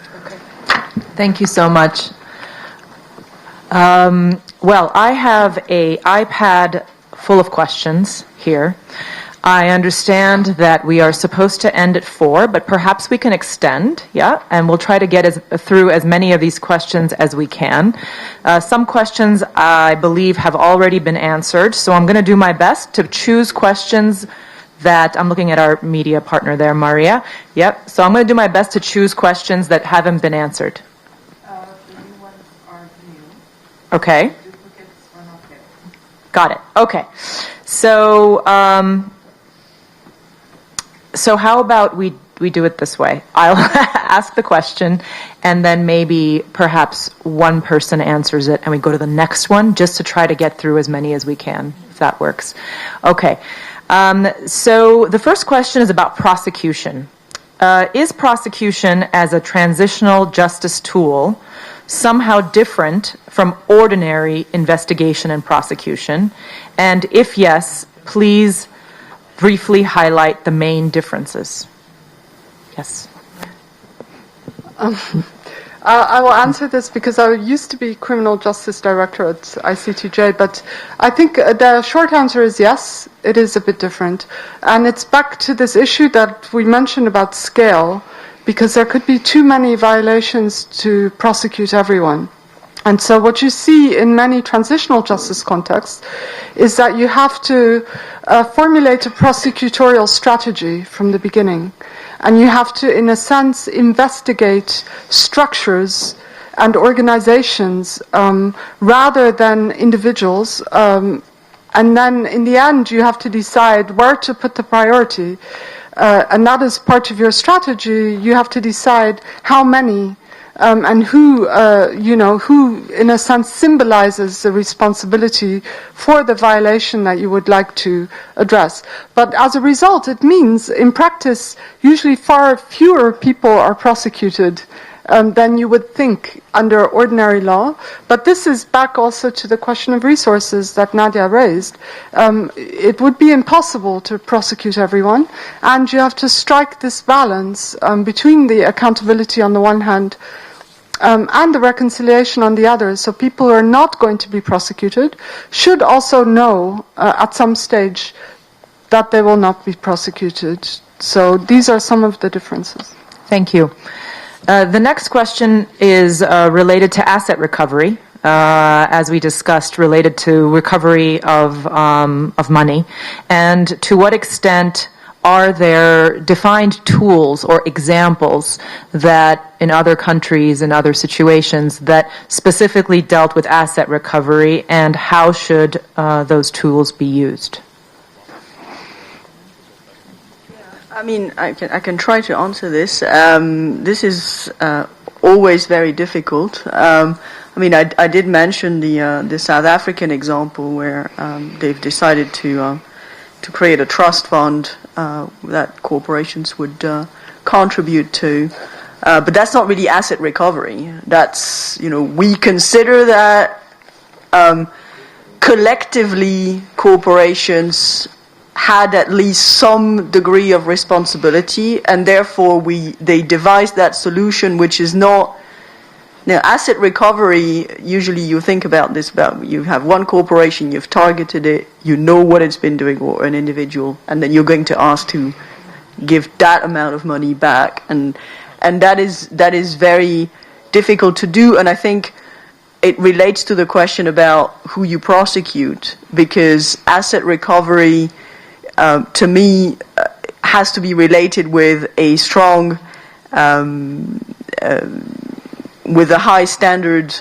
Thank you so much. Well, I have an iPad full of questions here. I understand that we are supposed to end at 4, but perhaps we can extend, yeah? And we'll try to get through as many of these questions as we can. Some questions, I believe, have already been answered, so I'm going to do my best to choose questions that, I'm looking at our media partner there, Maria. Yep, so I'm going to do my best to choose questions that haven't been answered. The new ones are new. Okay. Duplicates are not there. Got it. Okay. So, so how about we do it this way? I'll ask the question, and then maybe perhaps one person answers it, and we go to the next one, just to try to get through as many as we can, if that works. Okay. So the first question is about prosecution. is prosecution as a transitional justice tool somehow different from ordinary investigation and prosecution? And if yes, please briefly highlight the main differences. Yes. I will answer this because I used to be criminal justice director at ICTJ, but I think the short answer is yes, it is a bit different. And it's back to this issue that we mentioned about scale, because there could be too many violations to prosecute everyone. And so what you see in many transitional justice contexts is that you have to formulate a prosecutorial strategy from the beginning. And you have to, in a sense, investigate structures and organizations rather than individuals. And then in the end, you have to decide where to put the priority. And that is part of your strategy. You have to decide how many and who, who, in a sense, symbolizes the responsibility for the violation that you would like to address. But as a result, it means, in practice, usually far fewer people are prosecuted than you would think under ordinary law. But this is back also to the question of resources that Nadia raised. It would be impossible to prosecute everyone, and you have to strike this balance between the accountability on the one hand and the reconciliation on the other. So people who are not going to be prosecuted should also know at some stage that they will not be prosecuted. So these are some of the differences. Thank you. The next question is related to asset recovery, as we discussed, related to recovery of money, and to what extent are there defined tools or examples that in other countries and other situations that specifically dealt with asset recovery, and how should those tools be used? I mean, I can try to answer this. This is always very difficult. I mean, I did mention the South African example where they've decided to create a trust fund that corporations would contribute to, but that's not really asset recovery. That's, we consider that collectively corporations had at least some degree of responsibility, and therefore they devised that solution, which is not. Now, asset recovery, usually you think about this, you have one corporation, you've targeted it, you know what it's been doing, or an individual, and then you're going to ask to give that amount of money back, and that is very difficult to do, and I think it relates to the question about who you prosecute, because asset recovery, to me, has to be related with a strong, with a high standard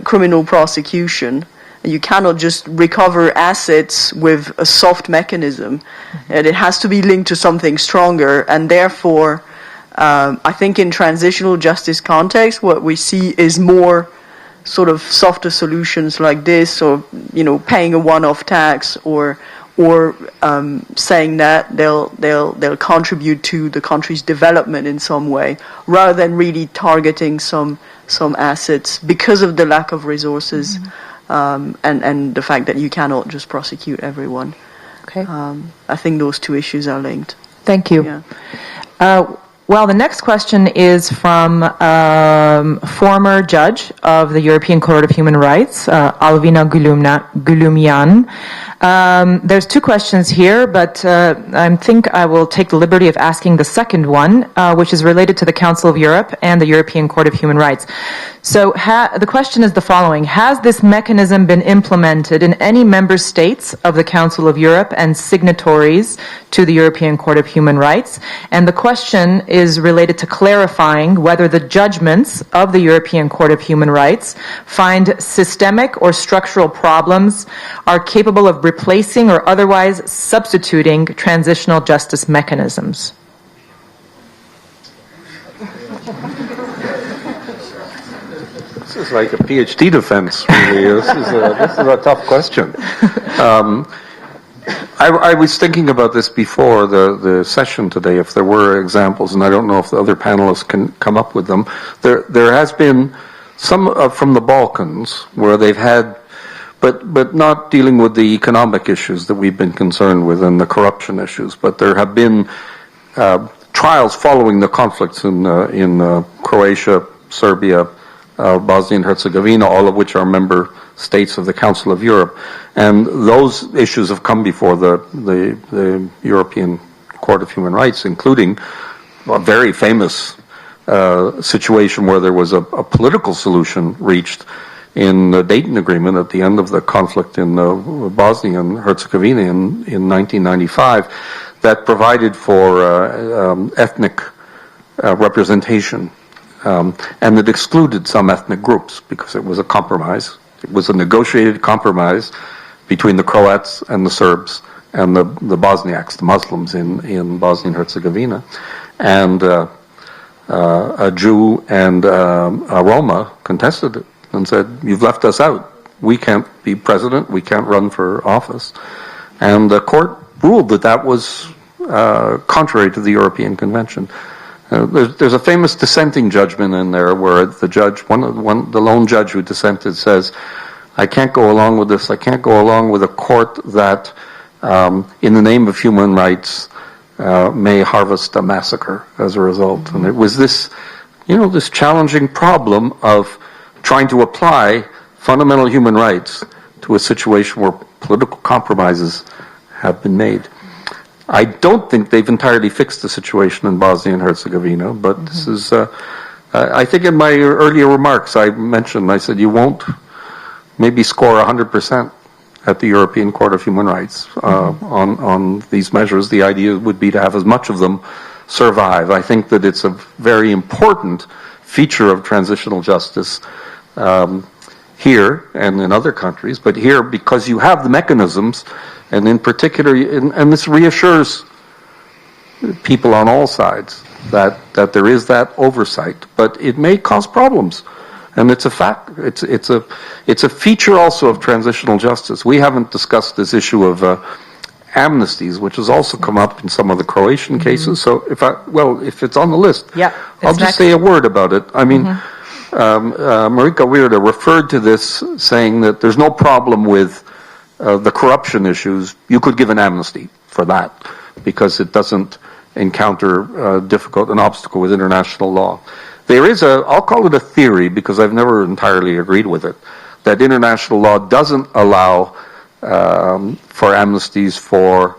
criminal prosecution. You cannot just recover assets with a soft mechanism. And it has to be linked to something stronger, and therefore, I think in transitional justice context, what we see is more sort of softer solutions like this, or paying a one-off tax, or saying that they'll contribute to the country's development in some way, rather than really targeting some assets because of the lack of resources, and the fact that you cannot just prosecute everyone. Okay. I think those two issues are linked. Thank you. Yeah. Well, the next question is from former judge of the European Court of Human Rights, Alvina Gulumyan. There's two questions here, but I think I will take the liberty of asking the second one, which is related to the Council of Europe and the European Court of Human Rights. So the question is the following: has this mechanism been implemented in any member states of the Council of Europe and signatories to the European Court of Human Rights? And the question is related to clarifying whether the judgments of the European Court of Human Rights find systemic or structural problems, are capable of replacing or otherwise substituting transitional justice mechanisms. This is like a PhD defense, really. This is a tough question. I was thinking about this before the session today, if there were examples, and I don't know if the other panelists can come up with them. There has been some from the Balkans where they've had, but not dealing with the economic issues that we've been concerned with and the corruption issues, but there have been trials following the conflicts in Croatia, Serbia, Bosnia and Herzegovina, all of which are member states of the Council of Europe. And those issues have come before the European Court of Human Rights, including a very famous situation where there was a political solution reached in the Dayton Agreement at the end of the conflict in Bosnia and Herzegovina in 1995 that provided for ethnic representation and it excluded some ethnic groups because it was a compromise. It was a negotiated compromise between the Croats and the Serbs and the Bosniaks, the Muslims in Bosnia and Herzegovina. And a Jew and a Roma contested it and said, "You've left us out. We can't be president. We can't run for office." And the court ruled that that was contrary to the European Convention. There's a famous dissenting judgment in there where the judge, the lone judge who dissented says, "I can't go along with this. I can't go along with a court that, in the name of human rights, may harvest a massacre as a result." And it was this, this challenging problem of trying to apply fundamental human rights to a situation where political compromises have been made. I don't think they've entirely fixed the situation in Bosnia and Herzegovina, but this is, I think in my earlier remarks I said you won't maybe score 100% at the European Court of Human Rights on these measures. The idea would be to have as much of them survive. I think that it's a very important feature of transitional justice here and in other countries, but here because you have the mechanisms, and in particular, and this reassures people on all sides that there is that oversight, but it may cause problems. And it's a fact. It's a feature also of transitional justice. We haven't discussed this issue of amnesties, which has also come up in some of the Croatian cases. So if it's on the list, I'll just say a word about it. I mean, Marika Weirda referred to this, saying that there's no problem with the corruption issues. You could give an amnesty for that because it doesn't encounter an obstacle with international law. There is I'll call it a theory because I've never entirely agreed with it, that international law doesn't allow for amnesties for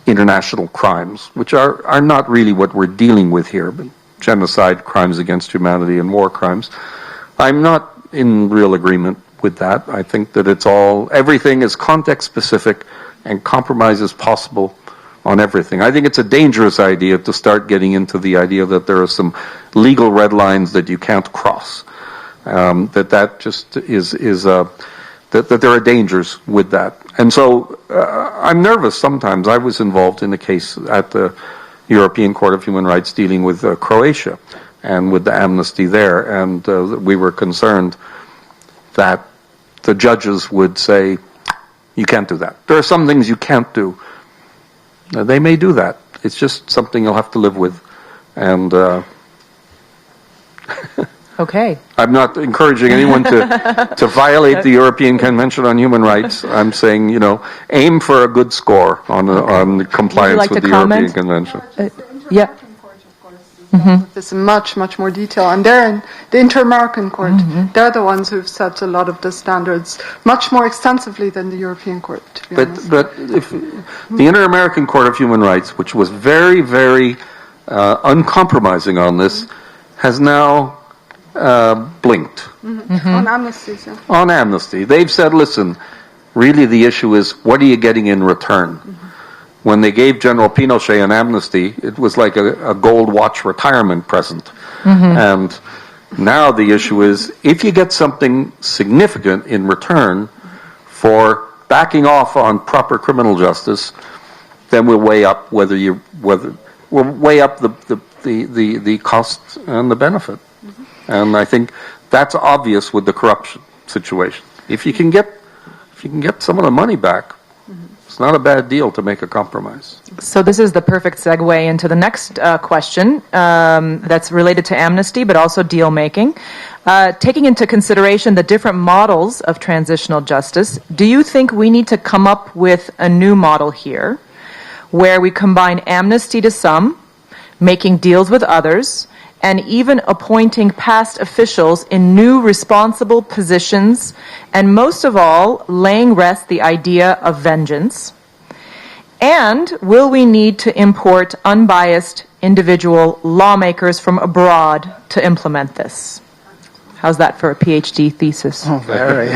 international crimes, which are not really what we're dealing with here, but genocide, crimes against humanity, and war crimes. I'm not in real agreement with that. I think that everything is context specific and compromise is possible on everything. I think it's a dangerous idea to start getting into the idea that there are some legal red lines that you can't cross. That just is that there are dangers with that. And so I'm nervous sometimes. I was involved in a case at the European Court of Human Rights dealing with Croatia and with the amnesty there, and we were concerned that the judges would say, you can't do that. There are some things you can't do. They may do that. It's just something you'll have to live with. And okay. I'm not encouraging anyone to violate the European Convention on Human Rights. I'm saying, aim for a good score on compliance with the European Convention. Yeah. This in much more detail, and they're in the Inter-American Court. They're the ones who've set a lot of the standards much more extensively than the European Court, to be honest. But if the Inter-American Court of Human Rights, which was very, very uncompromising on this, has now blinked. On amnesties, yeah. On amnesty. They've said, listen, really the issue is, what are you getting in return? When they gave General Pinochet an amnesty, it was like a gold watch retirement present. And now the issue is, if you get something significant in return for backing off on proper criminal justice, then we'll weigh up the cost and the benefit. And I think that's obvious with the corruption situation. If you can get some of the money back, It's not a bad deal to make a compromise. So this is the perfect segue into the next question that's related to amnesty, but also deal making. Taking into consideration the different models of transitional justice, do you think we need to come up with a new model here where we combine amnesty to some, making deals with others, and even appointing past officials in new responsible positions, and most of all, laying rest the idea of vengeance? And will we need to import unbiased individual lawmakers from abroad to implement this? How's that for a PhD thesis? Oh, very.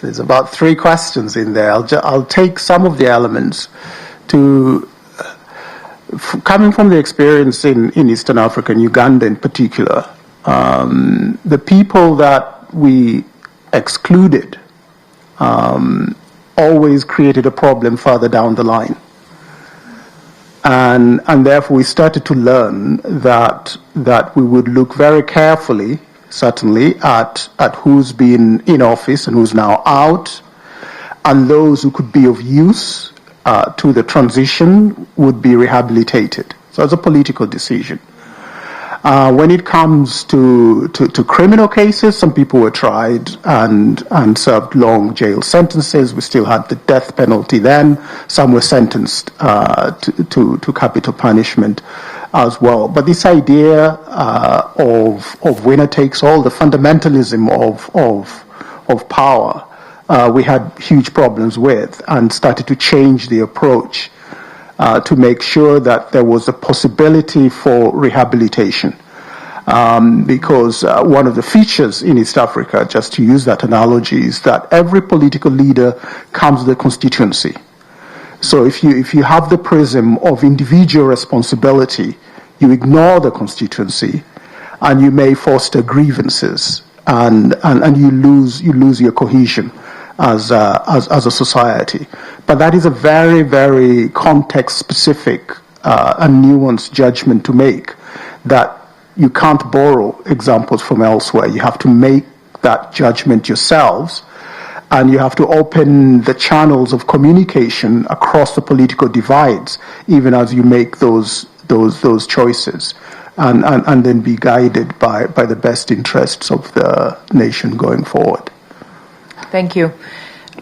There's about 3 questions in there. I'll take some of the elements to... Coming from the experience in Eastern Africa, and Uganda in particular, the people that we excluded always created a problem further down the line. And therefore we started to learn that we would look very carefully, certainly, at who's been in office and who's now out, and those who could be of use to the transition would be rehabilitated. So it's a political decision. When it comes to criminal cases, some people were tried and served long jail sentences. We still had the death penalty then. Some were sentenced to capital punishment as well. But this idea of winner takes all, the fundamentalism of power, we had huge problems with, and started to change the approach to make sure that there was a possibility for rehabilitation. Because one of the features in East Africa, just to use that analogy, is that every political leader comes with a constituency. So if you have the prism of individual responsibility, you ignore the constituency, and you may foster grievances, and you lose your cohesion as a society. But that is a very, very context-specific and nuanced judgment to make, that you can't borrow examples from elsewhere. You have to make that judgment yourselves, and you have to open the channels of communication across the political divides, even as you make those choices, and then be guided by the best interests of the nation going forward. Thank you.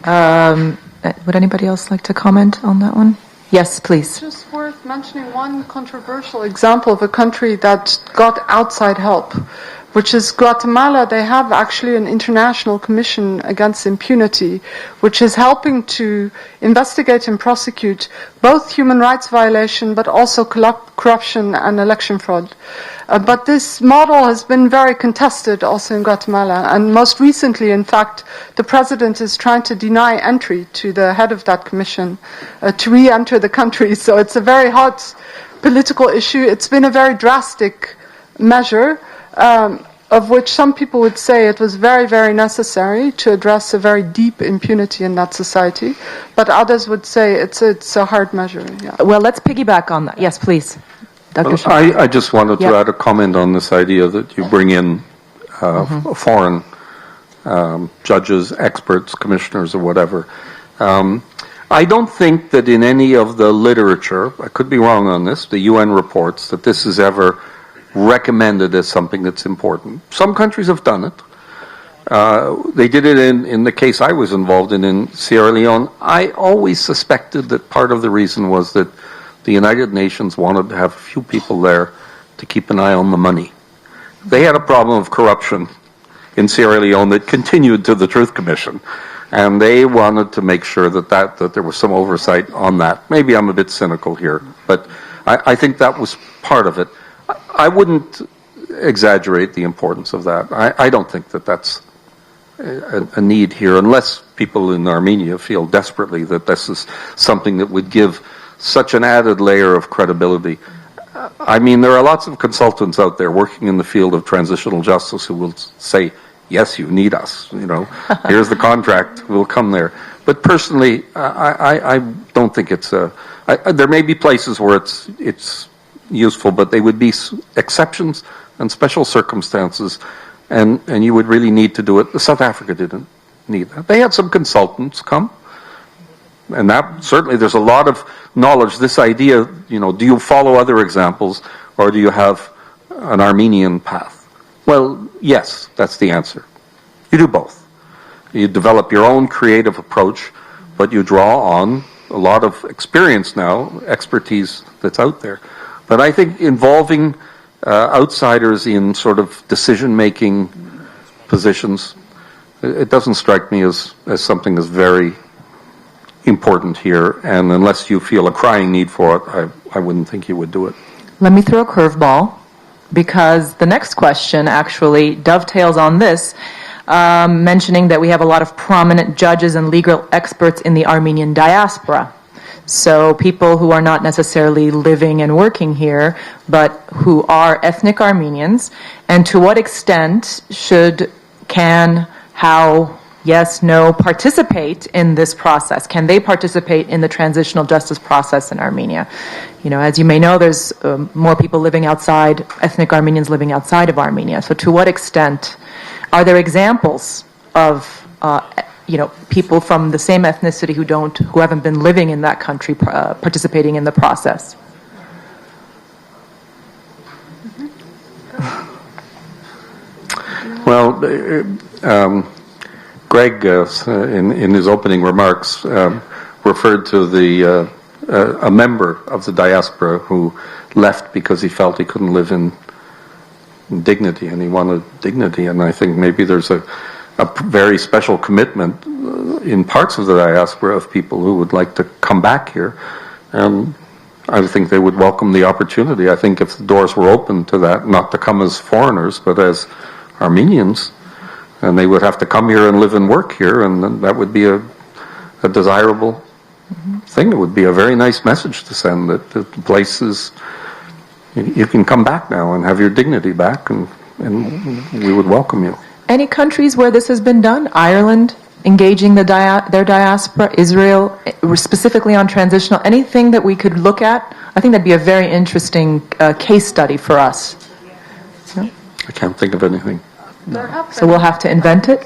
Would anybody else like to comment on that one? Yes, please. Just worth mentioning one controversial example of a country that got outside help, which is Guatemala. They have actually an international commission against impunity, which is helping to investigate and prosecute both human rights violation, but also corruption and election fraud. But this model has been very contested also in Guatemala, and most recently, in fact, the president is trying to deny entry to the head of that commission to re-enter the country. So it's a very hot political issue. It's been a very drastic measure, of which some people would say it was very, very necessary to address a very deep impunity in that society, but others would say it's a hard measure. Yeah. Well, let's piggyback on that. Yes, please. Dr. I just wanted to add a comment on this idea that you bring in foreign judges, experts, commissioners, or whatever. I don't think that in any of the literature, I could be wrong on this, the UN reports, that this is ever recommended as something that's important. Some countries have done it. They did it in the case I was involved in Sierra Leone. I always suspected that part of the reason was that the United Nations wanted to have a few people there to keep an eye on the money. They had a problem of corruption in Sierra Leone that continued to the Truth Commission, and they wanted to make sure that there was some oversight on that. Maybe I'm a bit cynical here, but I think that was part of it. I wouldn't exaggerate the importance of that. I don't think that that's a need here, unless people in Armenia feel desperately that this is something that would give such an added layer of credibility. I mean, there are lots of consultants out there working in the field of transitional justice who will say, yes, you need us, here's the contract, we'll come there. But personally, I don't think it's there may be places where it's useful, but they would be exceptions and special circumstances, and you would really need to do it. South Africa didn't need that. They had some consultants come, And that, certainly there's a lot of knowledge. This idea, do you follow other examples or do you have an Armenian path? Well, yes, that's the answer. You do both. You develop your own creative approach, but you draw on a lot of experience now, expertise that's out there. But I think involving outsiders in sort of decision-making positions, it doesn't strike me as something that's very important here. And unless you feel a crying need for it, I wouldn't think you would do it. Let me throw a curveball, because the next question actually dovetails on this, mentioning that we have a lot of prominent judges and legal experts in the Armenian diaspora. So people who are not necessarily living and working here, but who are ethnic Armenians, and to what extent can, how, yes, no, participate in this process? Can they participate in the transitional justice process in Armenia? As you may know, there's more people living outside, ethnic Armenians living outside of Armenia. So to what extent are there examples of people from the same ethnicity who haven't been living in that country participating in the process? Well, Greg, in his opening remarks, referred to a member of the diaspora who left because he felt he couldn't live in dignity, and he wanted dignity. And I think maybe there's a very special commitment in parts of the diaspora of people who would like to come back here. And I think they would welcome the opportunity. I think if the doors were open to that, not to come as foreigners, but as Armenians, and they would have to come here and live and work here, and that would be a desirable thing. It would be a very nice message to send, that the place is, you can come back now and have your dignity back, and we would welcome you. Any countries where this has been done? Ireland engaging their diaspora, Israel, specifically on transitional, anything that we could look at? I think that'd be a very interesting case study for us. No? I can't think of anything. So we'll have to invent it?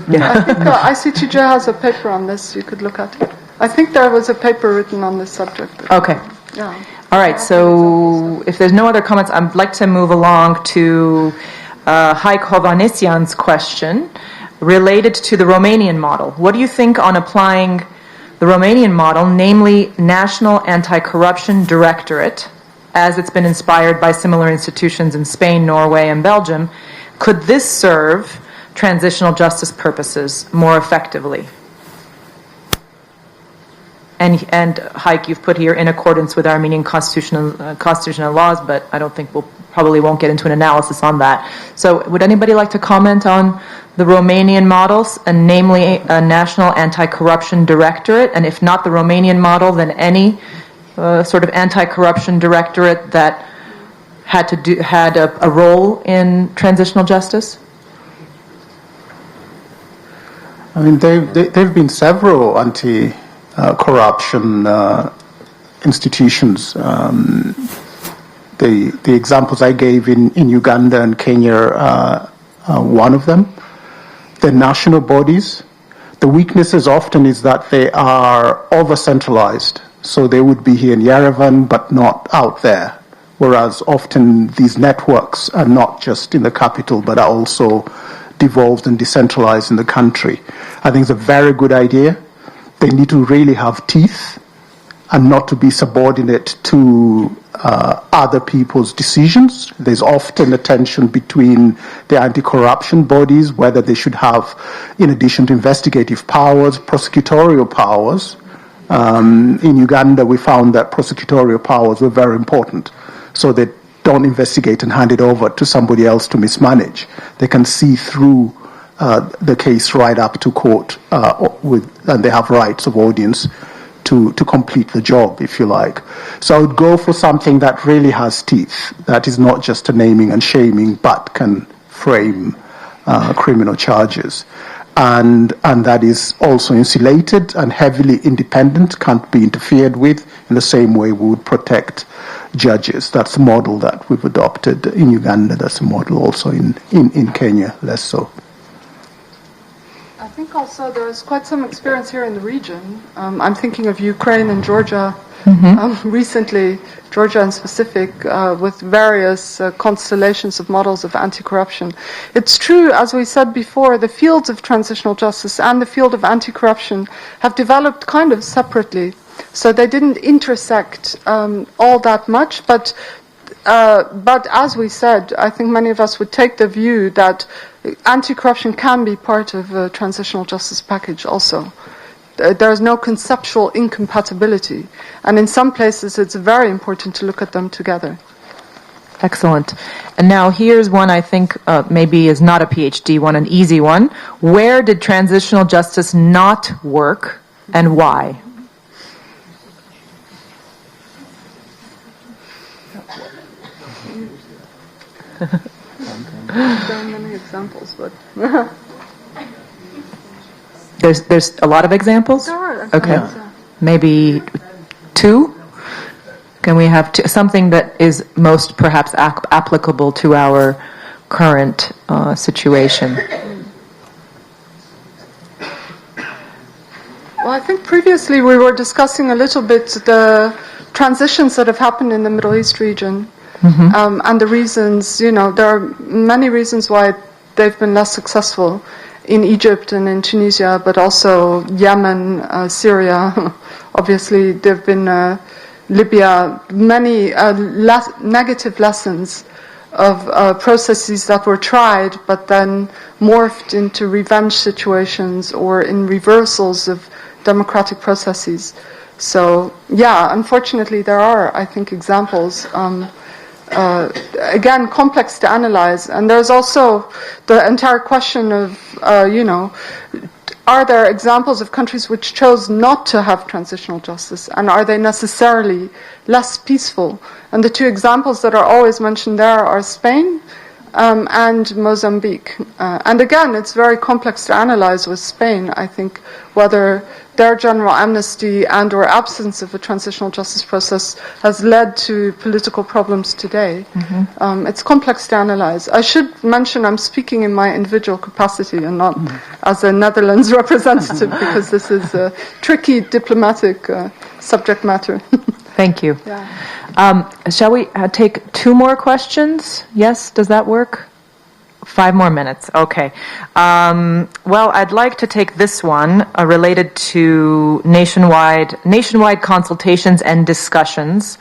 Yeah. I think ICTJ has a paper on this. You could look at it. I think there was a paper written on this subject. Okay. Yeah. All right, so if there's no other comments, I'd like to move along to Haik Hovanesyan's question related to the Romanian model. What do you think on applying the Romanian model, namely National Anti-Corruption Directorate, as it's been inspired by similar institutions in Spain, Norway, and Belgium? Could this serve transitional justice purposes more effectively? And Haik, you've put here in accordance with Armenian constitutional laws, but I don't think probably won't get into an analysis on that. So would anybody like to comment on the Romanian models, and namely a National Anti-Corruption Directorate, and if not the Romanian model, then any sort of anti-corruption directorate that had a role in transitional justice? I mean, there've been several anti-corruption institutions. The examples I gave in Uganda and Kenya are one of them. The national bodies, the weaknesses often is that they are over-centralized. So they would be here in Yerevan, but not out there. Whereas often these networks are not just in the capital, but are also devolved and decentralized in the country. I think it's a very good idea. They need to really have teeth and not to be subordinate to other people's decisions. There's often a tension between the anti-corruption bodies, whether they should have, in addition to investigative powers, prosecutorial powers. In Uganda, we found that prosecutorial powers were very important. So they don't investigate and hand it over to somebody else to mismanage. They can see through the case right up to court, and they have rights of audience to complete the job, if you like. So I would go for something that really has teeth, that is not just a naming and shaming, but can frame criminal charges. And that is also insulated and heavily independent, can't be interfered with in the same way we would protect judges. That's the model that we've adopted in Uganda. That's the model also in Kenya, less so. I think also there's quite some experience here in the region. I'm thinking of Ukraine and Georgia recently, Georgia in specific, with various constellations of models of anti-corruption. It's true, as we said before, the fields of transitional justice and the field of anti-corruption have developed kind of separately. So they didn't intersect all that much, but as we said, I think many of us would take the view that anti-corruption can be part of a transitional justice package also. There is no conceptual incompatibility. And in some places, it's very important to look at them together. Excellent. And now here's one I think maybe is not a PhD one, an easy one. Where did transitional justice not work and why? There are many examples, but there's a lot of examples? there are Okay. examples, yeah. Maybe two? Can we have something that is most perhaps applicable to our current situation? Well, I think previously we were discussing a little bit the transitions that have happened in the Middle East region. And the reasons, there are many reasons why they've been less successful in Egypt and in Tunisia, but also Yemen, Syria. Obviously, there have been Libya, many negative lessons of processes that were tried, but then morphed into revenge situations or in reversals of democratic processes. So, yeah, unfortunately, there are, I think, examples. Again, complex to analyze. And there's also the entire question of, are there examples of countries which chose not to have transitional justice? And are they necessarily less peaceful? And the two examples that are always mentioned there are Spain and Mozambique. And again, it's very complex to analyze with Spain, I think, whether their general amnesty and or absence of a transitional justice process has led to political problems today. It's complex to analyze. I should mention I'm speaking in my individual capacity and not as a Netherlands representative because this is a tricky diplomatic subject matter. Thank you. Yeah. Shall we take two more questions? Yes, does that work? 5 more minutes. Okay. Well, I'd like to take this one related to nationwide consultations and discussions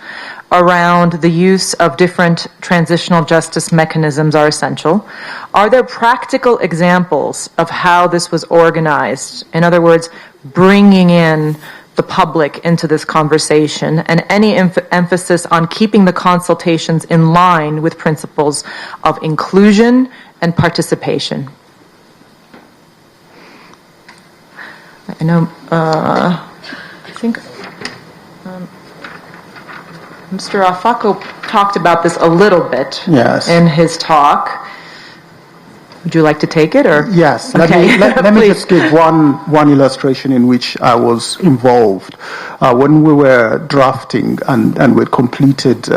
around the use of different transitional justice mechanisms are essential. Are there practical examples of how this was organized? In other words, bringing in the public into this conversation, and any emphasis on keeping the consultations in line with principles of inclusion and participation. I know, I think Mr. Afako talked about this a little bit in his talk. Would you like to take it, or? Yes. Okay. Let me just give one illustration in which I was involved. When we were drafting and we completed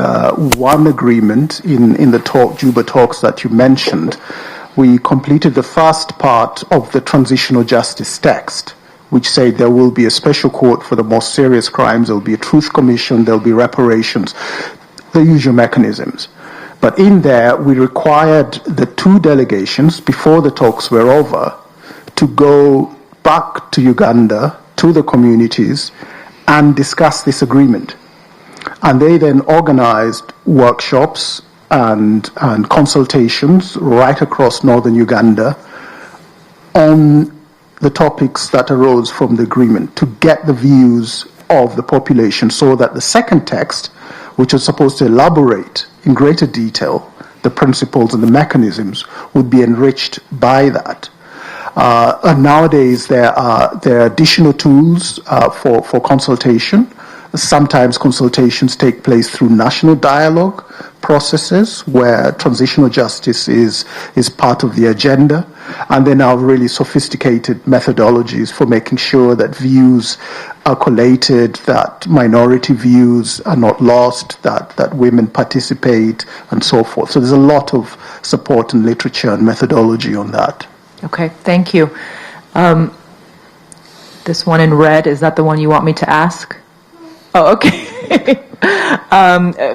one agreement in the Juba talks that you mentioned, we completed the first part of the transitional justice text, which said there will be a special court for the most serious crimes, there will be a truth commission, there will be reparations, the usual mechanisms. But in there, we required the two delegations, before the talks were over, to go back to Uganda, to the communities, and discuss this agreement. And they then organized workshops and consultations right across northern Uganda on the topics that arose from the agreement to get the views of the population, so that the second text, which was supposed to elaborate in greater detail the principles and the mechanisms, would be enriched by that. And nowadays there are additional tools for consultation. Sometimes consultations take place through national dialogue processes where transitional justice is part of the agenda, and then now really sophisticated methodologies for making sure that views are collated, that minority views are not lost, that women participate, and so forth. So there's a lot of support and literature and methodology on that. Okay, thank you. This one in red, is that the one you want me to ask? Oh, okay.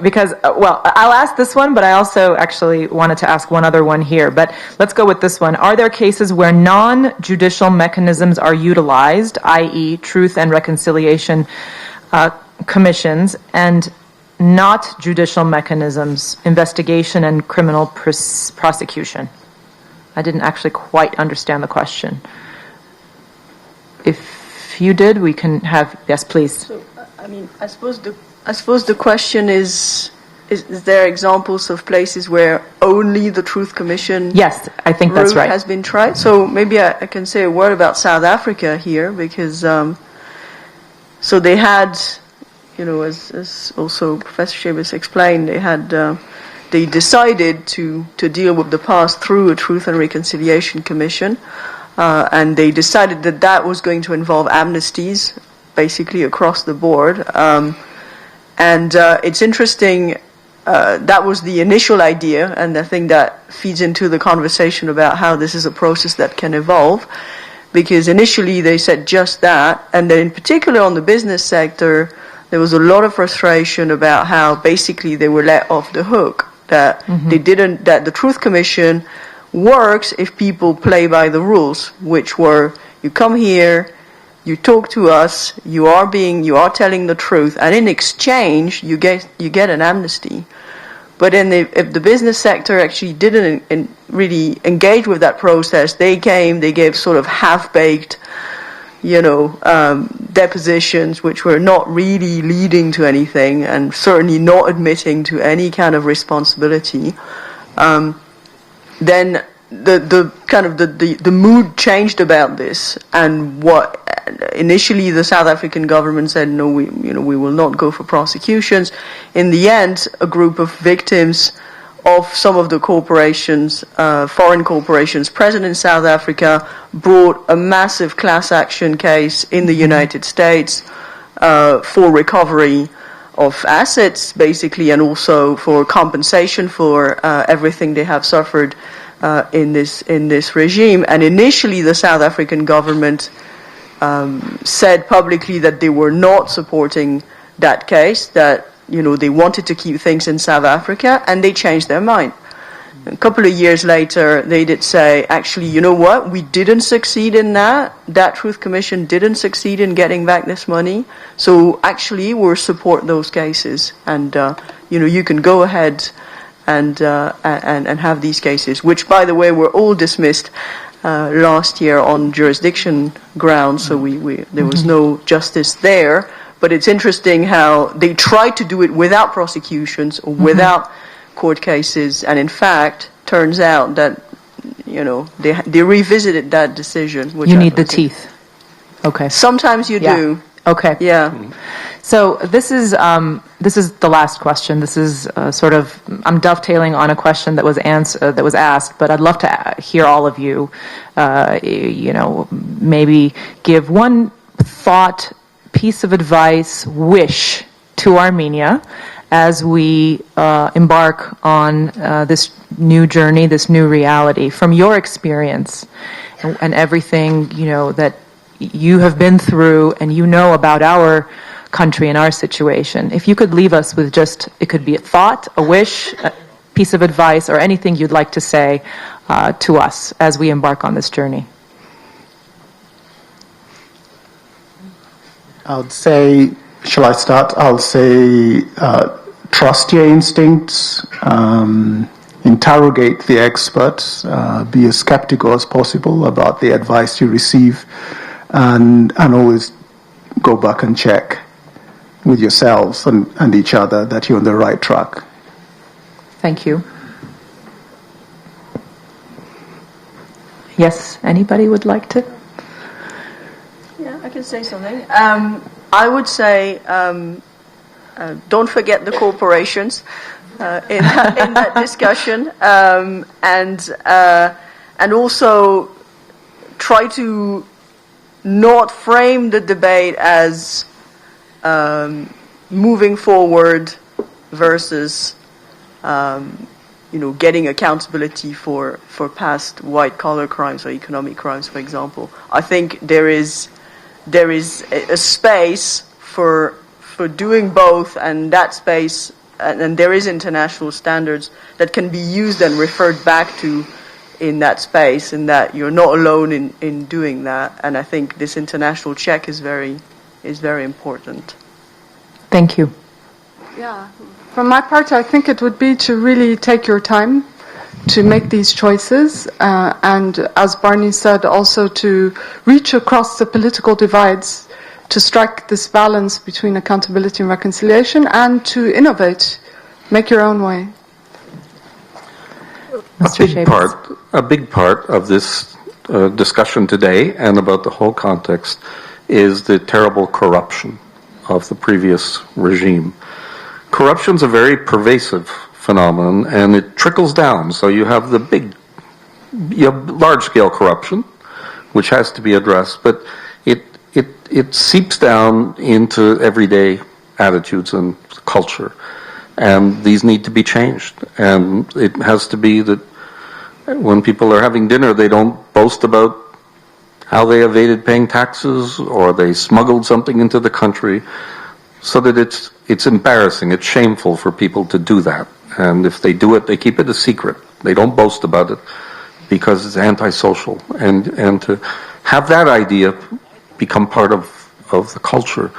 Because, I'll ask this one, but I also actually wanted to ask one other one here. But let's go with this one. Are there cases where non-judicial mechanisms are utilized, i.e. truth and reconciliation commissions, and not judicial mechanisms, investigation and criminal prosecution? I didn't actually quite understand the question. If you did, we can have, yes, please. So, I suppose the question is there examples of places where only the Truth Commission yes, I think that's right. has been tried? So maybe I can say a word about South Africa here, because so they had, as also Professor Shebis explained, they decided to deal with the past through a Truth and Reconciliation Commission, and they decided that was going to involve amnesties, basically across the board. And it's interesting, that was the initial idea, and I think that feeds into the conversation about how this is a process that can evolve, because initially they said just that, and then in particular on the business sector, there was a lot of frustration about how basically they were let off the hook, that that the Truth Commission works if people play by the rules, which were, you come here, you talk to us, you are telling the truth, and in exchange you get an amnesty. But if the business sector actually didn't really engage with that process, they gave sort of half-baked, depositions which were not really leading to anything, and certainly not admitting to any kind of responsibility. Then the mood changed about this, and what initially the South African government said, no, we will not go for prosecutions. In the end, a group of victims of some of the corporations, foreign corporations present in South Africa, brought a massive class action case in the United States for recovery of assets, basically, and also for compensation for everything they have suffered in this regime. And initially, the South African government said publicly that they were not supporting that case, that they wanted to keep things in South Africa, and they changed their mind. A couple of years later, they did say, actually, you know what, we didn't succeed in that. That Truth Commission didn't succeed in getting back this money. So actually, we'll support those cases. And, you can go ahead and have these cases, which, by the way, were all dismissed last year on jurisdiction grounds. So there was no justice there. But it's interesting how they tried to do it without prosecutions or without court cases, and in fact, turns out that they revisited that decision. Which you need the teeth. Okay. Sometimes you do. Okay. Yeah. So this is the last question. This is I'm dovetailing on a question that was asked, but I'd love to hear all of you. Maybe give one thought, piece of advice, wish to Armenia as we embark on this new journey, this new reality, from your experience and everything that you have been through and about our country and our situation. If you could leave us with it could be a thought, a wish, a piece of advice, or anything you'd like to say to us as we embark on this journey. I would say, shall I start? I'll say trust your instincts, interrogate the experts, be as skeptical as possible about the advice you receive, and always go back and check with yourselves and each other that you're on the right track. Thank you. Yes, anybody would like to? Yeah, I can say something. I would say don't forget the corporations in that discussion, and also try to not frame the debate as moving forward versus getting accountability for past white-collar crimes or economic crimes, for example. I think there is a space for doing both, and that space, and there is international standards that can be used and referred back to in that space, and that you're not alone in doing that. And I think this international check is very important. Thank you. Yeah, from my part, I think it would be to really take your time to make these choices, and as Barney said, also to reach across the political divides, to strike this balance between accountability and reconciliation, and to innovate, make your own way. A big part of this discussion today and about the whole context is the terrible corruption of the previous regime. Corruption's a very pervasive phenomenon, and it trickles down. So you have large-scale corruption, which has to be addressed, but it seeps down into everyday attitudes and culture, and these need to be changed. And it has to be that when people are having dinner, they don't boast about how they evaded paying taxes or they smuggled something into the country, so that it's embarrassing, it's shameful for people to do that. And if they do it, they keep it a secret. They don't boast about it because it's antisocial. And to have that idea become part of the culture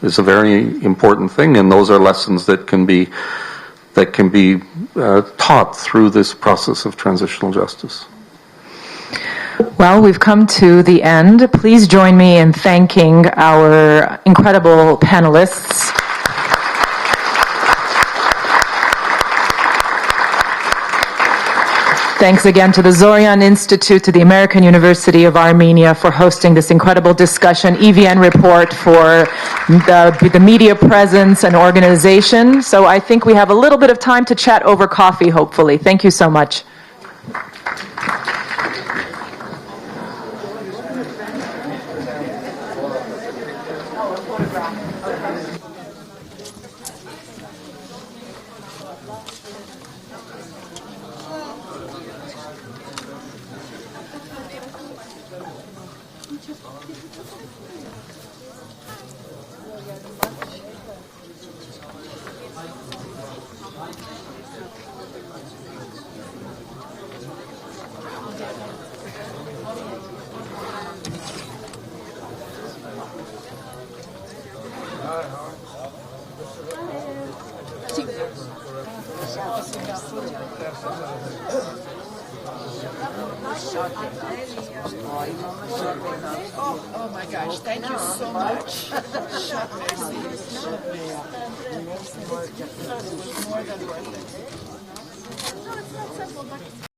is a very important thing, and those are lessons that can be taught through this process of transitional justice. Well, we've come to the end. Please join me in thanking our incredible panelists. Thanks again to the Zoryan Institute, to the American University of Armenia for hosting this incredible discussion, EVN Report for the media presence and organization. So I think we have a little bit of time to chat over coffee, hopefully. Thank you so much. Oh my gosh, thank you so much. More than worth it.